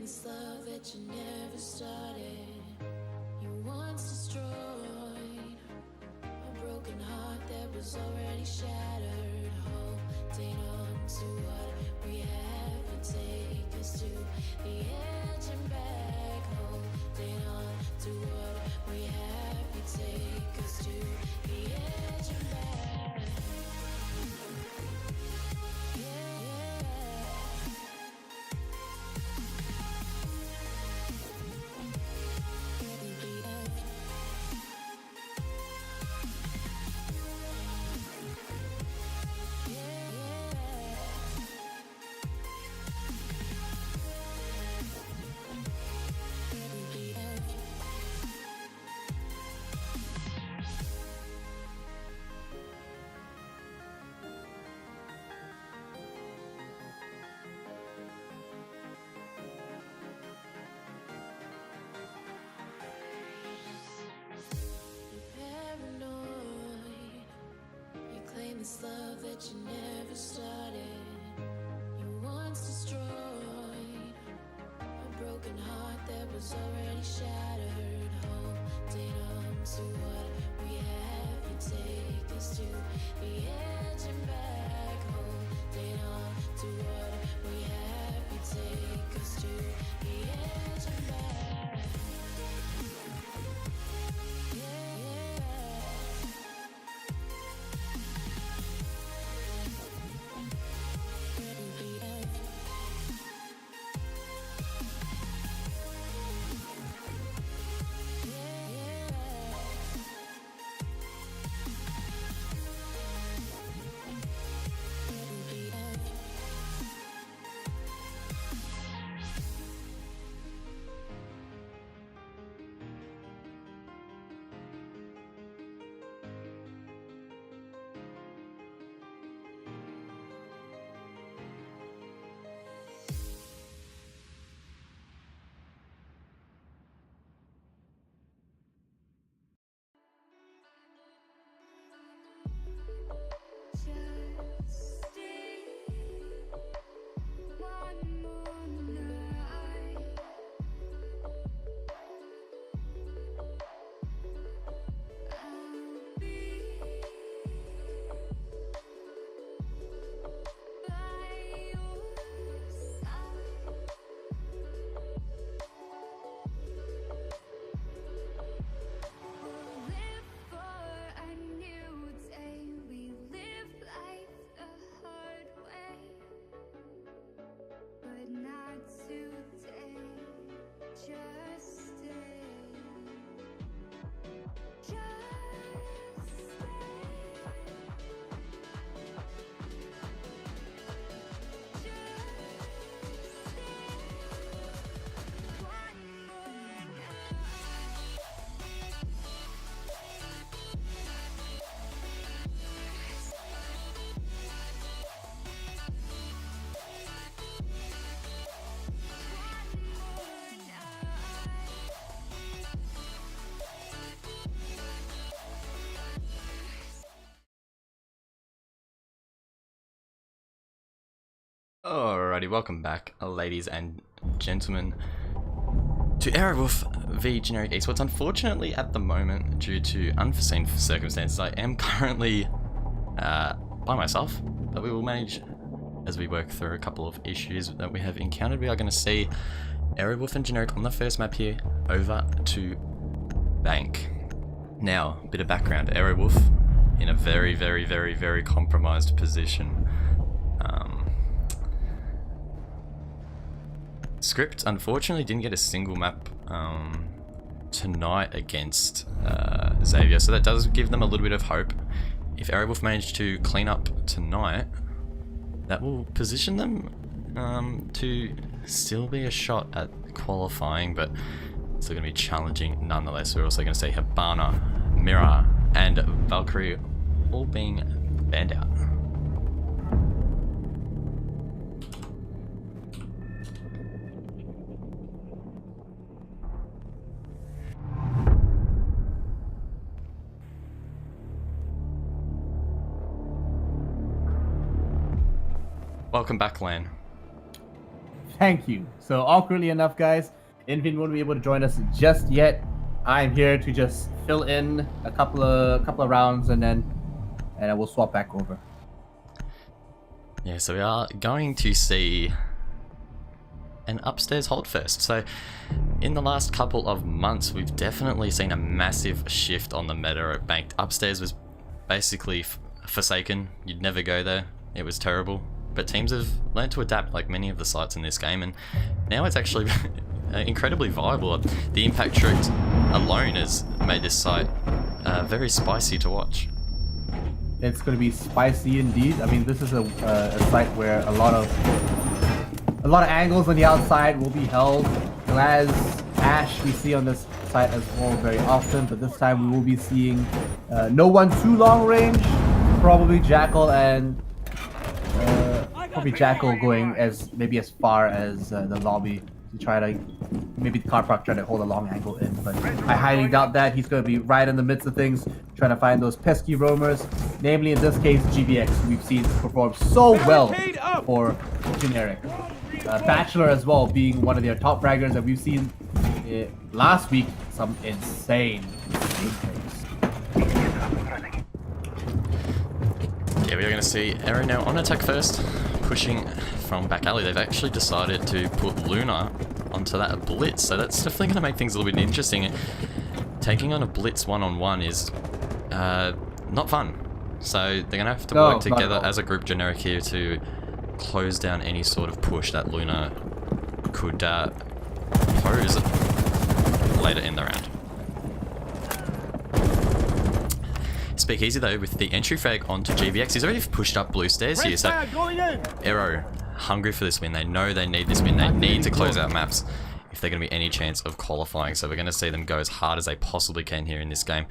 This love that you never started, you once destroyed a broken heart that was already shattered. Holding on to what we have and take us to the edge and back. Holding on to what we have and take us to the edge and back. Yeah. This love that you never started, you once destroyed a broken heart that was already shattered. Holding on to what we have, you take us to the edge and back. Holding on to what we have, you take us to the edge and back. Alrighty, welcome back, ladies and gentlemen, to Aerowolf v Generic Esports. Unfortunately, at the moment, due to unforeseen circumstances, I am currently by myself, but we will manage as we work through a couple of issues that we have encountered. We are going to see Aerowolf and Generic on the first map here, over to Bank. Now, a bit of background. Aerowolf in a very compromised position. Scrypt unfortunately didn't get a single map tonight against Xavier, so that does give them a little bit of hope. If Aerowolf managed to clean up tonight, that will position them to still be a shot at qualifying, but still going to be challenging nonetheless. We're also going to see Habana, Mira, and Valkyrie all being banned out. Welcome back, Lan. Thank you. So awkwardly enough, guys, Invin won't be able to join us just yet. I'm here to just fill in a couple of rounds, and then we'll swap back over. Yeah, so we are going to see an upstairs hold first. So in the last couple of months, we've definitely seen a massive shift on the meta at Banked. Upstairs was basically forsaken. You'd never go there. It was terrible. But teams have learned to adapt, like many of the sites in this game, and now it's actually incredibly viable. The impact trick alone has made this site very spicy to watch. It's going to be spicy indeed. I mean, this is a site where a lot of angles on the outside will be held. Glaz, Ash we see on this site as well very often, but this time we will be seeing no one too long range. Probably Jackal and going maybe as far as the lobby to try to, maybe the car park try to hold a long angle in, but I highly doubt that. He's going to be right in the midst of things, trying to find those pesky roamers, namely in this case GBX, who we've seen perform so well for Generic. Bachelor as well being one of their top fraggers that we've seen last week, some insane things. Yeah, we are going to see Aero now on attack first, pushing from back alley. They've actually decided to put Luna onto that blitz, so that's definitely going to make things a little bit interesting. Taking on a blitz one-on-one is not fun, so they're going to have to work together as a group Generic here to close down any sort of push that Luna could pose later in the round. Speakeasy though, with the entry frag onto GVX, he's already pushed up blue stairs here, so Aero hungry for this win. They know they need this win. They need to close out maps if they're going to be any chance of qualifying, so we're going to see them go as hard as they possibly can here in this game.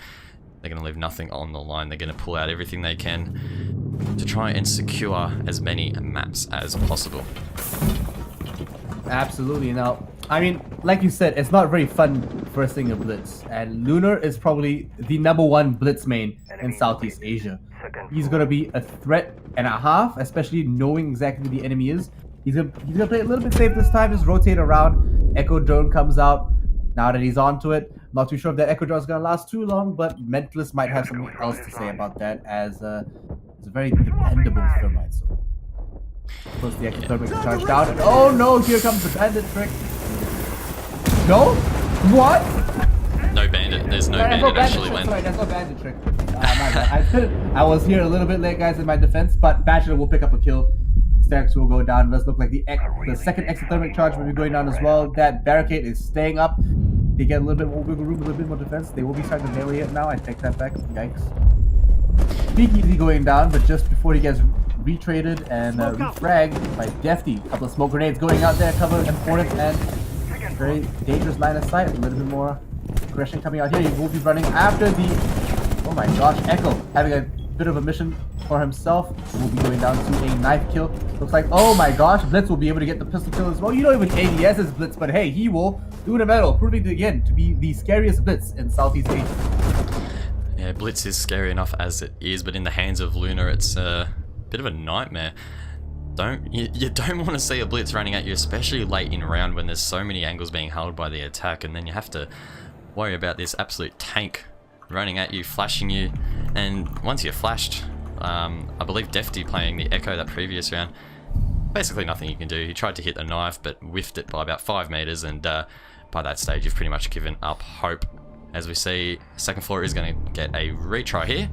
They're going to leave nothing on the line. They're going to pull out everything they can to try and secure as many maps as possible. Absolutely. Now, I mean, like you said, it's not very fun first thing a blitz, and Lunar is probably the #1 blitz main in Southeast Asia. He's gonna be a threat and a half, especially knowing exactly who the enemy is. He's gonna play a little bit safe this time, just rotate around. Echo Drone comes out. Now that he's onto it, not too sure if that Echo Drone is gonna last too long, but Mentalist might have something else to say about that, as it's a very dependable thermite. So plus the ectothermic charge down, and oh no, here comes the bandit trick. No? What? No bandit. There's no bandit actually. Sorry, that's no bandit trick. My bad. I was here a little bit late, guys, in my defense, but Bachelor will pick up a kill. Stacks will go down. It does look like the second exothermic charge will be going down as well. That barricade is staying up. They get a little bit more wiggle room, a little bit more defense. They will be starting to melee it now. I take that back. Yikes. Speakeasy going down, but just before he gets retraded and refragged by Defty. A couple of smoke grenades going out there, covering important and very dangerous line of sight. A little bit more aggression coming out here. He will be running after the, oh my gosh, Echo having a bit of a mission for himself. Will be going down to a knife kill. Looks like, oh my gosh, Blitz will be able to get the pistol kill as well. You don't even ADS as Blitz, but hey, he will do the medal, proving again to be the scariest Blitz in Southeast Asia. Yeah, Blitz is scary enough as it is, but in the hands of Luna, it's a bit of a nightmare. you don't want to see a blitz running at you, especially late in round when there's so many angles being held by the attack, and then you have to worry about this absolute tank running at you, flashing you, and once you're flashed, I believe Defty playing the Echo that previous round, basically nothing you can do. He tried to hit the knife but whiffed it by about 5 meters, and by that stage you've pretty much given up hope. As we see, second floor is going to get a retry here.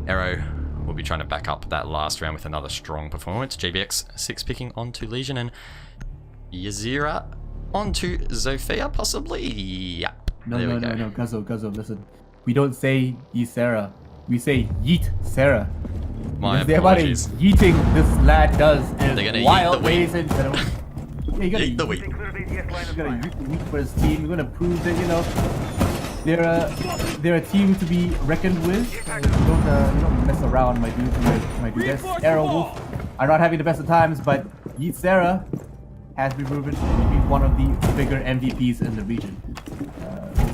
Arrow will be trying to back up that last round with another strong performance. GBX 6 picking onto Legion, and Yazira onto Zofia, possibly? Yeah. No, Guzzo, listen. We don't say Sarah. We say Yeet Sarah. My apologies. Yeeting this lad does in wild ways and yeah, you gotta eat the wheat. You gotta eat the wheat for his team. You're gonna prove that, you know, they're a team to be reckoned with. You don't mess around, my dude. My dude. Arrow Wolf are not having the best of times, but Yeet Sarah has been proven to be one of the bigger MVPs in the region.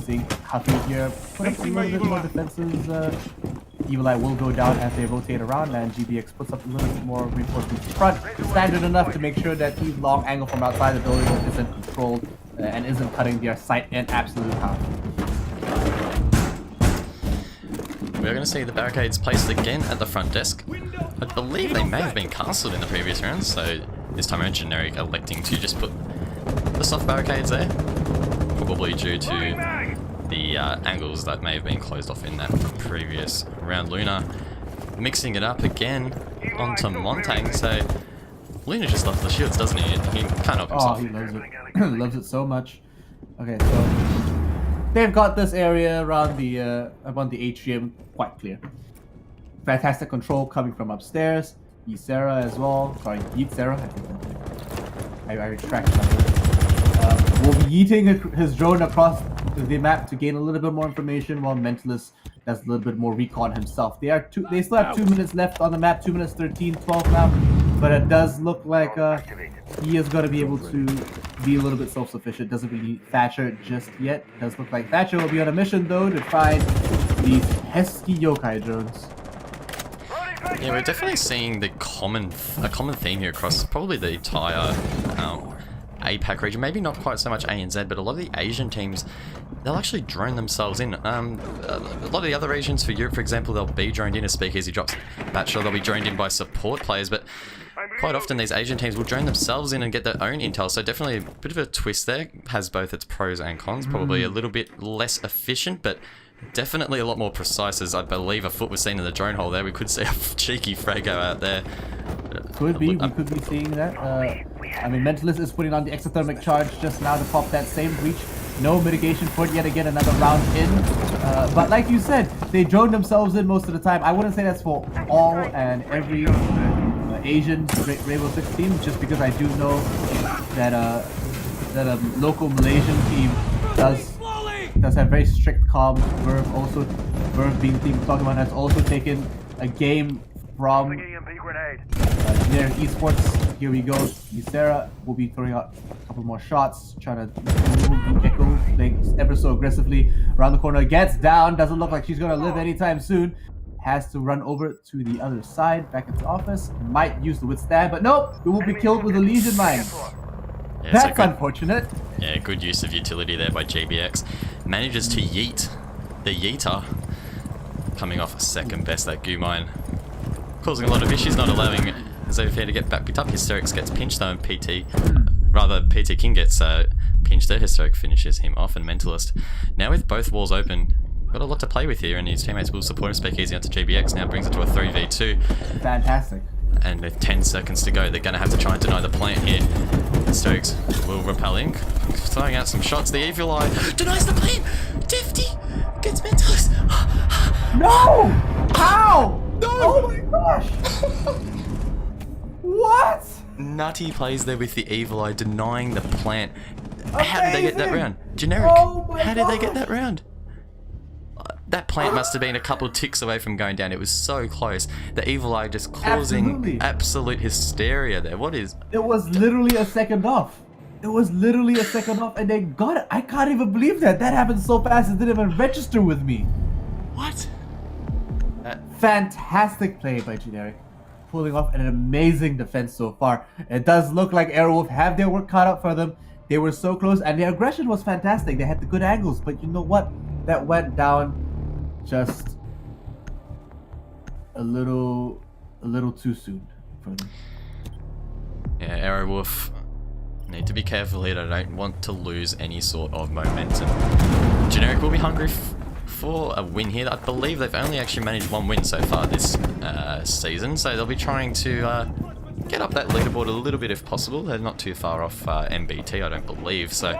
Seeing Haku here put up a little bit more defenses. Evil Eye will go down as they rotate around, and GBX puts up a little bit more reinforcements front, standard enough to make sure that the long angle from outside the building isn't controlled and isn't cutting their sight in absolute half. We're going to see the barricades placed again at the front desk. I believe they may have been cancelled in the previous round, so this time around Generic electing to just put the soft barricades there, probably due to the angles that may have been closed off in that previous round. Luna mixing it up again onto Montang, so Luna just loves the shields, doesn't he? He can't help himself. Oh, he loves it. Loves it so much. Okay, so they've got this area around the atrium quite clear. Fantastic control coming from upstairs. Ysera as well. Sorry, Ysera. I retract that. Will be yeeting his drone across the map to gain a little bit more information, while Mentalist does a little bit more recon himself. They still have 2 minutes left on the map, 2 minutes 13, 12 now, but it does look like he is going to be able to be a little bit self-sufficient. Doesn't really need Thatcher just yet. Does look like Thatcher will be on a mission though to find these pesky yokai drones. Yeah, we're definitely seeing a common theme here across probably the entire APAC region. Maybe not quite so much ANZ, but a lot of the Asian teams, they'll actually drone themselves in. A lot of the other regions, for Europe for example, they'll be droned in as Speakeasy drops Bachelor, they'll be droned in by support players, but quite often these Asian teams will drone themselves in and get their own intel, so definitely a bit of a twist there. Has both its pros and cons, probably a little bit less efficient, but definitely a lot more precise, as I believe a foot was seen in the drone hole there. We could see a cheeky Frago out there. Could be, we could be seeing that. I mean, Mentalist is putting on the exothermic charge just now to pop that same breach. No mitigation for it yet again, another round in. But like you said, they drone themselves in most of the time. I wouldn't say that's for all and every Asian Rainbow Six team, just because I do know that a local Malaysian team does have very strict comms. Verve being the team we're talking about, has also taken a game from their Esports. Here we go. Ysera will be throwing out a couple more shots, trying to move the Echo, playing ever so aggressively around the corner. Gets down, doesn't look like she's gonna live anytime soon. Has to run over to the other side, back into office. Might use the withstand, but nope, it will be killed with a Legion mine. Yeah, that's so unfortunate. Yeah, good use of utility there by GBX. Manages to yeet the yeeter, coming off second best, that goo mine. Causing a lot of issues, not allowing Xavier to get back picked up. Hysterics gets pinched though, and PT King gets pinched there. Hysteric finishes him off, and Mentalist, now with both walls open, got a lot to play with here, and his teammates will support him. Speakeasy onto GBX, now brings it to a 3v2. Fantastic. And with 10 seconds to go, they're going to have to try and deny the plant here. Stokes will repel in, throwing out some shots. The Evil Eye denies the plant. Defty gets Mentalist. No! How? No! Oh my gosh! What? Nutty plays there with the Evil Eye, denying the plant. How did they get that round? Generic. How did they get that round? That plant must have been a couple ticks away from going down. It was so close. The Evil Eye just causing absolute hysteria there. What is... It was literally a second off. It was literally a second off, and they got it. I can't even believe that. That happened so fast it didn't even register with me. What? Fantastic play by Generic. pulling off an amazing defense so far. It does look like Airwolf have their work cut out for them. They were so close, and their aggression was fantastic. They had the good angles, but you know what? That went down just a little too soon for them. Yeah, Aerowolf need to be careful here. I don't want to lose any sort of momentum. Generic will be hungry for a win here. I believe they've only actually managed one win so far this season, so they'll be trying to get up that leaderboard a little bit if possible. They're not too far off MBT, I don't believe, so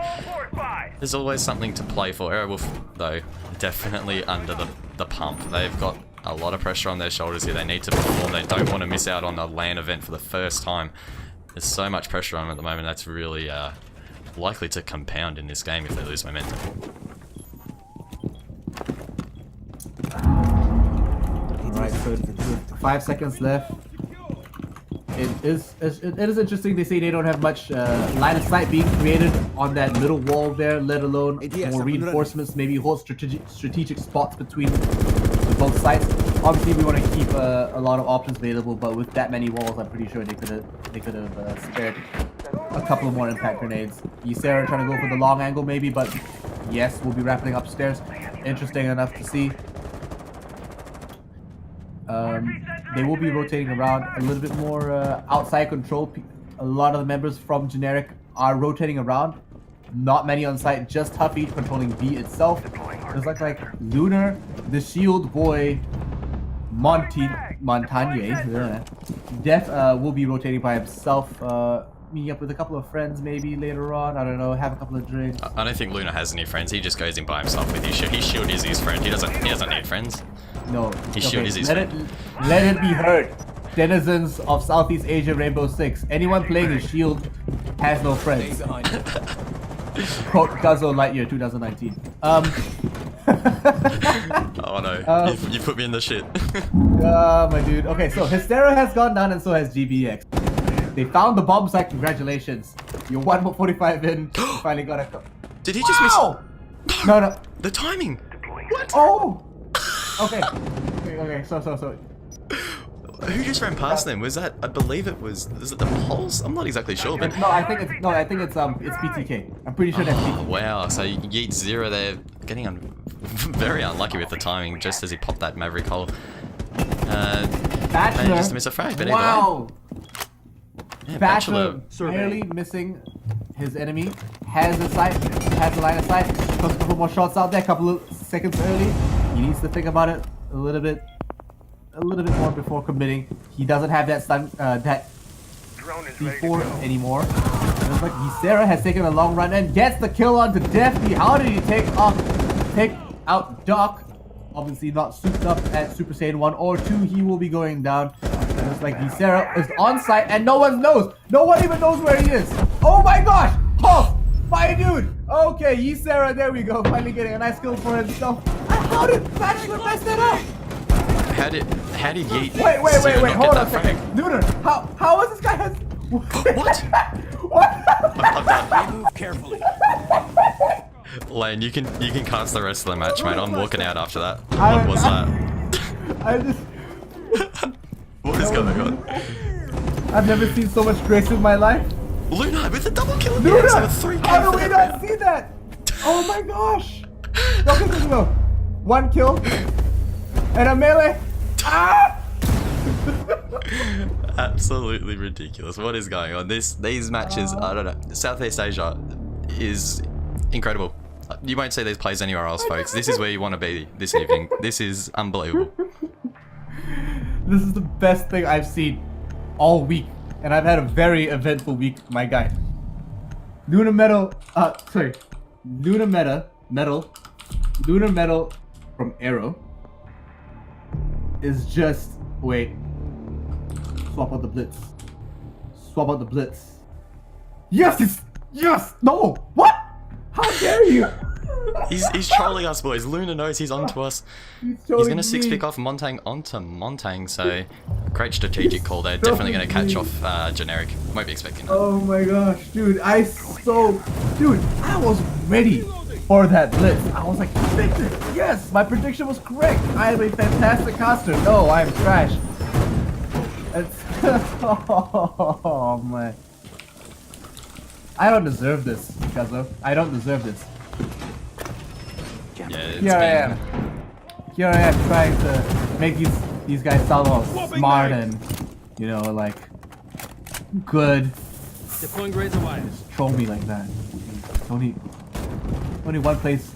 there's always something to play for. Aerowolf, though, definitely under the pump. They've got a lot of pressure on their shoulders here. They need to perform. They don't want to miss out on a LAN event for the first time. There's so much pressure on them at the moment. That's really likely to compound in this game if they lose momentum. Alright, so 5 seconds left. It is interesting. They say they don't have much line of sight being created on that middle wall there, let alone more reinforcements, maybe hold strategic spots between both sides. Obviously, we want to keep a lot of options available, but with that many walls, I'm pretty sure they could have spared a couple of more impact grenades. Ysera trying to go for the long angle maybe, but yes, we'll be rappelling upstairs. Interesting enough to see. They will be rotating around a little bit more outside control. A lot of the members from Generic are rotating around. Not many on site, just Huffy controlling B itself. It's like Lunar, the Shield Boy, Montagne, Def will be rotating by himself, meeting up with a couple of friends maybe later on. I don't know, have a couple of drinks. I don't think Luna has any friends. He just goes in by himself with his shield. His shield is his friend. He doesn't need friends. No. His shield is his friend. Let it be heard. Denizens of Southeast Asia Rainbow Six. Anyone playing his shield has no friends. Quote Guzzo Lightyear 2019. Oh no, you put me in the shit. My dude. Okay, so Hystera has gone down and so has GBX. They found the bomb site. Congratulations. You're 1:45 in. You finally got a. Did he just miss? No. The timing. What? Oh. Okay. So. Who just ran past them? Was that? I believe it was. Is it the Pulse? I'm not exactly sure, but no, I think it's BTK. I'm pretty sure that's BTK. Wow. So Yeet Zero there, getting very unlucky with the timing, just as he popped that Maverick hole. Bachelor. Just to miss a frag, but wow. Yeah, Bachelor barely missing his enemy. Has a line of sight. Puts a couple more shots out there. A couple of seconds early. He needs to think about it a little bit more before committing. He doesn't have that stun, that C4 anymore. Looks like Ysera has taken a long run and gets the kill onto Defty. How did he take out Doc? Obviously not souped up at Super Saiyan 1 or 2. He will be going down. Looks like Ysera is on site and no one knows. No one even knows where he is. Oh my gosh! Pulse! My dude! Okay, Ysera, there we go. Finally getting a nice kill for himself. How did Bachelor mess that up? How did Yeet? Wait, hold on a second. Lunar, how is this guy has... What? What? I'm done. Move carefully. Lane, you can cast the rest of the match, mate. I'm walking out after that. What was that? What is going on? I've never seen so much grace in my life. Luna with a double kill in Luna, the end, so 3K how do for we that not round. see that? Oh my gosh. No. 1 kill. And a melee. Ah! Absolutely ridiculous. What is going on? These matches, I don't know. Southeast Asia is incredible. You won't see these plays anywhere else, folks. This is where you want to be this evening. This is unbelievable. This is the best thing I've seen all week. And I've had a very eventful week, my guy. Lunar Metal from Arrow is just, wait. Swap out the blitz. Yes! No! What? How dare you? He's trolling us, boys. Luna knows he's onto us. He's going to 6-pick off Montang onto Montang, so great strategic call there. Definitely going to catch off Generic. Won't be expecting that. Oh my gosh, dude. I was ready for that blitz. I was like, Victor, yes, my prediction was correct. I am a fantastic caster. No, I am trash. It's oh man. I don't deserve this, I don't deserve this. Yeah, it's Here I am. Here I am trying to make these guys sound all smart and, you know, like good. Deploying razor wires. Just troll me like that. There's only one place.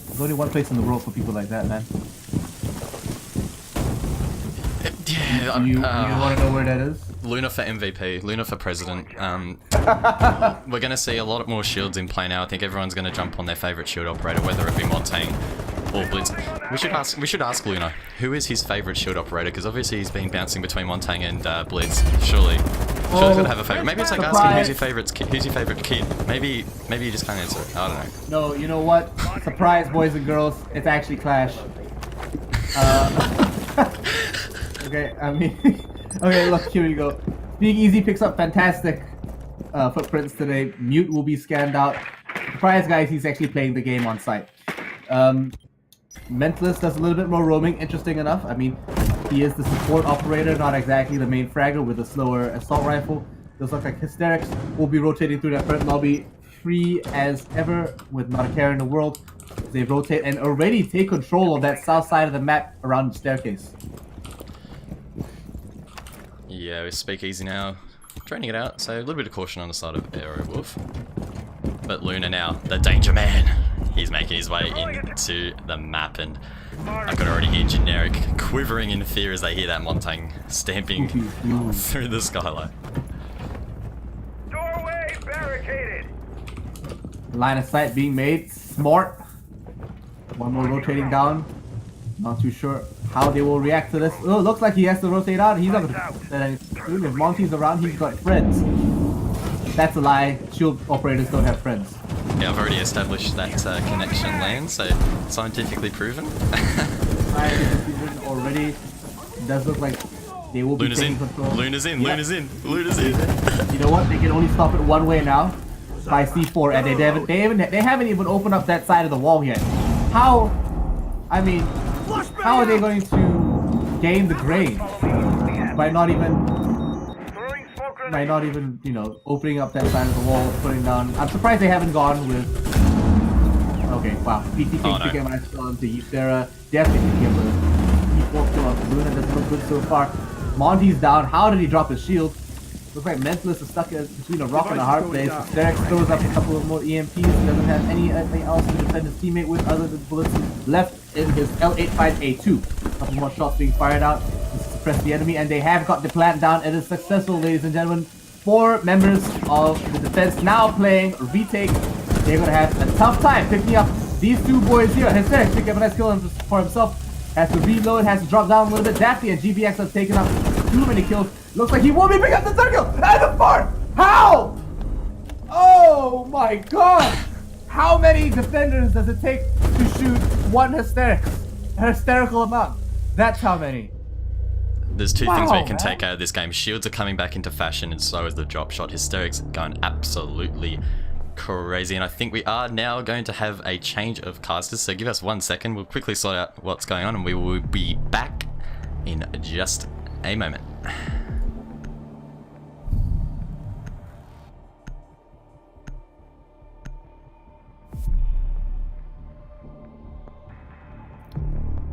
There's only one place in the world for people like that, man. Yeah, You want to know where that is? Luna for MVP, Luna for president. We're going to see a lot more shields in play now. I think everyone's going to jump on their favorite shield operator, whether it be Montaigne or Blitz. We should ask Luna who is his favorite shield operator, because obviously he's been bouncing between Montaigne and Blitz. Surely he's got to have a favorite. Maybe it's like asking who's your favorite kid. Maybe you just can't answer it. I don't know. No, you know what? Surprise, boys and girls. It's actually Clash. Okay, I mean, okay, look, here we go. Being Easy picks up fantastic footprints today. Mute will be scanned out. Surprise, guys, he's actually playing the game on site. Mentalist does a little bit more roaming, interesting enough. I mean, he is the support operator, not exactly the main fragger with a slower assault rifle. Does look like Hysterics will be rotating through that front lobby free as ever with not a care in the world. They rotate and already take control of that south side of the map around the staircase. Yeah, we speak easy now. Training it out, so a little bit of caution on the side of Aerowolf. But Luna now, the danger man. He's making his way into the map, and I could already hear Generic quivering in fear as they hear that Montaigne stamping through the skylight. Doorway barricaded. Line of sight being made. Smart. One more rotating down. Not too sure how they will react to this. Oh, looks like he has to rotate out. He's not gonna. If Monty's around, he's got friends. That's a lie. Shield operators don't have friends. Yeah, I've already established that connection lane, so scientifically proven. Already. It does look like they will be Luna's taking in. control. Luna's in. Yeah. Luna's in. Luna's in. You know what? They can only stop it one way now, by C4, and they haven't even opened up that side of the wall yet. How? I mean, how are they going to gain the grade by not even, you know, opening up that side of the wall, putting down? I'm surprised they haven't gone with. Okay, wow. BTK on to Yusera. Definitely picking up a E4 kill on Luna. Doesn't look good so far. Monty's down. How did he drop his shield? Looks like Mentalist is stuck between a rock and a hard place. Derek throws up a couple of more EMPs. Doesn't have anything else to defend his teammate with other than bullets left in his L85A2. A couple more shots being fired out to suppress the enemy, and they have got the plant down. It is successful, ladies and gentlemen. 4 members of the defense now playing retake. They're going to have a tough time picking up these 2 boys here. Hysterics picking up a nice kill for himself. Has to reload, has to drop down a little bit. Daphne and GBX have taken up too many kills. Looks like he will be picking up the 3rd kill and the 4th. How? Oh my god! How many defenders does it take to shoot one hysterical amount? That's how many. There's 2 things we can take out of this game. Shields are coming back into fashion, and so is the drop shot. Hysterics going absolutely crazy, and I think we are now going to have a change of casters, so give us 1 second. We'll quickly sort out what's going on, and we will be back in just a moment.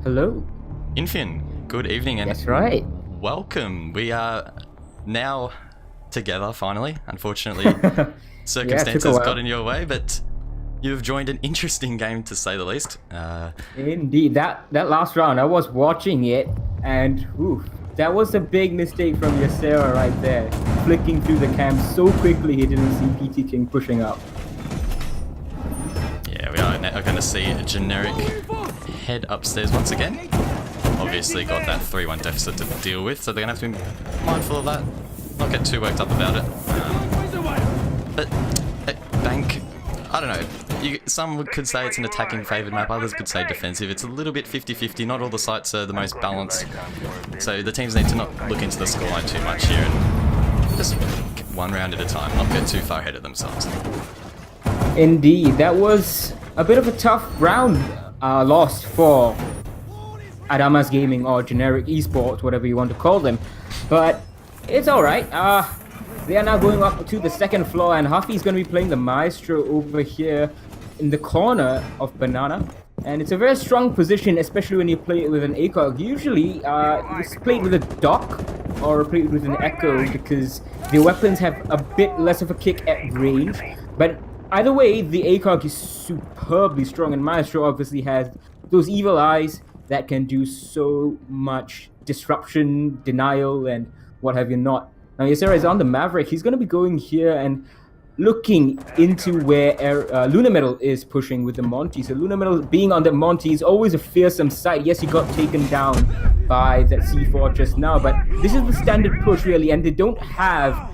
Hello. Infin, good evening, and That's right. welcome. We are now together, finally. Unfortunately, circumstances got in your way, but you've joined an interesting game, to say the least. Indeed, that last round, I was watching it, and that was a big mistake from Yasera right there. Flicking through the cam so quickly he didn't see PT King pushing up. Yeah, we are now going to see a Generic head upstairs once again. Obviously got that 3-1 deficit to deal with, so they're going to have to be mindful of that. Not get too worked up about it. But Bank, I don't know. Some could say it's an attacking favoured map, others could say defensive. It's a little bit 50-50. Not all the sites are the most balanced. So the teams need to not look into the scoreline too much here and just one round at a time, not get too far ahead of themselves. Indeed, that was a bit of a tough round lost for Adamas Gaming or Generic Esports, whatever you want to call them. But It's alright. They are now going up to the second floor, and Huffy's going to be playing the Maestro over here in the corner of Banana. And it's a very strong position, especially when you play it with an ACOG. Usually, it's played with a Dock or played with an Echo because the weapons have a bit less of a kick at range. But either way, the ACOG is superbly strong, and Maestro obviously has those evil eyes that can do so much disruption, denial, and what have you not. Now, Ysera is on the Maverick. He's going to be going here and looking into where Luna Metal is pushing with the Monty. So Luna Metal being on the Monty is always a fearsome sight. Yes, he got taken down by that C4 just now, but this is the standard push really, and they don't have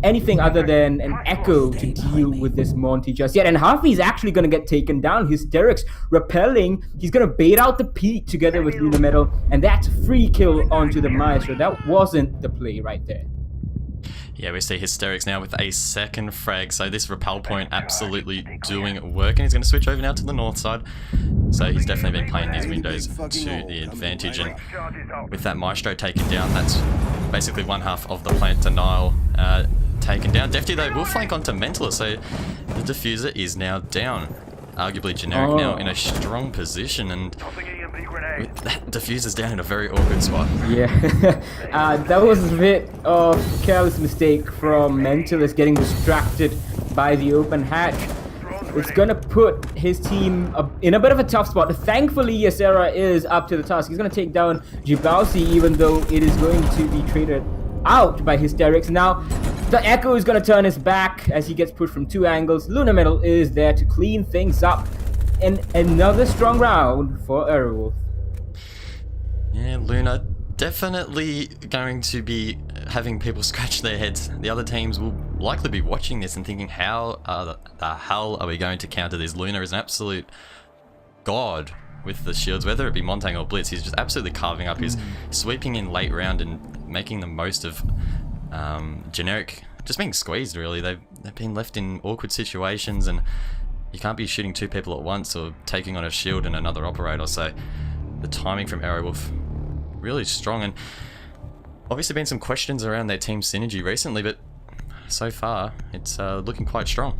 anything other than an Echo to deal with this Monty just yet. And Harvey's actually going to get taken down. Hysterics repelling. He's going to bait out the Pete together with Luna Metal, and that's free kill onto the Maestro. That wasn't the play right there. Yeah, we see Hysterics now with a second frag, so this repel point absolutely doing work, and he's going to switch over now to the north side. So he's definitely been playing these windows to the advantage, and with that Maestro taken down, that's basically one half of the plant denial taken down. Defty though will flank onto Mentalist, so the diffuser is now down. Arguably Generic now in a strong position, and with that diffuser's down in a very awkward spot. Yeah, that was a bit of a careless mistake from Mentalist getting distracted by the open hatch. It's gonna put his team in a bit of a tough spot. Thankfully, Ysera is up to the task. He's gonna take down Jibausi, even though it is going to be traded out by Hysterics. Now, the Echo is gonna turn his back as he gets pushed from two angles. Luna Metal is there to clean things up. And another strong round for Aerowolf. Yeah, Luna definitely going to be having people scratch their heads. The other teams will likely be watching this and thinking, how the hell are we going to counter this? Luna is an absolute god with the shields, whether it be Montang or Blitz. He's just absolutely carving up. He's sweeping in late round and making the most of Generic just being squeezed, really. They've been left in awkward situations, and you can't be shooting two people at once or taking on a shield and another operator. So the timing from Aerowolf really strong, and obviously been some questions around their team synergy recently, but so far it's looking quite strong.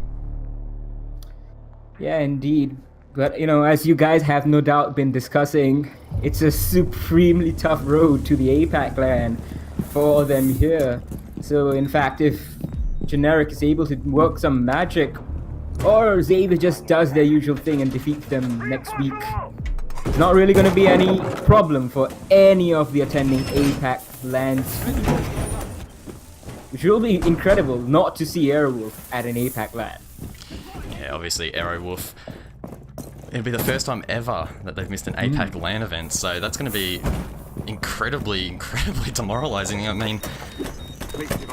Yeah, indeed. But, you know, as you guys have no doubt been discussing, it's a supremely tough road to the APAC clan for them here. So, in fact, if Generic is able to work some magic, or Xavier just does their usual thing and defeats them next week, it's not really going to be any problem for any of the attending APAC lands. Which will be incredible not to see Aerowolf at an APAC LAN. Yeah, obviously Aerowolf, it'll be the first time ever that they've missed an APAC LAN event, so that's going to be incredibly demoralizing. I mean,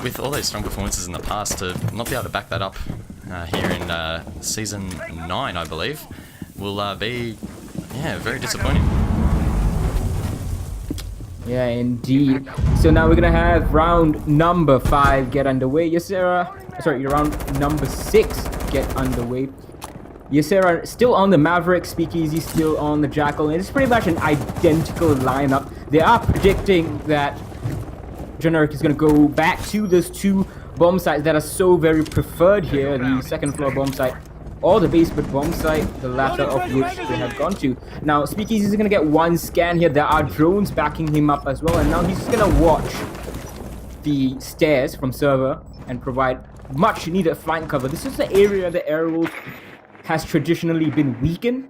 with all those strong performances in the past, to not be able to back that up here in Season 9, I believe, will be, yeah, very disappointing. Yeah, indeed. So now we're gonna have round number 5 get underway. Ysera, sorry, round number 6 get underway. Ysera still on the Maverick, Speakeasy still on the Jackal, and it's pretty much an identical lineup. They are predicting that Generic is gonna go back to those two bomb sites that are so very preferred here, the second floor bomb site or the basement bomb site, the latter of which they have gone to. Now, Speakeasy is going to get one scan here. There are drones backing him up as well, and now he's just going to watch the stairs from server and provide much needed flank cover. This is the area the Aerowolf has traditionally been weakened,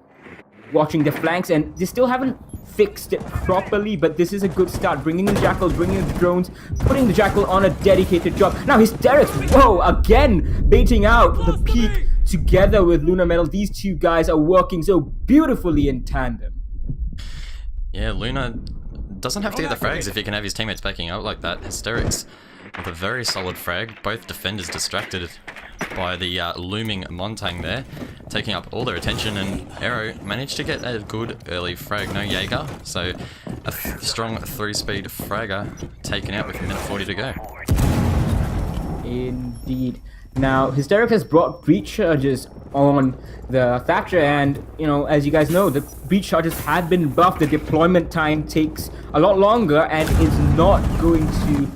watching the flanks, and they still haven't fixed it properly, but this is a good start. Bringing the Jackal, bringing the drones, putting the Jackal on a dedicated job. Now, Hysterics, whoa, again, baiting out the peak together with Luna Metal. These two guys are working so beautifully in tandem. Yeah, Luna doesn't have to get the frags if he can have his teammates backing up like that. Hysterics with a very solid frag. Both defenders distracted by the looming Montang there, taking up all their attention, and Aero managed to get a good early frag. No Jaeger, so a strong 3-speed fragger taken out with a minute 40 to go. Indeed. Now, Hysteric has brought breach charges on the Thatcher, and, you know, as you guys know, the breach charges have been buffed. The deployment time takes a lot longer and is not going to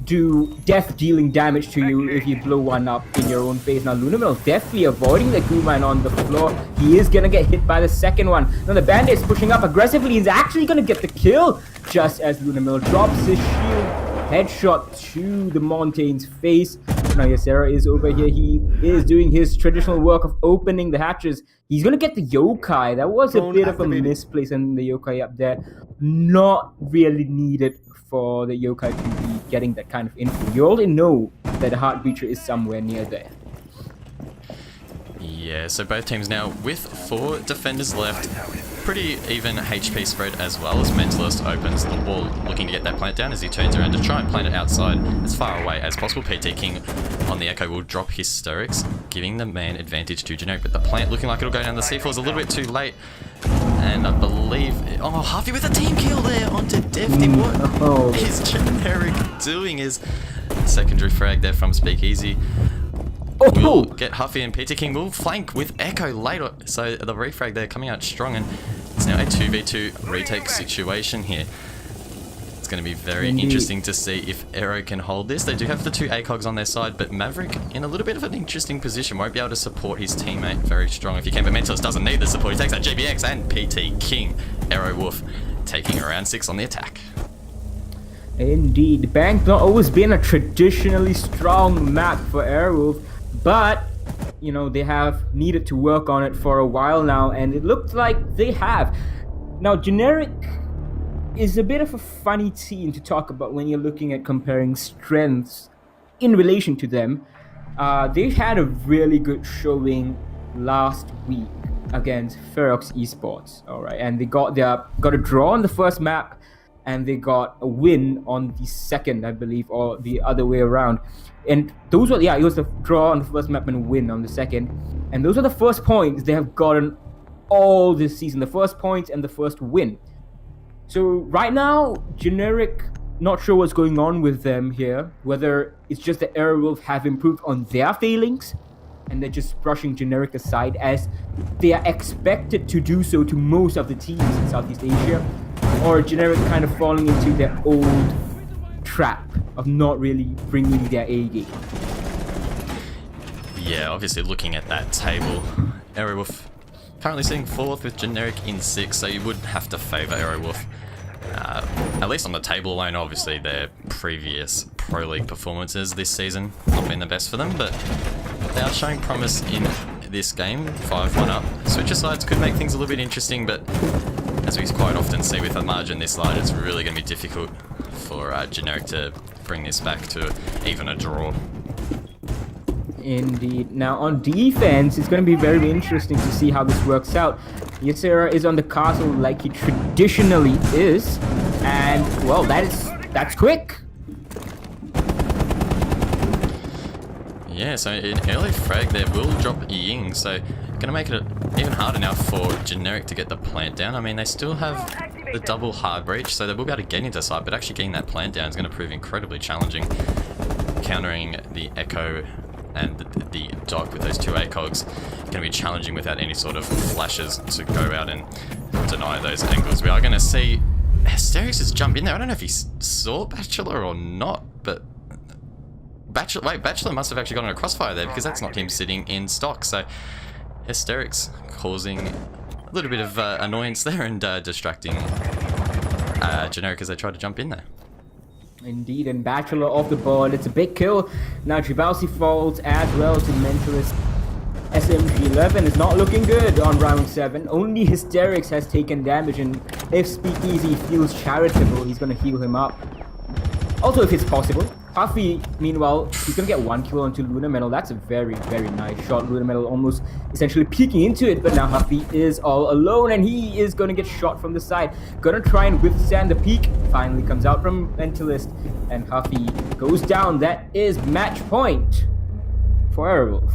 do death-dealing damage to you if you blow one up in your own face. Now, Lunamel definitely avoiding the Glue Mine on the floor. He is gonna get hit by the second one. Now, the Bandit's pushing up aggressively. He's actually gonna get the kill just as Lunamel drops his shield. Headshot to the Montaigne's face. Now, Ysera is over here. He is doing his traditional work of opening the hatches. He's gonna get the Yokai. That was a bit of a misplace in the Yokai up there. Not really needed for the Yokai to be getting that kind of info. You already know that the Heart Breacher is somewhere near there. Yeah, so both teams now with 4 defenders left. Pretty even HP spread as well as Mentalist opens the wall, looking to get that plant down as he turns around to try and plant it outside as far away as possible. PT King on the Echo will drop Hysterics, giving the man advantage to Generic, but the plant looking like it'll go down the C4 is a little bit too late. And I believe... Oh, Huffy with a team kill there onto Defty. What is Generic doing? His secondary frag there from Speakeasy. We'll get Huffy, and PT King will flank with Echo later. So the refrag there coming out strong, and it's now a 2v2 retake situation here. It's going to be very interesting to see if Aero can hold this. They do have the 2 ACOGs on their side, but Maverick in a little bit of an interesting position. Won't be able to support his teammate very strong if he can, but Mentalist doesn't need the support. He takes out GBX and PT King. Aero Wolf taking around 6 on the attack. Indeed, Bank not always been a traditionally strong map for Airwolf, but you know, they have needed to work on it for a while now, and it looks like they have. Now, Generic is a bit of a funny team to talk about when you're looking at comparing strengths in relation to them. They had a really good showing last week against Ferox Esports, all right, and they got a draw on the first map, and they got a win on the second, I believe, or the other way around. And those were, it was the draw on the first map and a win on the second. And those are the first points they have gotten all this season, the first points and the first win. So right now, Generic, not sure what's going on with them here, whether it's just that Airwolf have improved on their failings and they're just brushing Generic aside as they are expected to do so to most of the teams in Southeast Asia, or Generic kind of falling into their old trap of not really bringing their A game. Yeah, obviously looking at that table, Aerowolf currently sitting 4th with Generic in 6th, so you would have to favour Aerowolf. At least on the table alone. Obviously their previous Pro League performances this season not been the best for them, but they are showing promise in this game. 5-1 up. Switcher sides could make things a little bit interesting, but as we quite often see with a margin this large, it's really going to be difficult for Generic to bring this back to even a draw. Indeed. Now on defense, it's going to be very interesting to see how this works out. Ysera is on the castle like he traditionally is, and well, that's quick. Yeah, so an early frag there will drop Ying, so gonna make it even harder now for Generic to get the plant down. I mean, they still have the double hard breach, so they will be able to get into site, but actually getting that plant down is going to prove incredibly challenging. Countering the Echo and the Doc with those 2 ACOGs going to be challenging without any sort of flashes to go out and deny those angles. We are going to see Hysterics just jump in there. I don't know if he saw Bachelor or not, but Bachelor must have actually gotten a crossfire there because that's not him sitting in stock. So Hysterics causing a little bit of annoyance there and distracting Generic as they try to jump in there. Indeed, and Bachelor off the board. It's a big kill. Now Tribalsi falls as well to Mentalist. SMG11 is not looking good on round 7. Only Hysterics has taken damage, and if Speakeasy feels charitable, he's gonna heal him up. Also, if it's possible, Huffy, meanwhile, he's gonna get 1 kill onto Lunar Metal. That's a very, very nice shot. Lunar Metal almost essentially peeking into it, but now Huffy is all alone, and he is gonna get shot from the side. Gonna try and withstand the peek. Finally comes out from Mentalist, and Huffy goes down. That is match point for Aerowolf.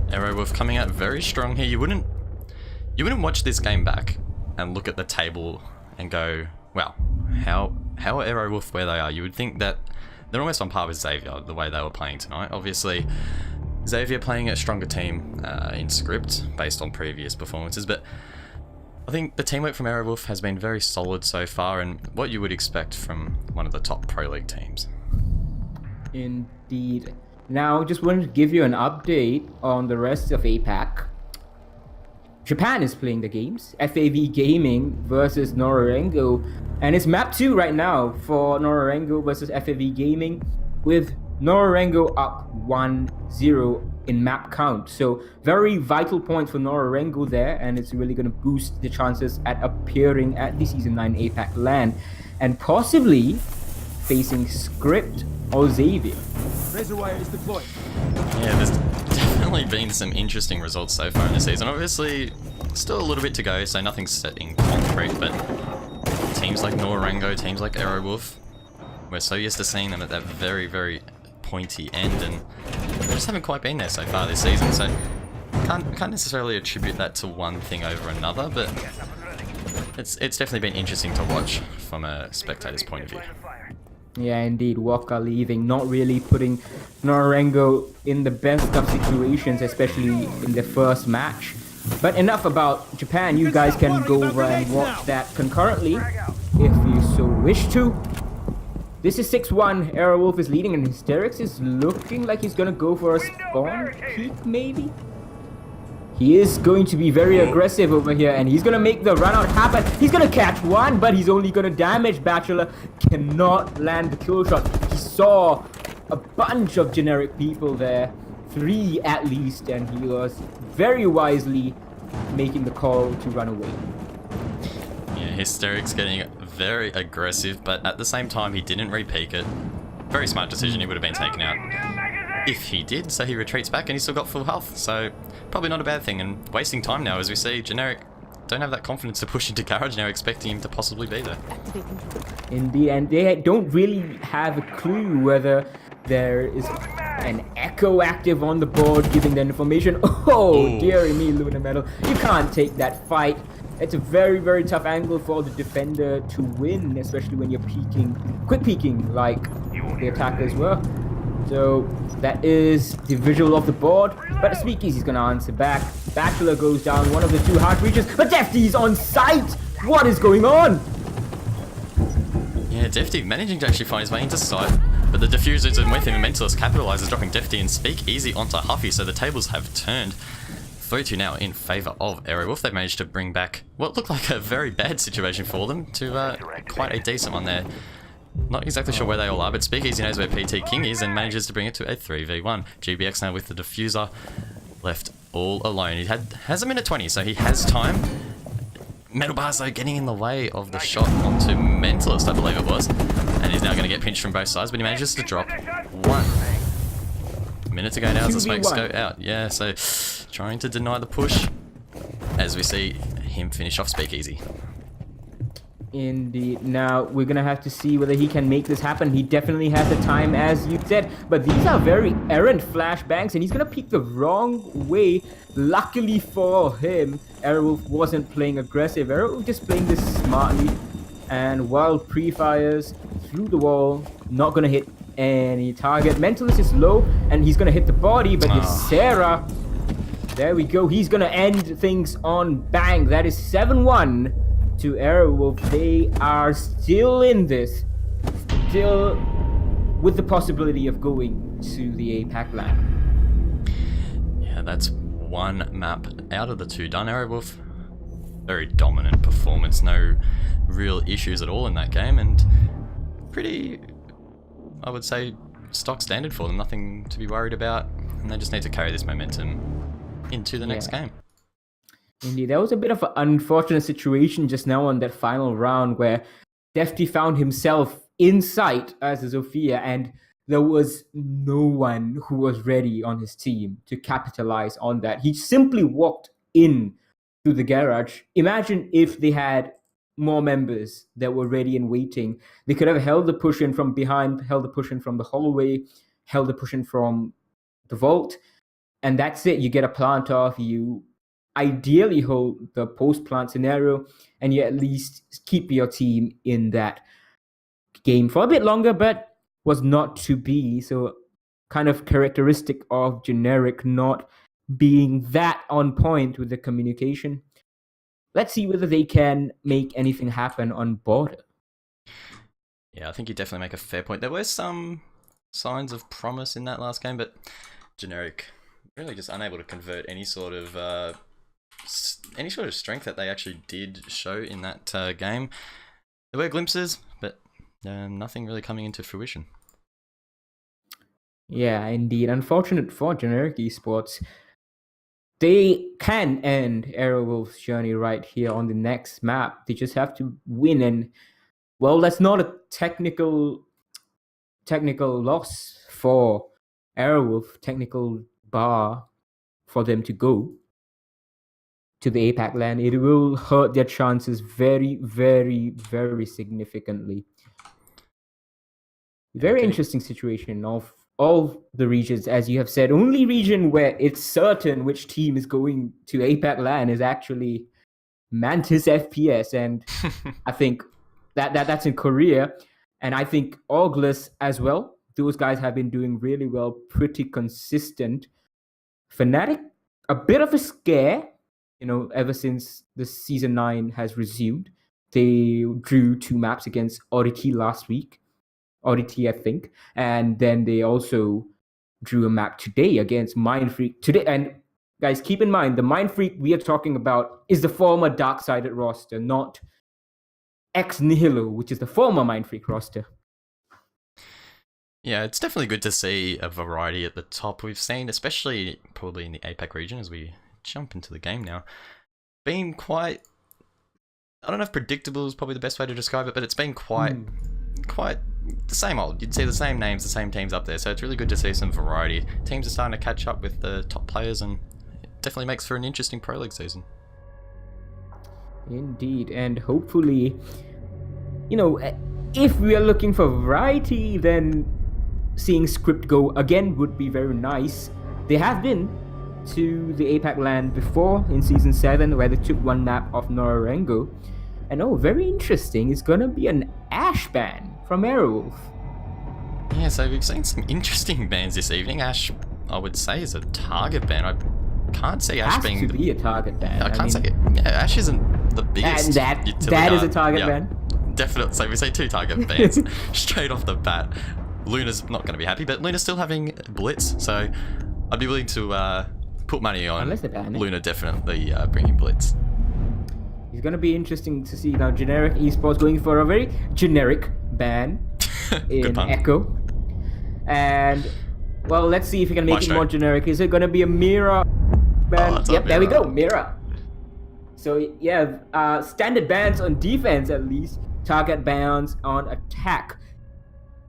Aerowolf coming out very strong here. You wouldn't watch this game back and look at the table and go, well, how are Aerowolf where they are? You would think that they're almost on par with Xavier, the way they were playing tonight. Obviously, Xavier playing a stronger team in Scrypt based on previous performances, but I think the teamwork from Aerowolf has been very solid so far, and what you would expect from one of the top Pro League teams. Indeed. Now, just wanted to give you an update on the rest of APAC. Japan is playing the games. FAV Gaming versus Norarengo. And it's map 2 right now for Norarengo versus FAV Gaming, with Norarengo up 1-0 in map count. So very vital point for Norarengo there, and it's really going to boost the chances at appearing at the Season 9 APAC LAN and possibly facing Scrypt or Xavier. Razor wire is deployed. Yeah, there's definitely been some interesting results so far in the season. Obviously, still a little bit to go, so nothing's set in concrete, but teams like Norarengo, teams like Aerowolf, we're so used to seeing them at that very, very pointy end, and they just haven't quite been there so far this season, so can't necessarily attribute that to one thing over another, but it's definitely been interesting to watch from a spectator's point of view. Yeah, indeed. Waka leaving, not really putting Norarengo in the best of situations, especially in the first match. But enough about Japan. You guys can go over and watch that concurrently if you so wish to. This is 6-1. Aerowolf is leading, and Hysterix is looking like he's gonna go for a spawn peek, maybe? He is going to be very aggressive over here, and he's gonna make the run out happen. He's gonna catch one, but he's only gonna damage. Bachelor cannot land the kill shot. He saw a bunch of generic people there, 3 at least, and he was very wisely making the call to run away. Yeah, Hysteric's getting very aggressive, but at the same time he didn't re-peek it. Very smart decision, he would have been taken out if he did, so he retreats back and he's still got full health, so probably not a bad thing, and wasting time now as we see Generic don't have that confidence to push into Garage now, expecting him to possibly be there. Indeed, and they don't really have a clue whether there is an echo active on the board giving them information. Oh, dearie me, Lunar Metal, you can't take that fight. It's a very, very tough angle for the defender to win, especially when you're peeking, quick peeking like the attackers were. So that is the visual of the board, but Speakeasy's gonna answer back. Bachelor goes down, one of the 2 hard reaches, but Defty's on site! What is going on? Yeah, Defty managing to actually find his way into sight, but the diffuser's in with him, and Mentalist capitalizes, dropping Defty and Speakeasy onto Huffy, so the tables have turned. 3-2 now in favour of Aerowolf. They've managed to bring back what looked like a very bad situation for them to quite a decent one there. Not exactly sure where they all are, but Speakeasy knows where PT King is and manages to bring it to a 3v1. GBX now with the diffuser left all alone. He has a minute 20, so he has time. Metal Bars though getting in the way of the shot onto Mentalist, I believe it was. And he's now going to get pinched from both sides, but he manages to drop 1. A minute to go now as the smokes go out. Yeah, so trying to deny the push as we see him finish off Speakeasy. Indeed. Now, we're going to have to see whether he can make this happen. He definitely has the time, as you said, but these are very errant flashbangs, and he's going to peek the wrong way. Luckily for him, Aerowolf wasn't playing aggressive. Aerowolf just playing this smartly, and while pre-fires through the wall, not going to hit any target. Mentalist is low, and he's going to hit the body, but Sarah, there we go. He's going to end things on bang. That is 7-1. To Aerowolf. They are still in this, still with the possibility of going to the APAC LAN. Yeah, that's 1 map out of the 2 done. Aerowolf, very dominant performance, no real issues at all in that game, and pretty, I would say, stock standard for them, nothing to be worried about, and they just need to carry this momentum into the next game. Indeed, that was a bit of an unfortunate situation just now on that final round where Defty found himself in sight as a Zofia, and there was no one who was ready on his team to capitalize on that. He simply walked in to the garage. Imagine if they had more members that were ready and waiting. They could have held the push in from behind, held the push in from the hallway, held the push in from the vault, and that's it. You get a plant off, you ideally hold the post-plant scenario, and you at least keep your team in that game for a bit longer, but was not to be. So kind of characteristic of Generic not being that on point with the communication. let's see whether they can make anything happen on border. Yeah, I think you definitely make a fair point. There were some signs of promise in that last game, but Generic really just unable to convert any sort of strength that they actually did show in that game. There were glimpses, but nothing really coming into fruition. Yeah, indeed. Unfortunate for Generic Esports. They can end Aerowolf's journey right here on the next map. They just have to win, and well, that's not a technical loss for Aerowolf, technical bar for them to go to the APAC LAN. It will hurt their chances very, very, very significantly. Very interesting situation of all the regions, as you have said. Only region where it's certain which team is going to APAC LAN is actually Mantis FPS, and I think that's in Korea, and I think Auglis as well. Those guys have been doing really well, pretty consistent. Fnatic, a bit of a scare, ever since the Season 9 has resumed. They drew 2 maps against Oddity last week. Oddity, I think. And then they also drew a map today against Mindfreak. Today, and guys, keep in mind, the Mindfreak we are talking about is the former Dark-Sided roster, not Ex Nihilo, which is the former Mindfreak roster. Yeah, it's definitely good to see a variety at the top. We've seen, especially probably in the APAC region, as we jump into the game now, been quite, I don't know if predictable is probably the best way to describe it, but it's been quite the same old. You'd see the same names, the same teams up there, so it's really good to see some variety. Teams are starting to catch up with the top players, and it definitely makes for an interesting Pro League season. Indeed, and hopefully, if we are looking for variety, then seeing Scrypt go again would be very nice. They have been to the APAC LAN before in Season 7, where they took 1 map of Norarengo. And very interesting, it's gonna be an Ash ban from Aerowolf. Yeah, so we've seen some interesting bans this evening. Ash, I would say, is a target ban. I can't see Ash being... Has to be a target ban. I can't say it. Yeah, Ash isn't the biggest and that is a target ban? Definitely. So we say 2 target bans straight off the bat. Luna's not going to be happy, but Luna's still having Blitz, so I'd be willing to put money on Luna definitely bringing Blitz. It's going to be interesting to see now. Generic Esports going for a very generic ban in Echo. And, well, let's see if we can make it more generic. Is it going to be a Mira ban? Yep, there we go, Mira. So, yeah, standard bans on defense at least. Target bans on attack.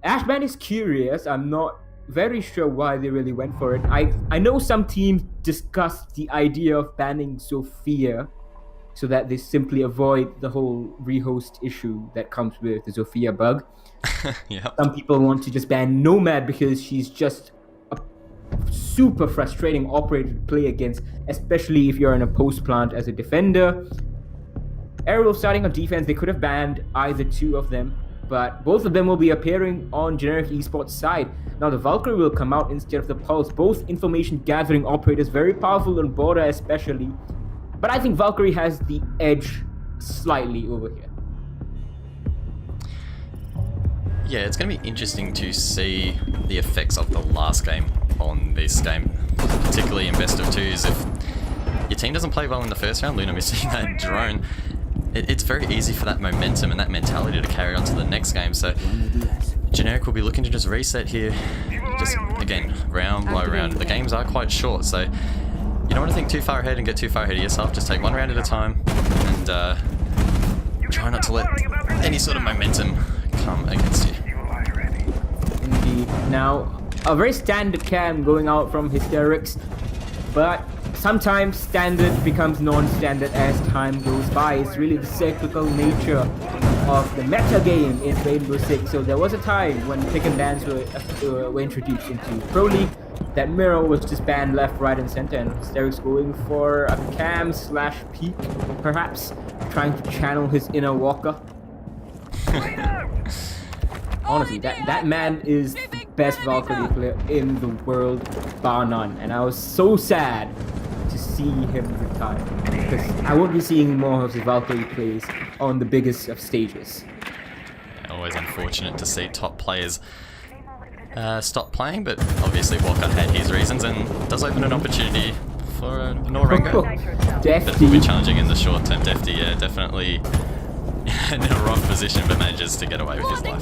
Ashban is curious. I'm not very sure why they really went for it. I know some teams discussed the idea of banning Sophia so that they simply avoid the whole rehost issue that comes with the Sophia bug. Yep. Some people want to just ban Nomad because she's just a super frustrating operator to play against, especially if you're in a post plant as a defender. Aerial starting on defense, they could have banned either 2 of them, but both of them will be appearing on Generic Esports side. Now the Valkyrie will come out instead of the Pulse. Both information gathering operators, very powerful on border especially. But I think Valkyrie has the edge slightly over here. Yeah, it's going to be interesting to see the effects of the last game on this game, particularly in best of 2s. If your team doesn't play well in the first round, Luna missing that drone, it's very easy for that momentum and that mentality to carry on to the next game. So Generic will be looking to just reset here, just again, round by round. The games are quite short, so you don't want to think too far ahead and get too far ahead of yourself. Just take 1 round at a time and try not to let any sort of momentum come against you. Indeed. Now, a very standard cam going out from Hysterics, but sometimes standard becomes non-standard as time goes by. It's really the cyclical nature of the meta game in Rainbow Six. So there was a time when pick and bans were introduced into Pro League that Miro was just banned left, right, and center, and Hysterics going for a cam / peek, perhaps trying to channel his inner Walker. Honestly, that man is the best Valkyrie player in the world, bar none. And I was so sad to see him retire. Because I won't be seeing more of his Valkyrie plays on the biggest of stages. Always unfortunate to see top players stop playing, but obviously Walker had his reasons and does open an opportunity for a Norango. But it will be challenging in the short term. Defty, yeah, definitely in a rough position, but manages to get away with his life.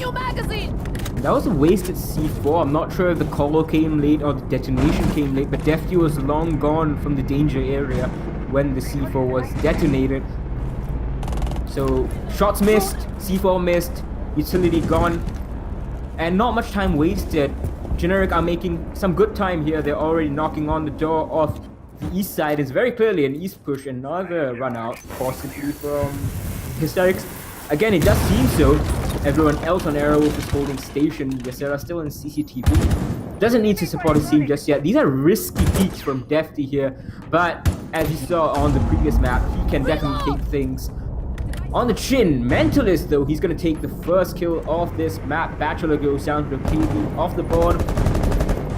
That was a wasted C4. I'm not sure if the colo came late or the detonation came late, but Defty was long gone from the danger area when the C4 was detonated. So shots missed, C4 missed, utility gone, and not much time wasted. Generic are making some good time here. They're already knocking on the door of the east side. It's very clearly an east push. Another run out, possibly from Hysterics. Again, it does seem so. Everyone else on Aerowolf is holding station. Yasera still in CCTV. Doesn't need to support his team just yet. These are risky peaks from Defty here, but as you saw on the previous map, he can definitely take things on the chin. Mentalist, though, he's going to take the first kill of this map. Bachelor goes down to KV off the board.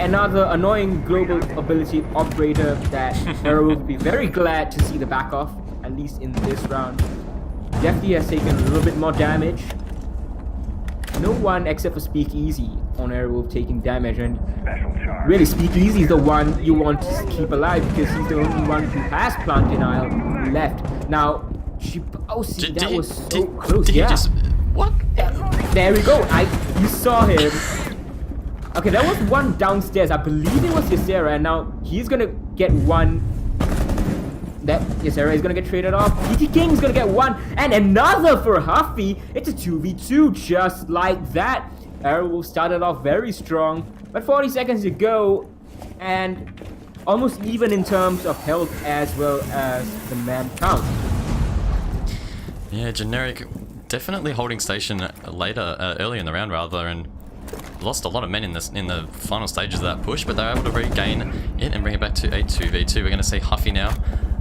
Another annoying global ability operator that Arrow will be very glad to see the back off, at least in this round. Defty has taken a little bit more damage. No one except for Speakeasy on Airwolf taking damage, and really Speakeasy is the one you want to keep alive because he's the only one who has plant denial left. Now, that was so close. Yeah. What? There we go. You saw him. Okay, there was one downstairs. I believe it was Yasera, and now he's gonna get one. That Yasera is gonna get traded off. PT King's gonna get one, and another for Huffy. It's a 2v2, just like that. Airwolf started off very strong, but 40 seconds to go, and almost even in terms of health as well as the man count. Yeah, Generic definitely holding station early in the round rather, and lost a lot of men in the final stages of that push, but they're able to regain it and bring it back to a 2v2. We're going to see Huffy now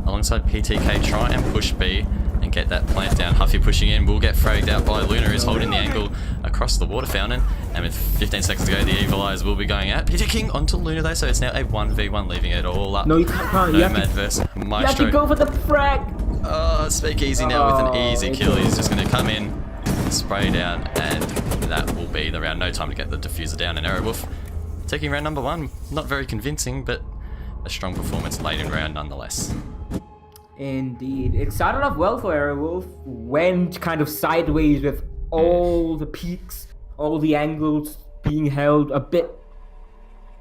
alongside PTK try and push B and get that plant down. Huffy pushing in, will get fragged out by Luna, who's holding the angle across the water fountain, and with 15 seconds to go, the Evil Eyes will be going out. PT King onto Luna though, so it's now a 1v1, leaving it all up. No, you can't. Nomad versus Maestro. You have to go for the frag. Oh, Speakeasy now with an easy kill. He's just going to come in, spray down, and that will be the round. No time to get the diffuser down, and Aerowolf taking round number one. Not very convincing, but a strong performance late in round nonetheless. Indeed. It started off well for Aerowolf, went kind of sideways with all the peaks, all the angles being held a bit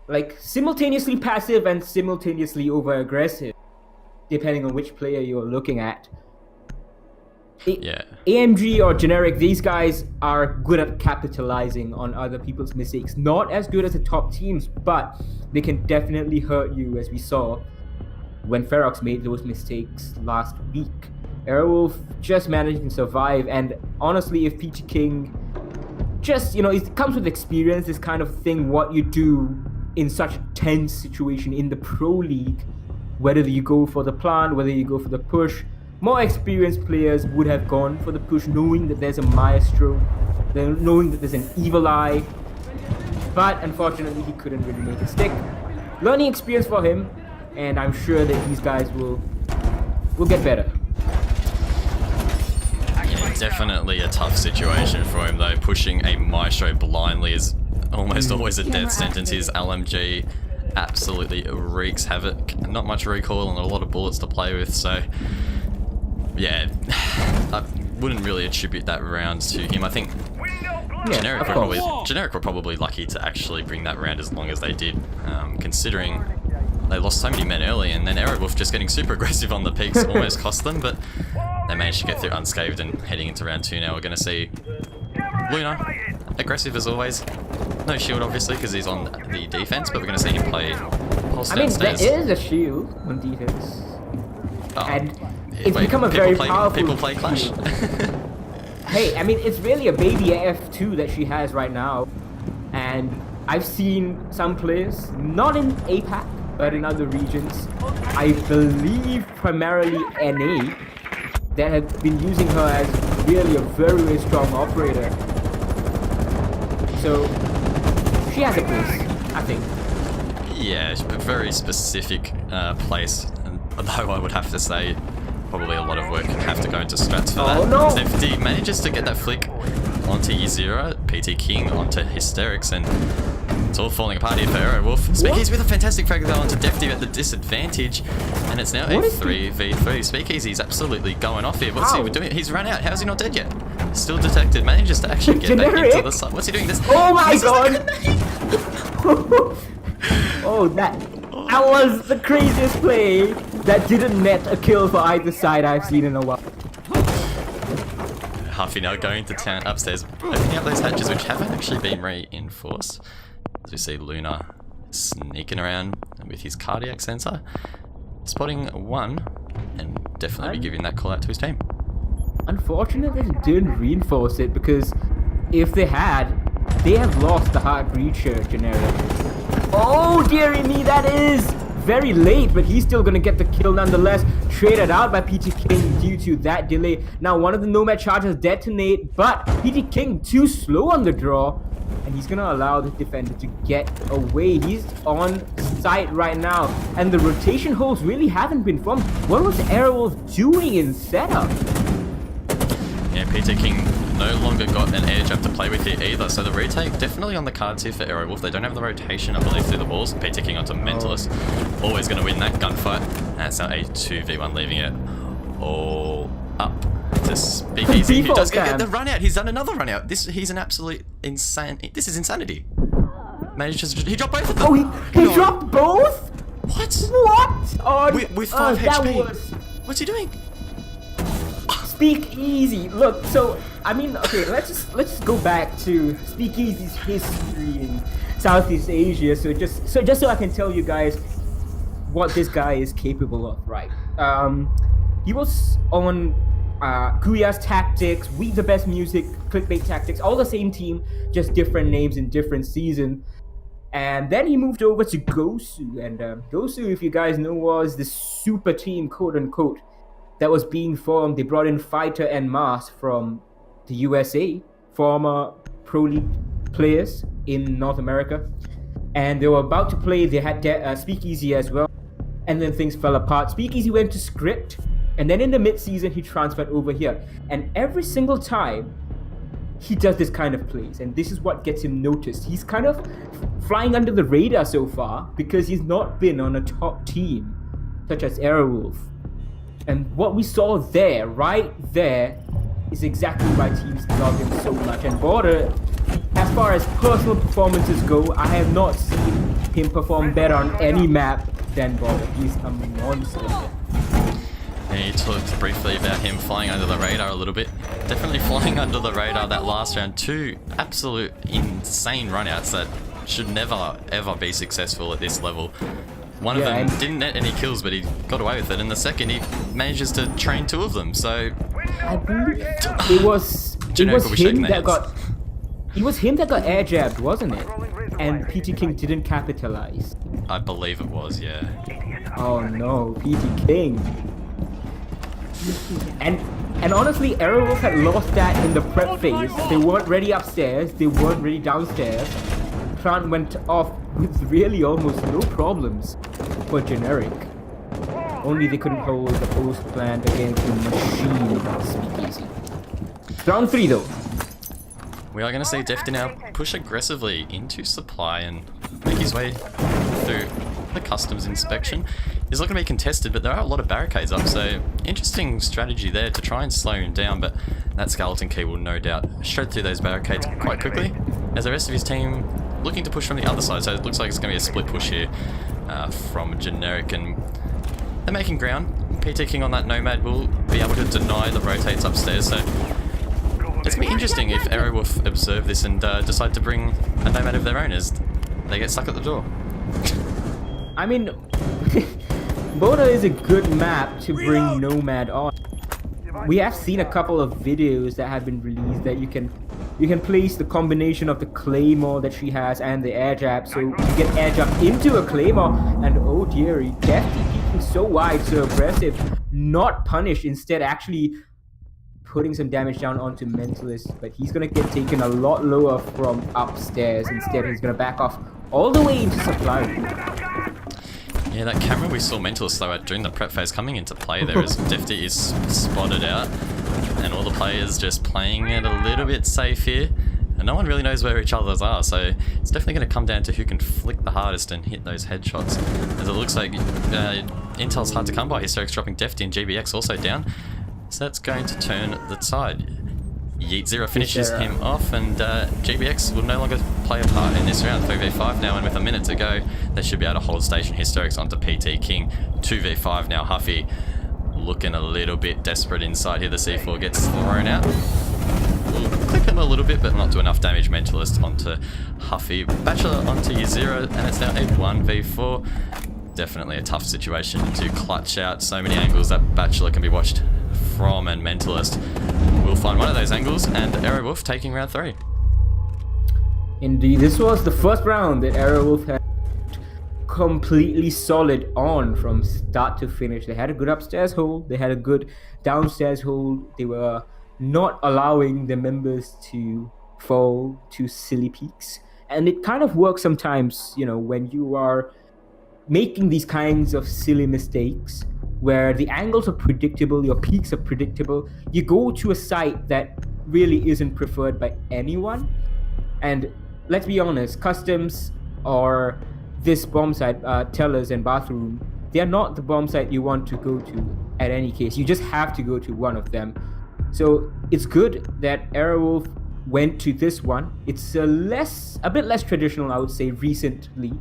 like simultaneously passive and simultaneously over aggressive, depending on which player you're looking at. Yeah. AMG or Generic, these guys are good at capitalizing on other people's mistakes. Not as good as the top teams, but they can definitely hurt you, as we saw when Ferox made those mistakes last week. Aerowolf just managed to survive, and honestly, if PT King just, it comes with experience, this kind of thing, what you do in such a tense situation in the Pro League, whether you go for the plant, whether you go for the push. More experienced players would have gone for the push, knowing that there's a Maestro, knowing that there's an Evil Eye, but unfortunately he couldn't really make it stick. Learning experience for him, and I'm sure that these guys will get better. Yeah, definitely a tough situation for him though. Pushing a Maestro blindly is almost always a death sentence. His LMG absolutely wreaks havoc. Not much recoil and a lot of bullets to play with, so yeah, I wouldn't really attribute that round to him. I think Generic were probably lucky to actually bring that round as long as they did, considering they lost so many men early, and then Aerowolf just getting super aggressive on the peaks almost cost them, but they managed to get through unscathed, and heading into round 2 now we're going to see Luna, aggressive as always. No shield obviously because he's on the defense, but we're going to see him play pulse downstairs. There is a shield on defense. Oh. And it's become a very powerful People play Clash. Hey, I mean, it's really a baby F2 that she has right now. And I've seen some players, not in APAC, but in other regions, I believe primarily NA, that have been using her as really a very, very strong operator. So, she has a place, I think. Yeah, a very specific place. And Although I would have to say, probably a lot of work would have to go into strats for Oh, that. no. Defty manages to get that flick onto Zero, PT King onto Hysterics, and it's all falling apart here for Aerowolf. Speakeasy with a fantastic frag though onto Defty at the disadvantage, and it's now a 3v3. Speakeasy's absolutely going off here. What's he doing? He's run out. How's he not dead yet? Still detected. Manages to actually get back into the side. What's he doing? This. Oh my god! Oh, that was the craziest play that didn't net a kill for either side I've seen in a while. Huffy now going to town upstairs, opening up those hatches which haven't actually been reinforced. As we see Luna sneaking around with his cardiac sensor, spotting one, and definitely be giving that call out to his team. Unfortunately, they didn't reinforce it because if they had, they have lost the hard breacher generic. Oh dearie me, that is very late, but he's still gonna get the kill nonetheless. Traded out by PT King due to that delay. Now one of the Nomad charges detonate, but PT King too slow on the draw, and he's gonna allow the defender to get away. He's on site right now, and the rotation holes really haven't been formed. What was Aerowolf doing in setup? Yeah, PT King no longer got an air jump to play with here either, so the retake definitely on the cards here for Aerowolf. They don't have the rotation, I believe, through the walls. PT King onto Mentalist, always going to win that gunfight. That's now a 2v1, leaving it all up to Speakeasy, who does get the run out. He's done another run out. He's an absolute insane. This is insanity. Manages to, he dropped both of them. Oh, he dropped both? What? What? Oh, with 5 HP. Was... What's he doing? Speakeasy. Look, so I mean, okay, let's just go back to Speakeasy's history in Southeast Asia. So just so I can tell you guys what this guy is capable of, right? He was on Kuya's Tactics, We the Best Music, Clickbait Tactics, all the same team, just different names in different season. And then he moved over to Gosu, and Gosu, if you guys know, was the super team, quote unquote, that was being formed. They brought in Fighter and Mars from the USA, former Pro League players in North America. And they were about to play, they had Speakeasy as well. And then things fell apart. Speakeasy went to Scrypt, and then in the mid-season, he transferred over here. And every single time, he does this kind of plays, and this is what gets him noticed. He's kind of flying under the radar so far because he's not been on a top team, such as Aerowolf. And what we saw there, right there, is exactly why teams love him so much. And Border, as far as personal performances go, I have not seen him perform better on any map than Border. He's a monster. And he talked briefly about him flying under the radar a little bit. Definitely flying under the radar that last round. 2 absolute insane runouts that should never ever be successful at this level. One of them didn't net any kills, but he got away with it. And the second, he manages to train 2 of them. So I believe it was him that got air jabbed, wasn't it? And PT King didn't capitalize. I believe it was, yeah. Oh no, PT King. And honestly, Aerowolf had lost that in the prep phase. They weren't ready upstairs, they weren't ready downstairs. Plant went off with really almost no problems for generic. Only they couldn't hold the post plant against the machine Speakeasy. Round 3 though. We are going to see Defty now push aggressively into supply and make his way through the customs inspection. He's not going to be contested, but there are a lot of barricades up, so interesting strategy there to try and slow him down, but that skeleton key will no doubt shred through those barricades quite quickly, as the rest of his team looking to push from the other side, so it looks like it's going to be a split push here from Generic, and they're making ground. PT King on that Nomad will be able to deny the rotates upstairs, so it's going to be interesting if Aerowolf observe this and decide to bring a Nomad of their own as they get stuck at the door. I mean, Boda is a good map to bring Nomad on. We have seen a couple of videos that have been released that you can place the combination of the Claymore that she has and the air jab, so you get air jab into a Claymore, and oh dearie, Defty peeking so wide, so aggressive, not punished, instead actually putting some damage down onto Mentalist, but he's gonna get taken a lot lower from upstairs. Instead, he's gonna back off all the way into supply. Yeah, that camera we saw Mentalist though during the prep phase coming into play there as Defty is spotted out and all the players just playing it a little bit safe here. And no one really knows where each others are, so it's definitely going to come down to who can flick the hardest and hit those headshots. As it looks like Intel's hard to come by, Hysterics dropping Defty and GBX also down. So that's going to turn the tide. Yeet Zero finishes him off, and GBX will no longer play a part in this round. 3v5 now, and with a minute to go, they should be able to hold station. Hysterics onto PT King. 2v5 now, Huffy looking a little bit desperate inside here. The C4 gets thrown out. We'll clip him a little bit, but not do enough damage. Mentalist onto Huffy. Bachelor onto Year Zero, and it's now a 1v4. Definitely a tough situation to clutch out. So many angles that Bachelor can be watched from, and Mentalist will find one of those angles, and Aerowolf taking round 3. Indeed, this was the first round that Aerowolf had completely solid on from start to finish. They had a good upstairs hold, they had a good downstairs hold. They were not allowing the members to fall to silly peaks, and it kind of works sometimes, you know, when you are making these kinds of silly mistakes where the angles are predictable, your peaks are predictable. You go to a site that really isn't preferred by anyone, and let's be honest, Customs or this bomb site, Tellers and Bathroom, they are not the bomb site you want to go to at any case. You just have to go to one of them. So it's good that Aerowolf went to this one. It's a bit less traditional, I would say, recently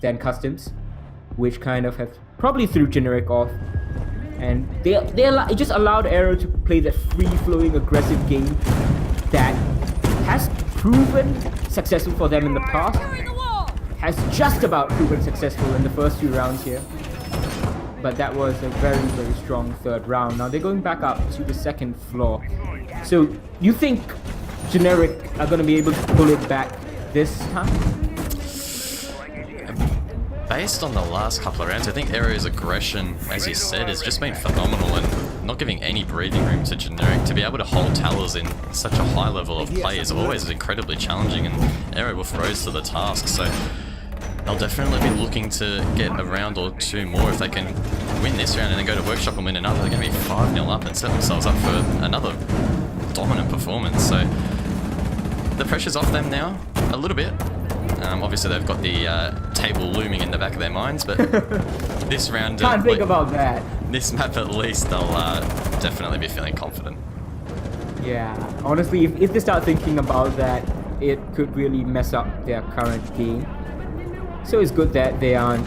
than Customs, which kind of have probably threw Generic off, and it just allowed Aero to play that free-flowing, aggressive game that has proven successful for them in the past, has just about proven successful in the first 2 rounds here. But that was a very, very strong third round. Now they're going back up to the second floor. So you think Generic are going to be able to pull it back this time? Based on the last couple of rounds, I think Aero's aggression, as you said, has just been phenomenal and not giving any breathing room to Generic. To be able to hold towers in such a high level of play is always incredibly challenging, and Aero will rose to the task. So they'll definitely be looking to get a round or 2 more if they can win this round and then go to Workshop and win another. They're going to be 5-0 up and set themselves up for another dominant performance. So the pressure's off them now a little bit. Obviously they've got the table looming in the back of their minds, but this round... Can't think about that. This map at least, they'll definitely be feeling confident. Yeah, honestly, if they start thinking about that, it could really mess up their current game. So it's good that they aren't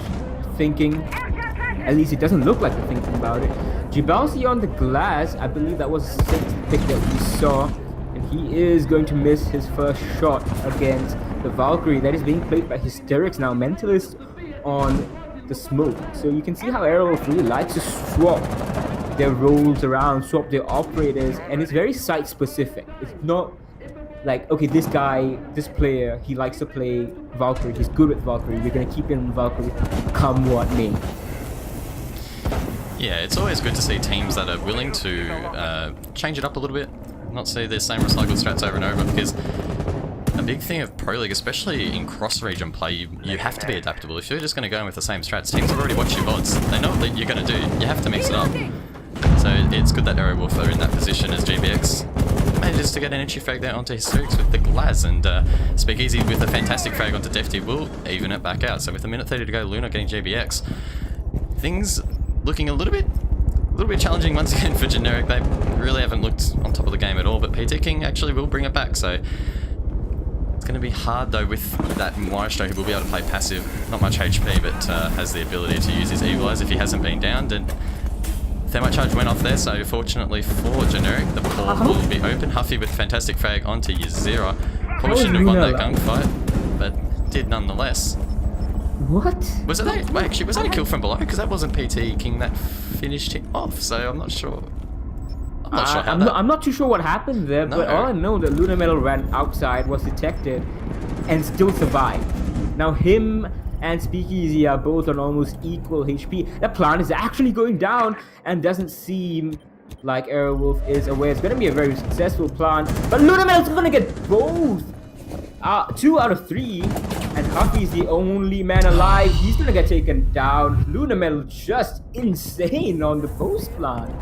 thinking. At least it doesn't look like they're thinking about it. Jibalsi on the glass, I believe that was the 6th pick that we saw. And he is going to miss his first shot against the Valkyrie. That is being played by Hysterics now. Mentalist on the smoke. So you can see how Aero really likes to swap their roles around, swap their operators, and it's very site specific. It's not like, okay, this guy, this player, he likes to play Valkyrie, he's good with Valkyrie, we're going to keep him in Valkyrie come what may. Yeah, it's always good to see teams that are willing to change it up a little bit, not see the same recycled strats over and over, because a big thing of Pro League, especially in cross-region play, you have to be adaptable. If you're just going to go in with the same strats, teams have already watched your VODs. They know what you're going to do. You have to mix it up. So it's good that Aerowolf are in that position as GBX manages to get an entry frag there onto Hysterics with the Glaz, and Speakeasy with a fantastic frag onto Defty will even it back out. So with a minute 30 to go, Luna getting GBX. Things looking a little bit challenging once again for Generic. They really haven't looked on top of the game at all, but PT King actually will bring it back. So it's going to be hard though with that Maestro, who will be able to play passive, not much HP, but has the ability to use his Evil Eyes if he hasn't been downed. And Thermite Charge went off there, so fortunately for Generic, the ball will be open. Huffy with fantastic frag onto Yazira. Probably shouldn't have won that gunfight, but did nonetheless. What? Was it that? Wait, actually, was that a kill from below? Because that wasn't PT King that finished him off, so I'm not sure. I'm not too sure what happened there, but all I know that Luna Metal ran outside, was detected, and still survived. Now him and Speakeasy are both on almost equal HP. That plant is actually going down, and doesn't seem like Aerowolf is aware it's going to be a very successful plant. But Luna Metal's going to get both. 2 out of 3. And Huffy's the only man alive. He's gonna get taken down. Lunamel just insane on the post plant.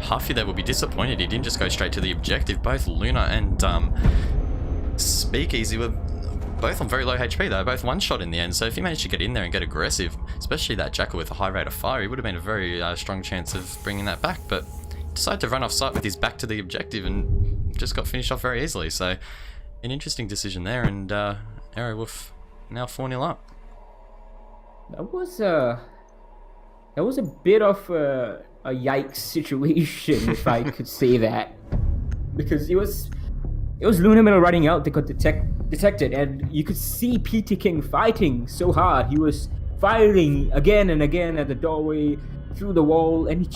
Huffy there will be disappointed he didn't just go straight to the objective. Both Luna and Speakeasy were both on very low HP. They were both one shot in the end, so if he managed to get in there and get aggressive, especially that Jackal with a high rate of fire, he would have been a very strong chance of bringing that back, but decided to run off site with his back to the objective and just got finished off very easily. So an interesting decision there, and Aerowolf now 4-0 up. That was a bit of a yikes situation, if I could say that, because it was Lunamel running out. They got detected, and you could see PT King fighting so hard. He was firing again and again at the doorway, through the wall, and he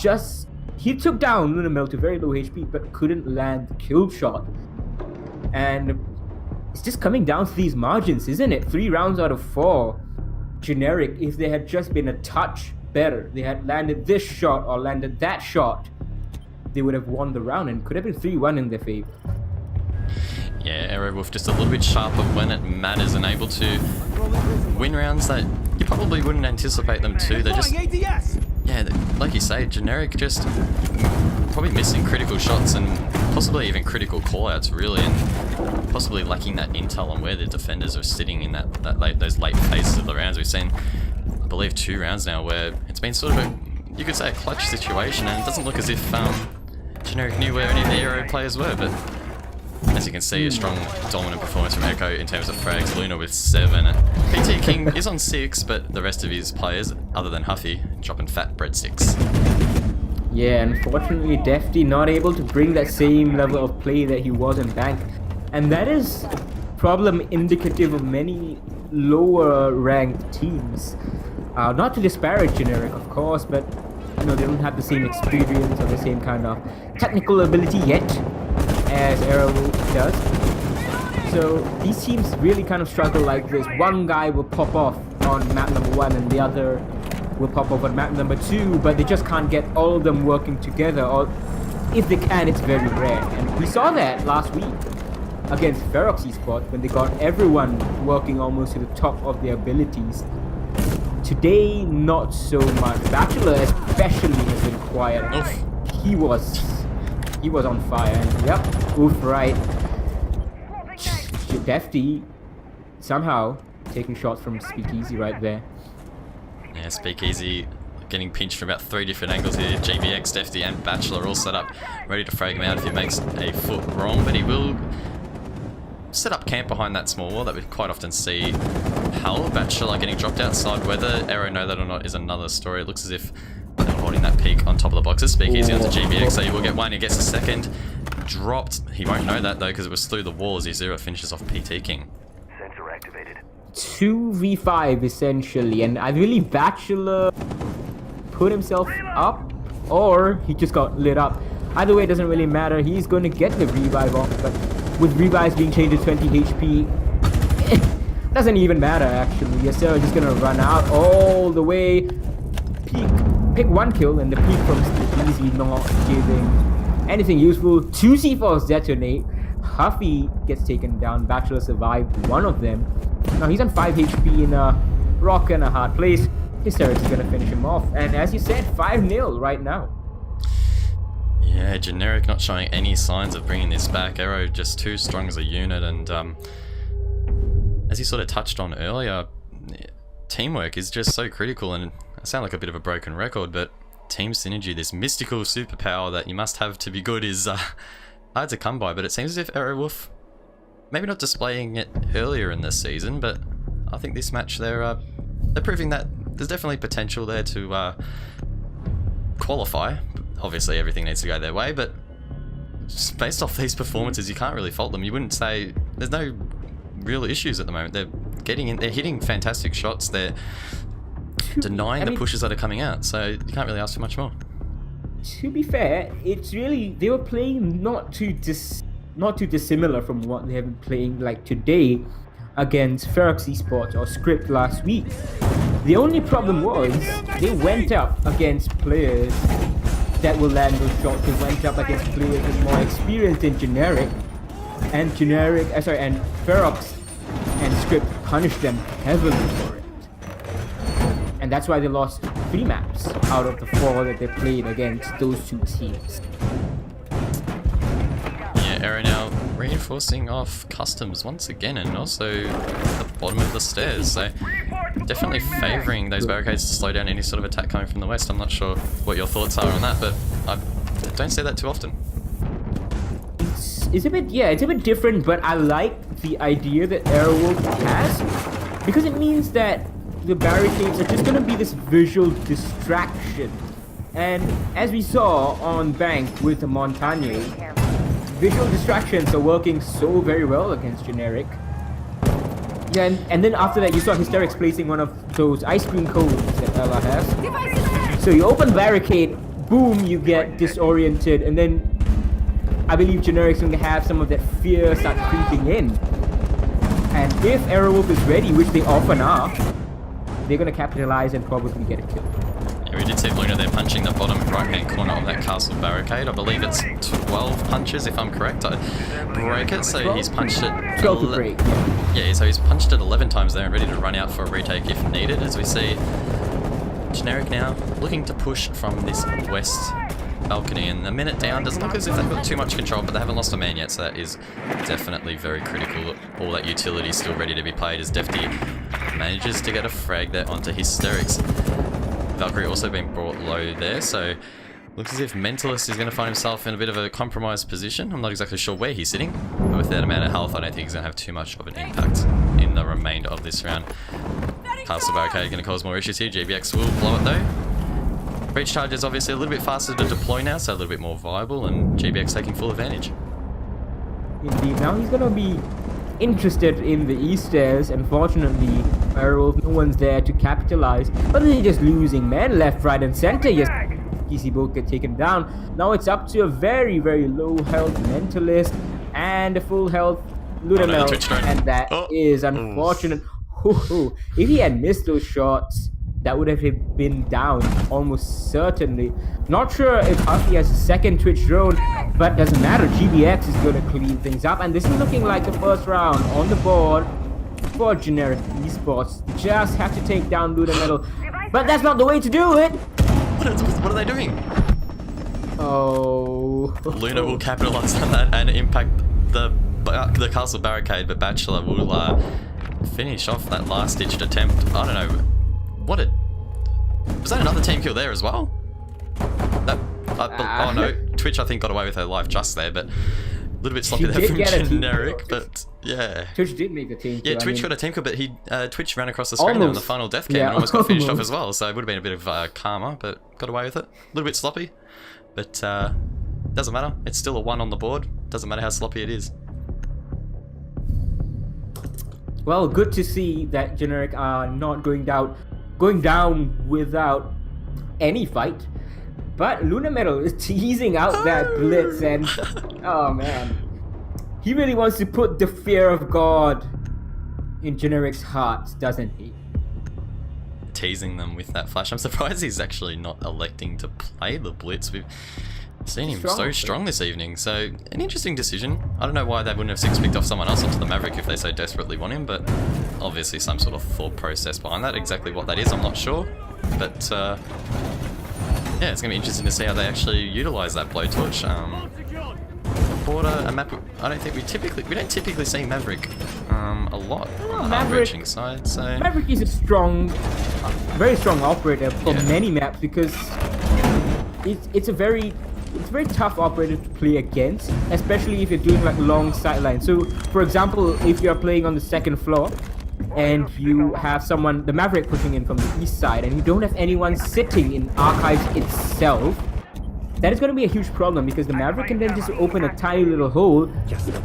took down Lunamel to very low HP, but couldn't land the kill shot. And it's just coming down to these margins, isn't it? 3 rounds out of 4. Generic, if they had just been a touch better, they had landed this shot or landed that shot, they would have won the round and could have been 3-1 in their favor. Yeah, Aerowolf just a little bit sharper when it matters and able to win rounds that you probably wouldn't anticipate them to. They're just, yeah, like you say, Generic just probably missing critical shots and possibly even critical callouts, really, and possibly lacking that intel on where the defenders are sitting in those late phases of the rounds. We've seen, I believe, 2 rounds now where it's been sort of you could say a clutch situation, and it doesn't look as if Generic knew where any of the Aero players were, but as you can see, a strong dominant performance from Echo in terms of frags. Luna with 7. PT King is on 6, but the rest of his players, other than Huffy, dropping fat breadsticks. Yeah, unfortunately, Defty not able to bring that same level of play that he was in Bank. And that is a problem indicative of many lower ranked teams. Not to disparage Generic, of course, but they don't have the same experience or the same kind of technical ability yet as Arrow does. So these teams really kind of struggle like this. One guy will pop off on map number 1 and the other will pop off on map number 2, but they just can't get all of them working together, or if they can, it's very rare. And we saw that last week against Ferox Esports when they got everyone working almost to the top of their abilities. Today, not so much. Bachelor especially has been quiet. Oof. He was on fire. And yep, oof, right. Defty somehow taking shots from Speakeasy right there. Yeah, Speakeasy getting pinched from about 3 different angles here. GBX, Defty and Bachelor all set up, ready to frag him out if he makes a foot wrong, but he will set up camp behind that small wall that we quite often see. Hal, Bachelor getting dropped outside. Whether Arrow know that or not is another story. It looks as if they're holding that peak on top of the boxes. Speakeasy onto GBX, so he will get 1, he gets a second. Dropped. He won't know that though because it was through the wall as he 0 finishes off PT King. Sensor activated. 2v5 essentially, and I believe Bachelor put himself up or he just got lit up. Either way, it doesn't really matter. He's going to get the revive off, but with revives being changed to 20 HP, it doesn't even matter actually. Yasser is just going to run out all the way. Pick 1 kill, and the peak from Speakeasy not giving anything useful. 2 C4s detonate. Huffy gets taken down. Bachelor survived 1 of them. Now he's on 5 HP in a rock and a hard place. Hysterics is going to finish him off. And as you said, 5-0 right now. Yeah, Generic not showing any signs of bringing this back. Arrow just too strong as a unit, and as you sort of touched on earlier, teamwork is just so critical, and I sound like a bit of a broken record, but team synergy, this mystical superpower that you must have to be good, is hard to come by. But it seems as if Aerowolf, maybe not displaying it earlier in this season, but I think this match they're proving that there's definitely potential there to qualify. Obviously everything needs to go their way, but just based off these performances you can't really fault them. You wouldn't say there's no real issues at the moment. They're getting in, they're hitting fantastic shots, they're denying the pushes that are coming out, so you can't really ask for much more. To be fair, it's really, they were playing not too dissimilar from what they have been playing like today against Ferox Esports or Scrypt last week. The only problem was they went up against players that will land those shots. They went up against players with more experience in Generic, and Ferox and Scrypt punished them heavily for it. And that's why they lost 3 maps out of the 4 that they played against those 2 teams. Yeah, Arrow now reinforcing off customs once again, and also the bottom of the stairs. So definitely favouring those barricades to slow down any sort of attack coming from the west. I'm not sure what your thoughts are on that, but I don't see that too often. It's a bit different, but I like the idea that Airwolf has, because it means that the barricades are just going to be this visual distraction. And as we saw on Bank with the Montagne, visual distractions are working so very well against Generic. Yeah, and then after that you saw Hysterics placing one of those ice cream cones that Ella has. So you open barricade, boom, you get disoriented, and then I believe Generic's going to have some of that fear start creeping in. And if Aerowolf is ready, which they often are, they're going to capitalize and probably get a kill. Yeah, we did see Luna there punching the bottom right-hand corner of that castle barricade. I believe it's 12 punches, if I'm correct. I break it, so 12? He's punched it... 12 to break. Yeah, so he's punched it 11 times there and ready to run out for a retake if needed, as we see Generic now looking to push from this west balcony, and a minute down doesn't look as if they've got too much control, but they haven't lost a man yet, so that is definitely very critical. All that utility still ready to be played as Defty manages to get a frag there onto Hysterics. Valkyrie also being brought low there, so looks as if Mentalist is going to find himself in a bit of a compromised position. I'm not exactly sure where he's sitting, but with that amount of health I don't think he's going to have too much of an impact in the remainder of this round. Castle barricade going to cause more issues here. GBX will blow it though. Breach charge is obviously a little bit faster to deploy now, so a little bit more viable, and GBX taking full advantage. Indeed, now he's gonna be interested in the east stairs. Unfortunately, Aerowolf, no one's there to capitalize, but they're just losing men left, right, and center. Yes, PC both get taken down. Now it's up to a very, very low health Mentalist and a full health Lunamel, and that is unfortunate. If he had missed those shots, that would have been down almost certainly. Not sure if Huffy has a second Twitch drone, but doesn't matter. GBX is going to clean things up, and this is looking like the first round on the board for Generic Esports. Just have to take down Luna Metal, but that's not the way to do it. What are they doing? Oh. Luna will capitalize on that and impact the castle barricade, but Bachelor will finish off that last-ditched attempt. I don't know. Was that another team kill there as well? Oh no, Twitch I think got away with her life just there, but a little bit sloppy there from Generic, but yeah. Twitch did make a team kill. Yeah, Twitch got a team kill, but Twitch ran across the screen on the final death cam and almost got finished off as well, so it would have been a bit of karma, but got away with it. A little bit sloppy, but doesn't matter. It's still a 1 on the board. Doesn't matter how sloppy it is. Well, good to see that Generic are not going down without any fight. But Luna Metal is teasing out that blitz, and oh man, he really wants to put the fear of God in Generic's heart, doesn't he? Teasing them with that flash. I'm surprised he's actually not electing to play the blitz. We've seen him so strong this evening, so an interesting decision. I don't know why they wouldn't have 6-picked off someone else onto the Maverick if they so desperately want him, but obviously some sort of thought process behind that. Exactly what that is, I'm not sure, but yeah, it's going to be interesting to see how they actually utilise that blowtorch. Border, a map, I don't think we don't typically see Maverick a lot on the breaching side, so... Maverick is a strong, very strong operator for many maps, because it's a very tough operator to play against, especially if you're doing like long sidelines. So for example, if you're playing on the second floor and you have someone, the Maverick, pushing in from the east side, and you don't have anyone sitting in Archives itself, that is going to be a huge problem, because the Maverick can then just open a tiny little hole,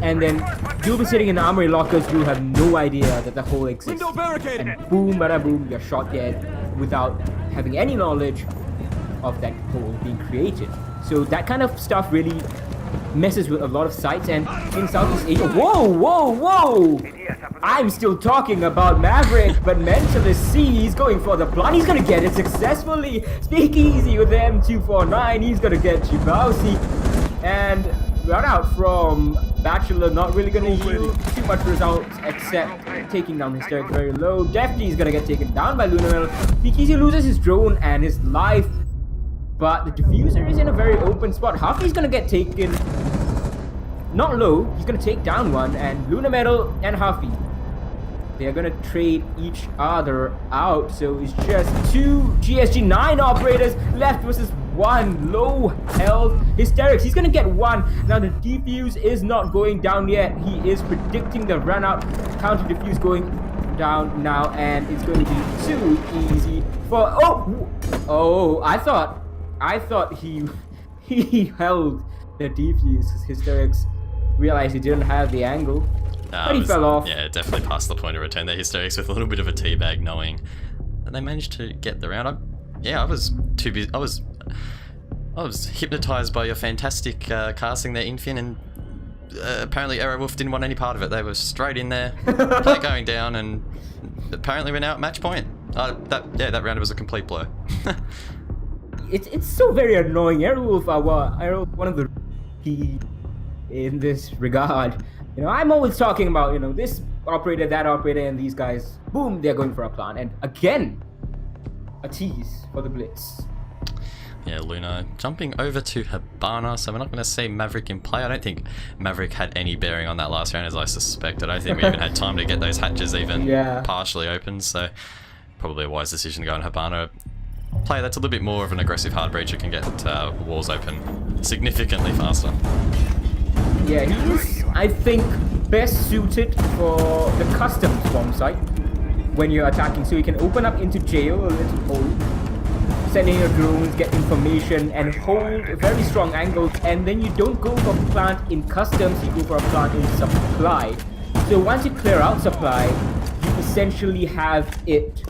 and then you'll be sitting in the armory lockers, you'll have no idea that the hole exists, and boom, bada boom, you're shot dead without having any knowledge of that hole being created. So that kind of stuff really messes with a lot of sites, and in Southeast Asia... Whoa! I'm still talking about Maverick, but Mentalist sees going for the plant. He's gonna get it successfully. Speakeasy with the M249. He's gonna get Chibausi. And run out from Bachelor, not really gonna yield too much results except taking down Hysteric very low. Defty is gonna get taken down by Lunamel. PKZ loses his drone and his life, but the diffuser is in a very open spot. Huffy's gonna get taken, not low, he's gonna take down one, and Lunamel and Huffy, they're gonna trade each other out. So it's just 2 GSG9 operators left versus 1 low health Hysterics. He's gonna get 1. Now the defuse is not going down yet. He is predicting the run out. Counter defuse going down now, and it's going to be too easy for I thought he held the defuse. Hysterics realized he didn't have the angle. But he fell off. Yeah, definitely past the point of return there. Hysterics with a little bit of a teabag, knowing that they managed to get the round. I was too busy. I was hypnotized by your fantastic casting there, Infin, and apparently Aerowolf didn't want any part of it. They were straight in there, play going down, and apparently we're now at match point. That round was a complete blur. It's so very annoying. Aerowolf are one of the key in this regard. You know, I'm always talking about, you know, this operator, that operator, and these guys, boom, they're going for a plan. And again, a tease for the Blitz. Yeah, Luna jumping over to Hibana, so we're not going to see Maverick in play. I don't think Maverick had any bearing on that last round, as I suspected. I don't think we even had time to get those hatches even partially open, so probably a wise decision to go on Hibana. Player that's a little bit more of an aggressive hard breacher can get walls open significantly faster. Yeah, he's, I think, best suited for the custom bomb site when you're attacking, so you can open up into jail a little hole, send in your drones, get information, and hold very strong angles, and then you don't go for plant in customs, you go for a plant in supply. So once you clear out supply, you essentially have it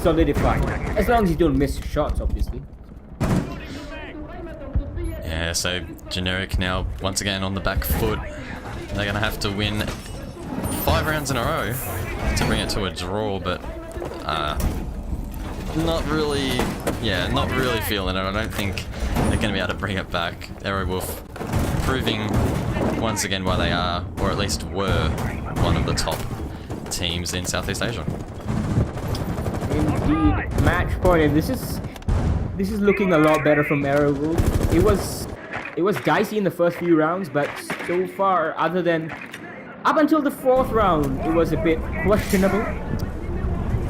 solidified, as long as you don't miss shots, obviously. Yeah, so Generic now once again on the back foot. They're going to have to win 5 rounds in a row to bring it to a draw, but not really feeling it. I don't think they're going to be able to bring it back. Aerowolf proving once again why they are, or at least were, one of the top teams in Southeast Asia. Indeed, match point, and this is looking a lot better from Aerowolf. It was dicey in the first few rounds, but so far, other than up until the 4th round, it was a bit questionable.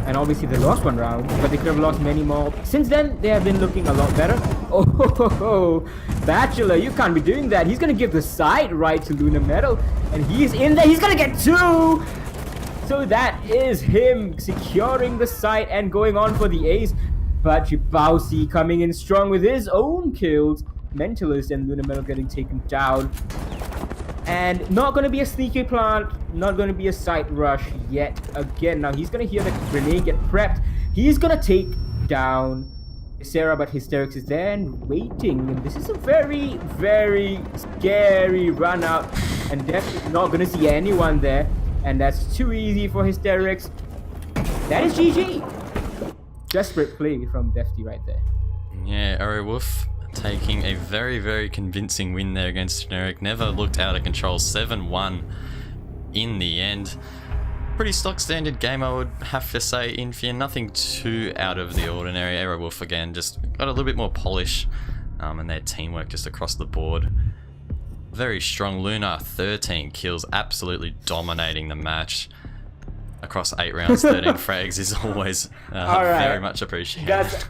And obviously they lost 1 round, but they could have lost many more. Since then, they have been looking a lot better. Oh, Bachelor, you can't be doing that. He's gonna give the side right to Luna Metal, and he's in there. He's gonna get 2. So that is him securing the site and going on for the ace. But Jibausi coming in strong with his own kills. Mentalist and Luna Metal getting taken down. And not going to be a sneaky plant, not going to be a site rush yet again. Now he's going to hear the grenade get prepped. He's going to take down Sarah, but Hysterics is there and waiting. And this is a very, very scary run out. And definitely not going to see anyone there. And that's too easy for Hysterics. That is GG. Desperate play from Defty right there. Yeah, Aerowolf taking a very, very convincing win there against Generic. Never looked out of control. 7-1 in the end. Pretty stock standard game, I would have to say, Infian. Nothing too out of the ordinary. Aerowolf again just got a little bit more polish, and their teamwork just across the board. Very strong. Luna, 13 kills, absolutely dominating the match. Across 8 rounds, 13 frags is always very much appreciated.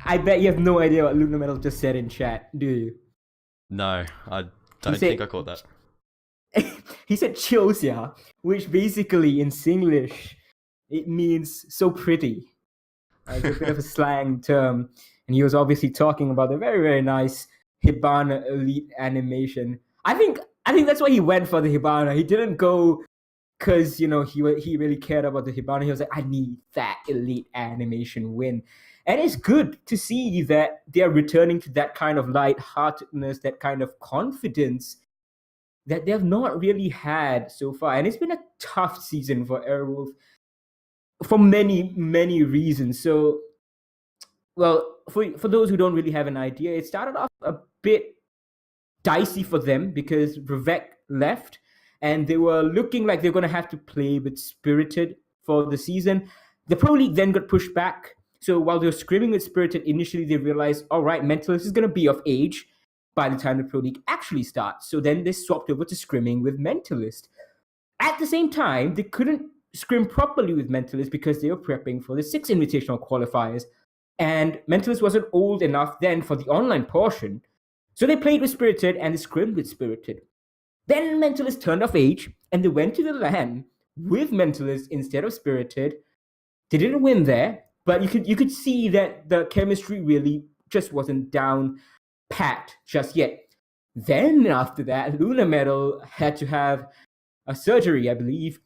I bet you have no idea what Luna Metal just said in chat, do you? No, I don't think I caught that. He said "chosia," which basically in Singlish, it means so pretty. It's a bit of a slang term. And he was obviously talking about the very, very nice Hibana Elite animation. I think that's why he went for the Hibana. He didn't go because, you know, he really cared about the Hibana. He was like, I need that Elite animation win. And it's good to see that they're returning to that kind of lightheartedness, that kind of confidence that they have not really had so far. And it's been a tough season for Airwolf for many, many reasons. So, well, for those who don't really have an idea, it started off a bit dicey for them because Revek left and they were looking like they're going to have to play with Spirited for the season. The Pro League then got pushed back. So while they were scrimming with Spirited, initially they realized, all right, Mentalist is going to be of age by the time the Pro League actually starts. So then they swapped over to scrimming with Mentalist. At the same time, they couldn't scrim properly with Mentalist because they were prepping for the 6 Invitational qualifiers. And Mentalist wasn't old enough then for the online portion. So they played with Spirited and they scrimmed with Spirited. Then Mentalist turned of age and they went to the LAN with Mentalist instead of Spirited. They didn't win there, but you could see that the chemistry really just wasn't down pat just yet. Then after that, Luna Metal had to have a surgery, I believe.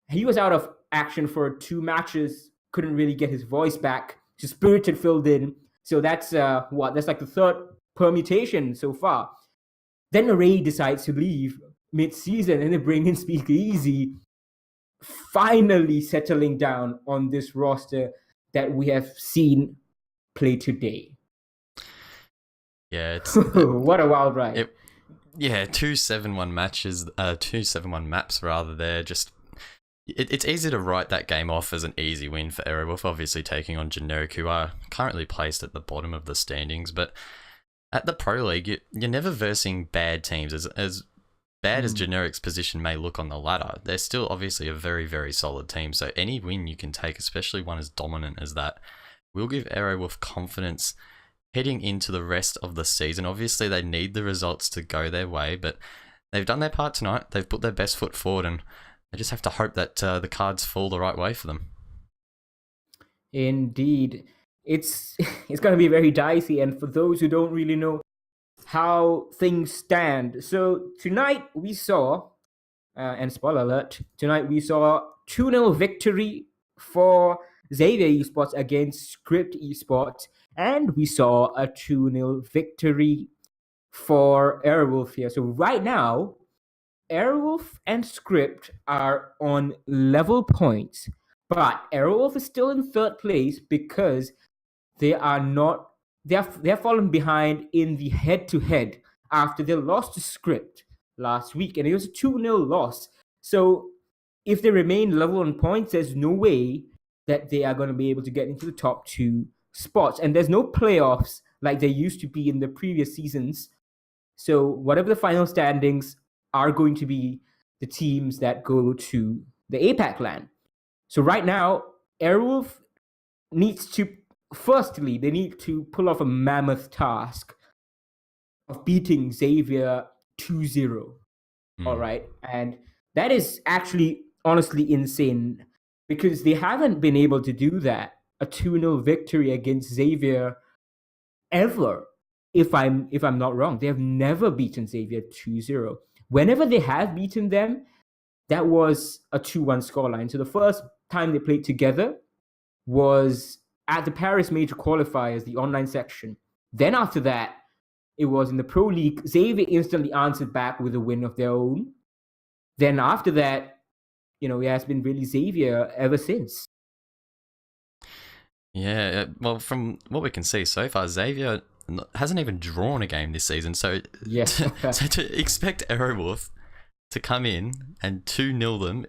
He was out of action for 2 matches, couldn't really get his voice back. So Spirited filled in. So that's that's like the 3rd permutation so far. Then Array decides to leave mid-season and they bring in Speakeasy, finally settling down on this roster that we have seen play today. Yeah, it's what a wild ride. Yeah, 2 7-1 matches, 2 7-1 maps rather. They're just it's easy to write that game off as an easy win for Aerowolf, obviously taking on Generic, who are currently placed at the bottom of the standings. But at the Pro League, you're never versing bad teams. As bad as Generic's position may look on the ladder, they're still obviously a very, very solid team. So any win you can take, especially one as dominant as that, will give Aerowolf confidence heading into the rest of the season. Obviously, they need the results to go their way, but they've done their part tonight. They've put their best foot forward, and they just have to hope that the cards fall the right way for them. Indeed. It's going to be very dicey, and for those who don't really know how things stand. So tonight we saw, and spoiler alert, tonight we saw 2-0 victory for Xavier Esports against Scrypt Esports, and we saw a 2-0 victory for Aerowolf here. So right now, Aerowolf and Scrypt are on level points, but Aerowolf is still in 3rd place because they have fallen behind in the head-to-head after they lost to Scrypt last week, and it was a 2-0 loss. So if they remain level on points, there's no way that they are going to be able to get into the top 2 spots. And there's no playoffs like there used to be in the previous seasons. So whatever the final standings are going to be the teams that go to the APAC LAN. So right now, Aerowolf needs to, firstly, they need to pull off a mammoth task of beating Xavier 2-0. All right. And that is actually honestly insane because they haven't been able to do that, a 2-0 victory against Xavier ever. If I'm not wrong, they have never beaten Xavier 2-0. Whenever they have beaten them, that was a 2-1 scoreline. So the first time they played together was at the Paris Major Qualifiers, the online section. Then after that, it was in the Pro League. Xavier instantly answered back with a win of their own. Then after that, it has been really Xavier ever since. Yeah, well, from what we can see so far, Xavier hasn't even drawn a game this season. So, yeah. So to expect Aerowolf to come in and 2-0 them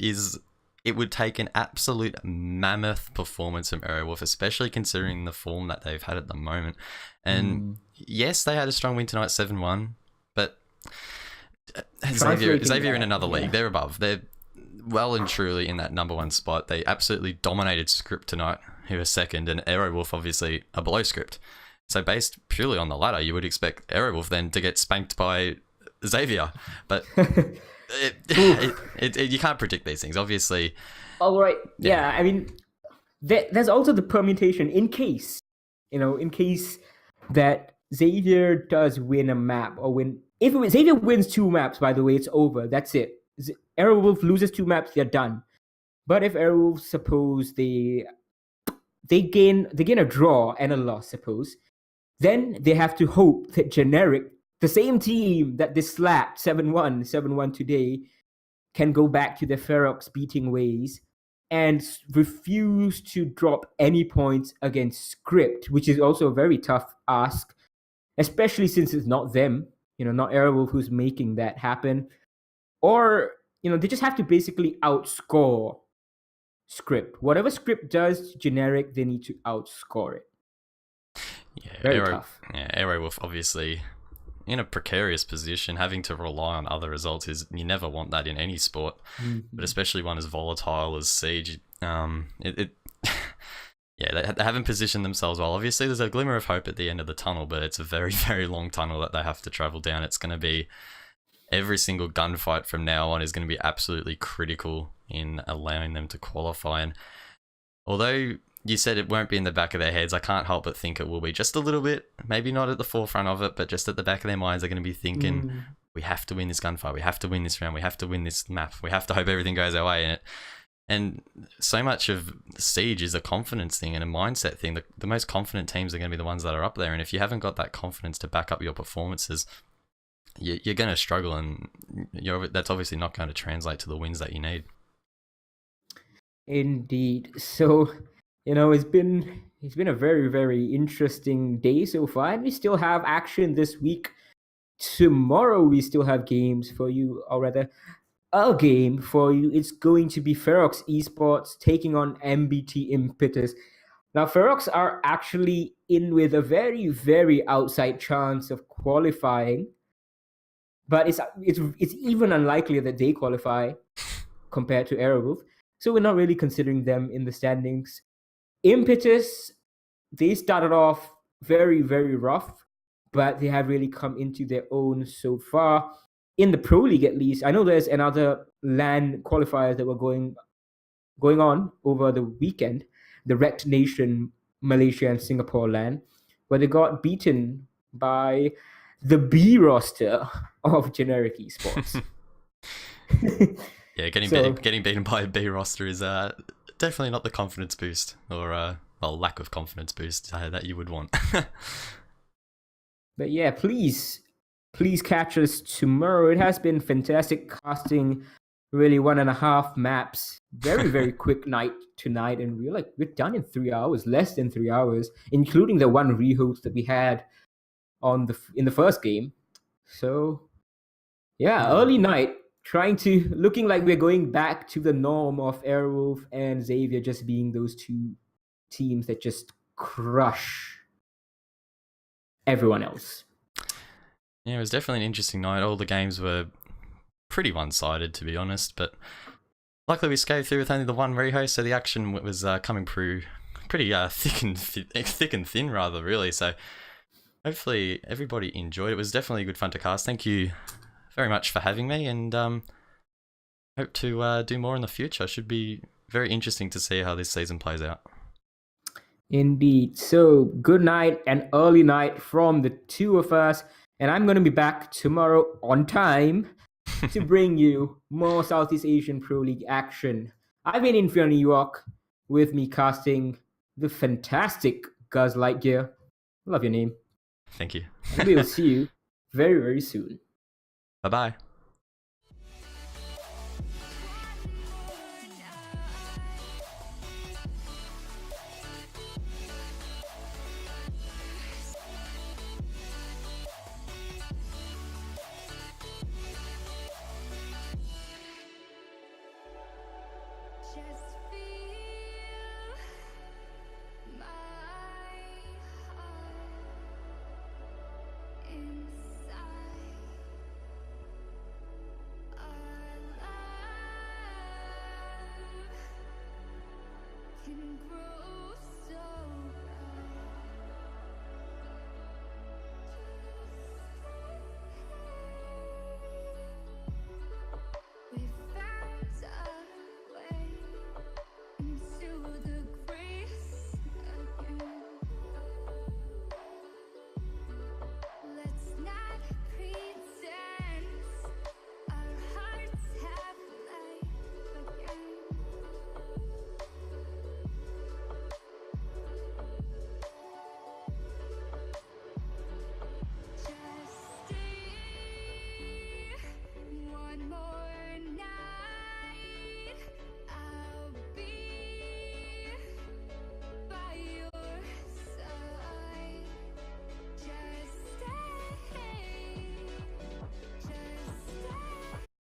it would take an absolute mammoth performance from Aerowolf, especially considering the form that they've had at the moment. And yes, they had a strong win tonight, 7-1, but Xavier in another league. They're above. They're well and truly in that number 1 spot. They absolutely dominated Scrypt tonight, who are 2nd, and Aerowolf obviously are below Scrypt. So based purely on the ladder, you would expect Aerowolf then to get spanked by Xavier, but you can't predict these things, obviously. All right. Yeah, I mean, there's also the permutation in case that Xavier does win a map or win. If Xavier wins 2 maps, by the way, it's over. That's it. Aerowolf loses 2 maps, they're done. But if Aerowolf, suppose they gain a draw and a loss, suppose, then they have to hope that Generic, the same team that they slapped 7-1 today, can go back to their Ferox beating ways and refuse to drop any points against Scrypt, which is also a very tough ask, especially since it's not them, not Aerowolf who's making that happen. Or, they just have to basically outscore Scrypt. Whatever Scrypt does generic, they need to outscore it. Yeah, Very tough. Yeah, Aero Wolf obviously in a precarious position, having to rely on other results you never want that in any sport, but especially one as volatile as Siege. Yeah, they haven't positioned themselves well. Obviously, there's a glimmer of hope at the end of the tunnel, but it's a very, very long tunnel that they have to travel down. It's going to be every single gunfight from now on is going to be absolutely critical in allowing them to qualify. And although you said it won't be in the back of their heads, I can't help but think it will be just a little bit. Maybe not at the forefront of it, but just at the back of their minds, they're going to be thinking, we have to win this gunfight, we have to win this round, we have to win this map, we have to hope everything goes our way. And so much of Siege is a confidence thing and a mindset thing. The most confident teams are going to be the ones that are up there. And if you haven't got that confidence to back up your performances, you're going to struggle, and that's obviously not going to translate to the wins that you need. Indeed. So, it's been a very, very interesting day so far, and we still have action this week. Tomorrow we still have games for you, or rather, a game for you. It's going to be Ferox Esports taking on MBT Impetus. Now, Ferox are actually in with a very, very outside chance of qualifying, but it's even unlikelier that they qualify compared to Aerowolf. So we're not really considering them in the standings. Impetus, they started off very, very rough, but they have really come into their own so far. In the Pro League, at least, I know there's another LAN qualifiers that were going on over the weekend, the Rect Nation, Malaysia and Singapore LAN, where they got beaten by the B roster of generic esports. Yeah, getting beaten by a B roster is definitely not the confidence boost, or lack of confidence boost that you would want. But yeah, please catch us tomorrow. It has been fantastic casting, really 1.5 maps. Very, very quick night tonight, and we're done in 3 hours, less than 3 hours, including the one rehost that we had in the first game. So yeah, early night, looking like we're going back to the norm of Airwolf and Xavier just being those two teams that just crush everyone else. Yeah, it was definitely an interesting night. All the games were pretty one-sided, to be honest, but luckily we scathed through with only the one rehost, so the action was coming through pretty thick and thin, rather, really. So hopefully everybody enjoyed it. It was definitely good fun to cast. Thank you very much for having me, and hope to do more in the future. Should be very interesting to see how this season plays out. Indeed. So good night and early night from the two of us, and I'm going to be back tomorrow on time to bring you more Southeast Asian Pro League action. I've been in New York with me casting the fantastic Guz Lightyear. Love your name. Thank you. And we'll see you very, very soon. Bye-bye. Just feel my heart inside. Our love can grow.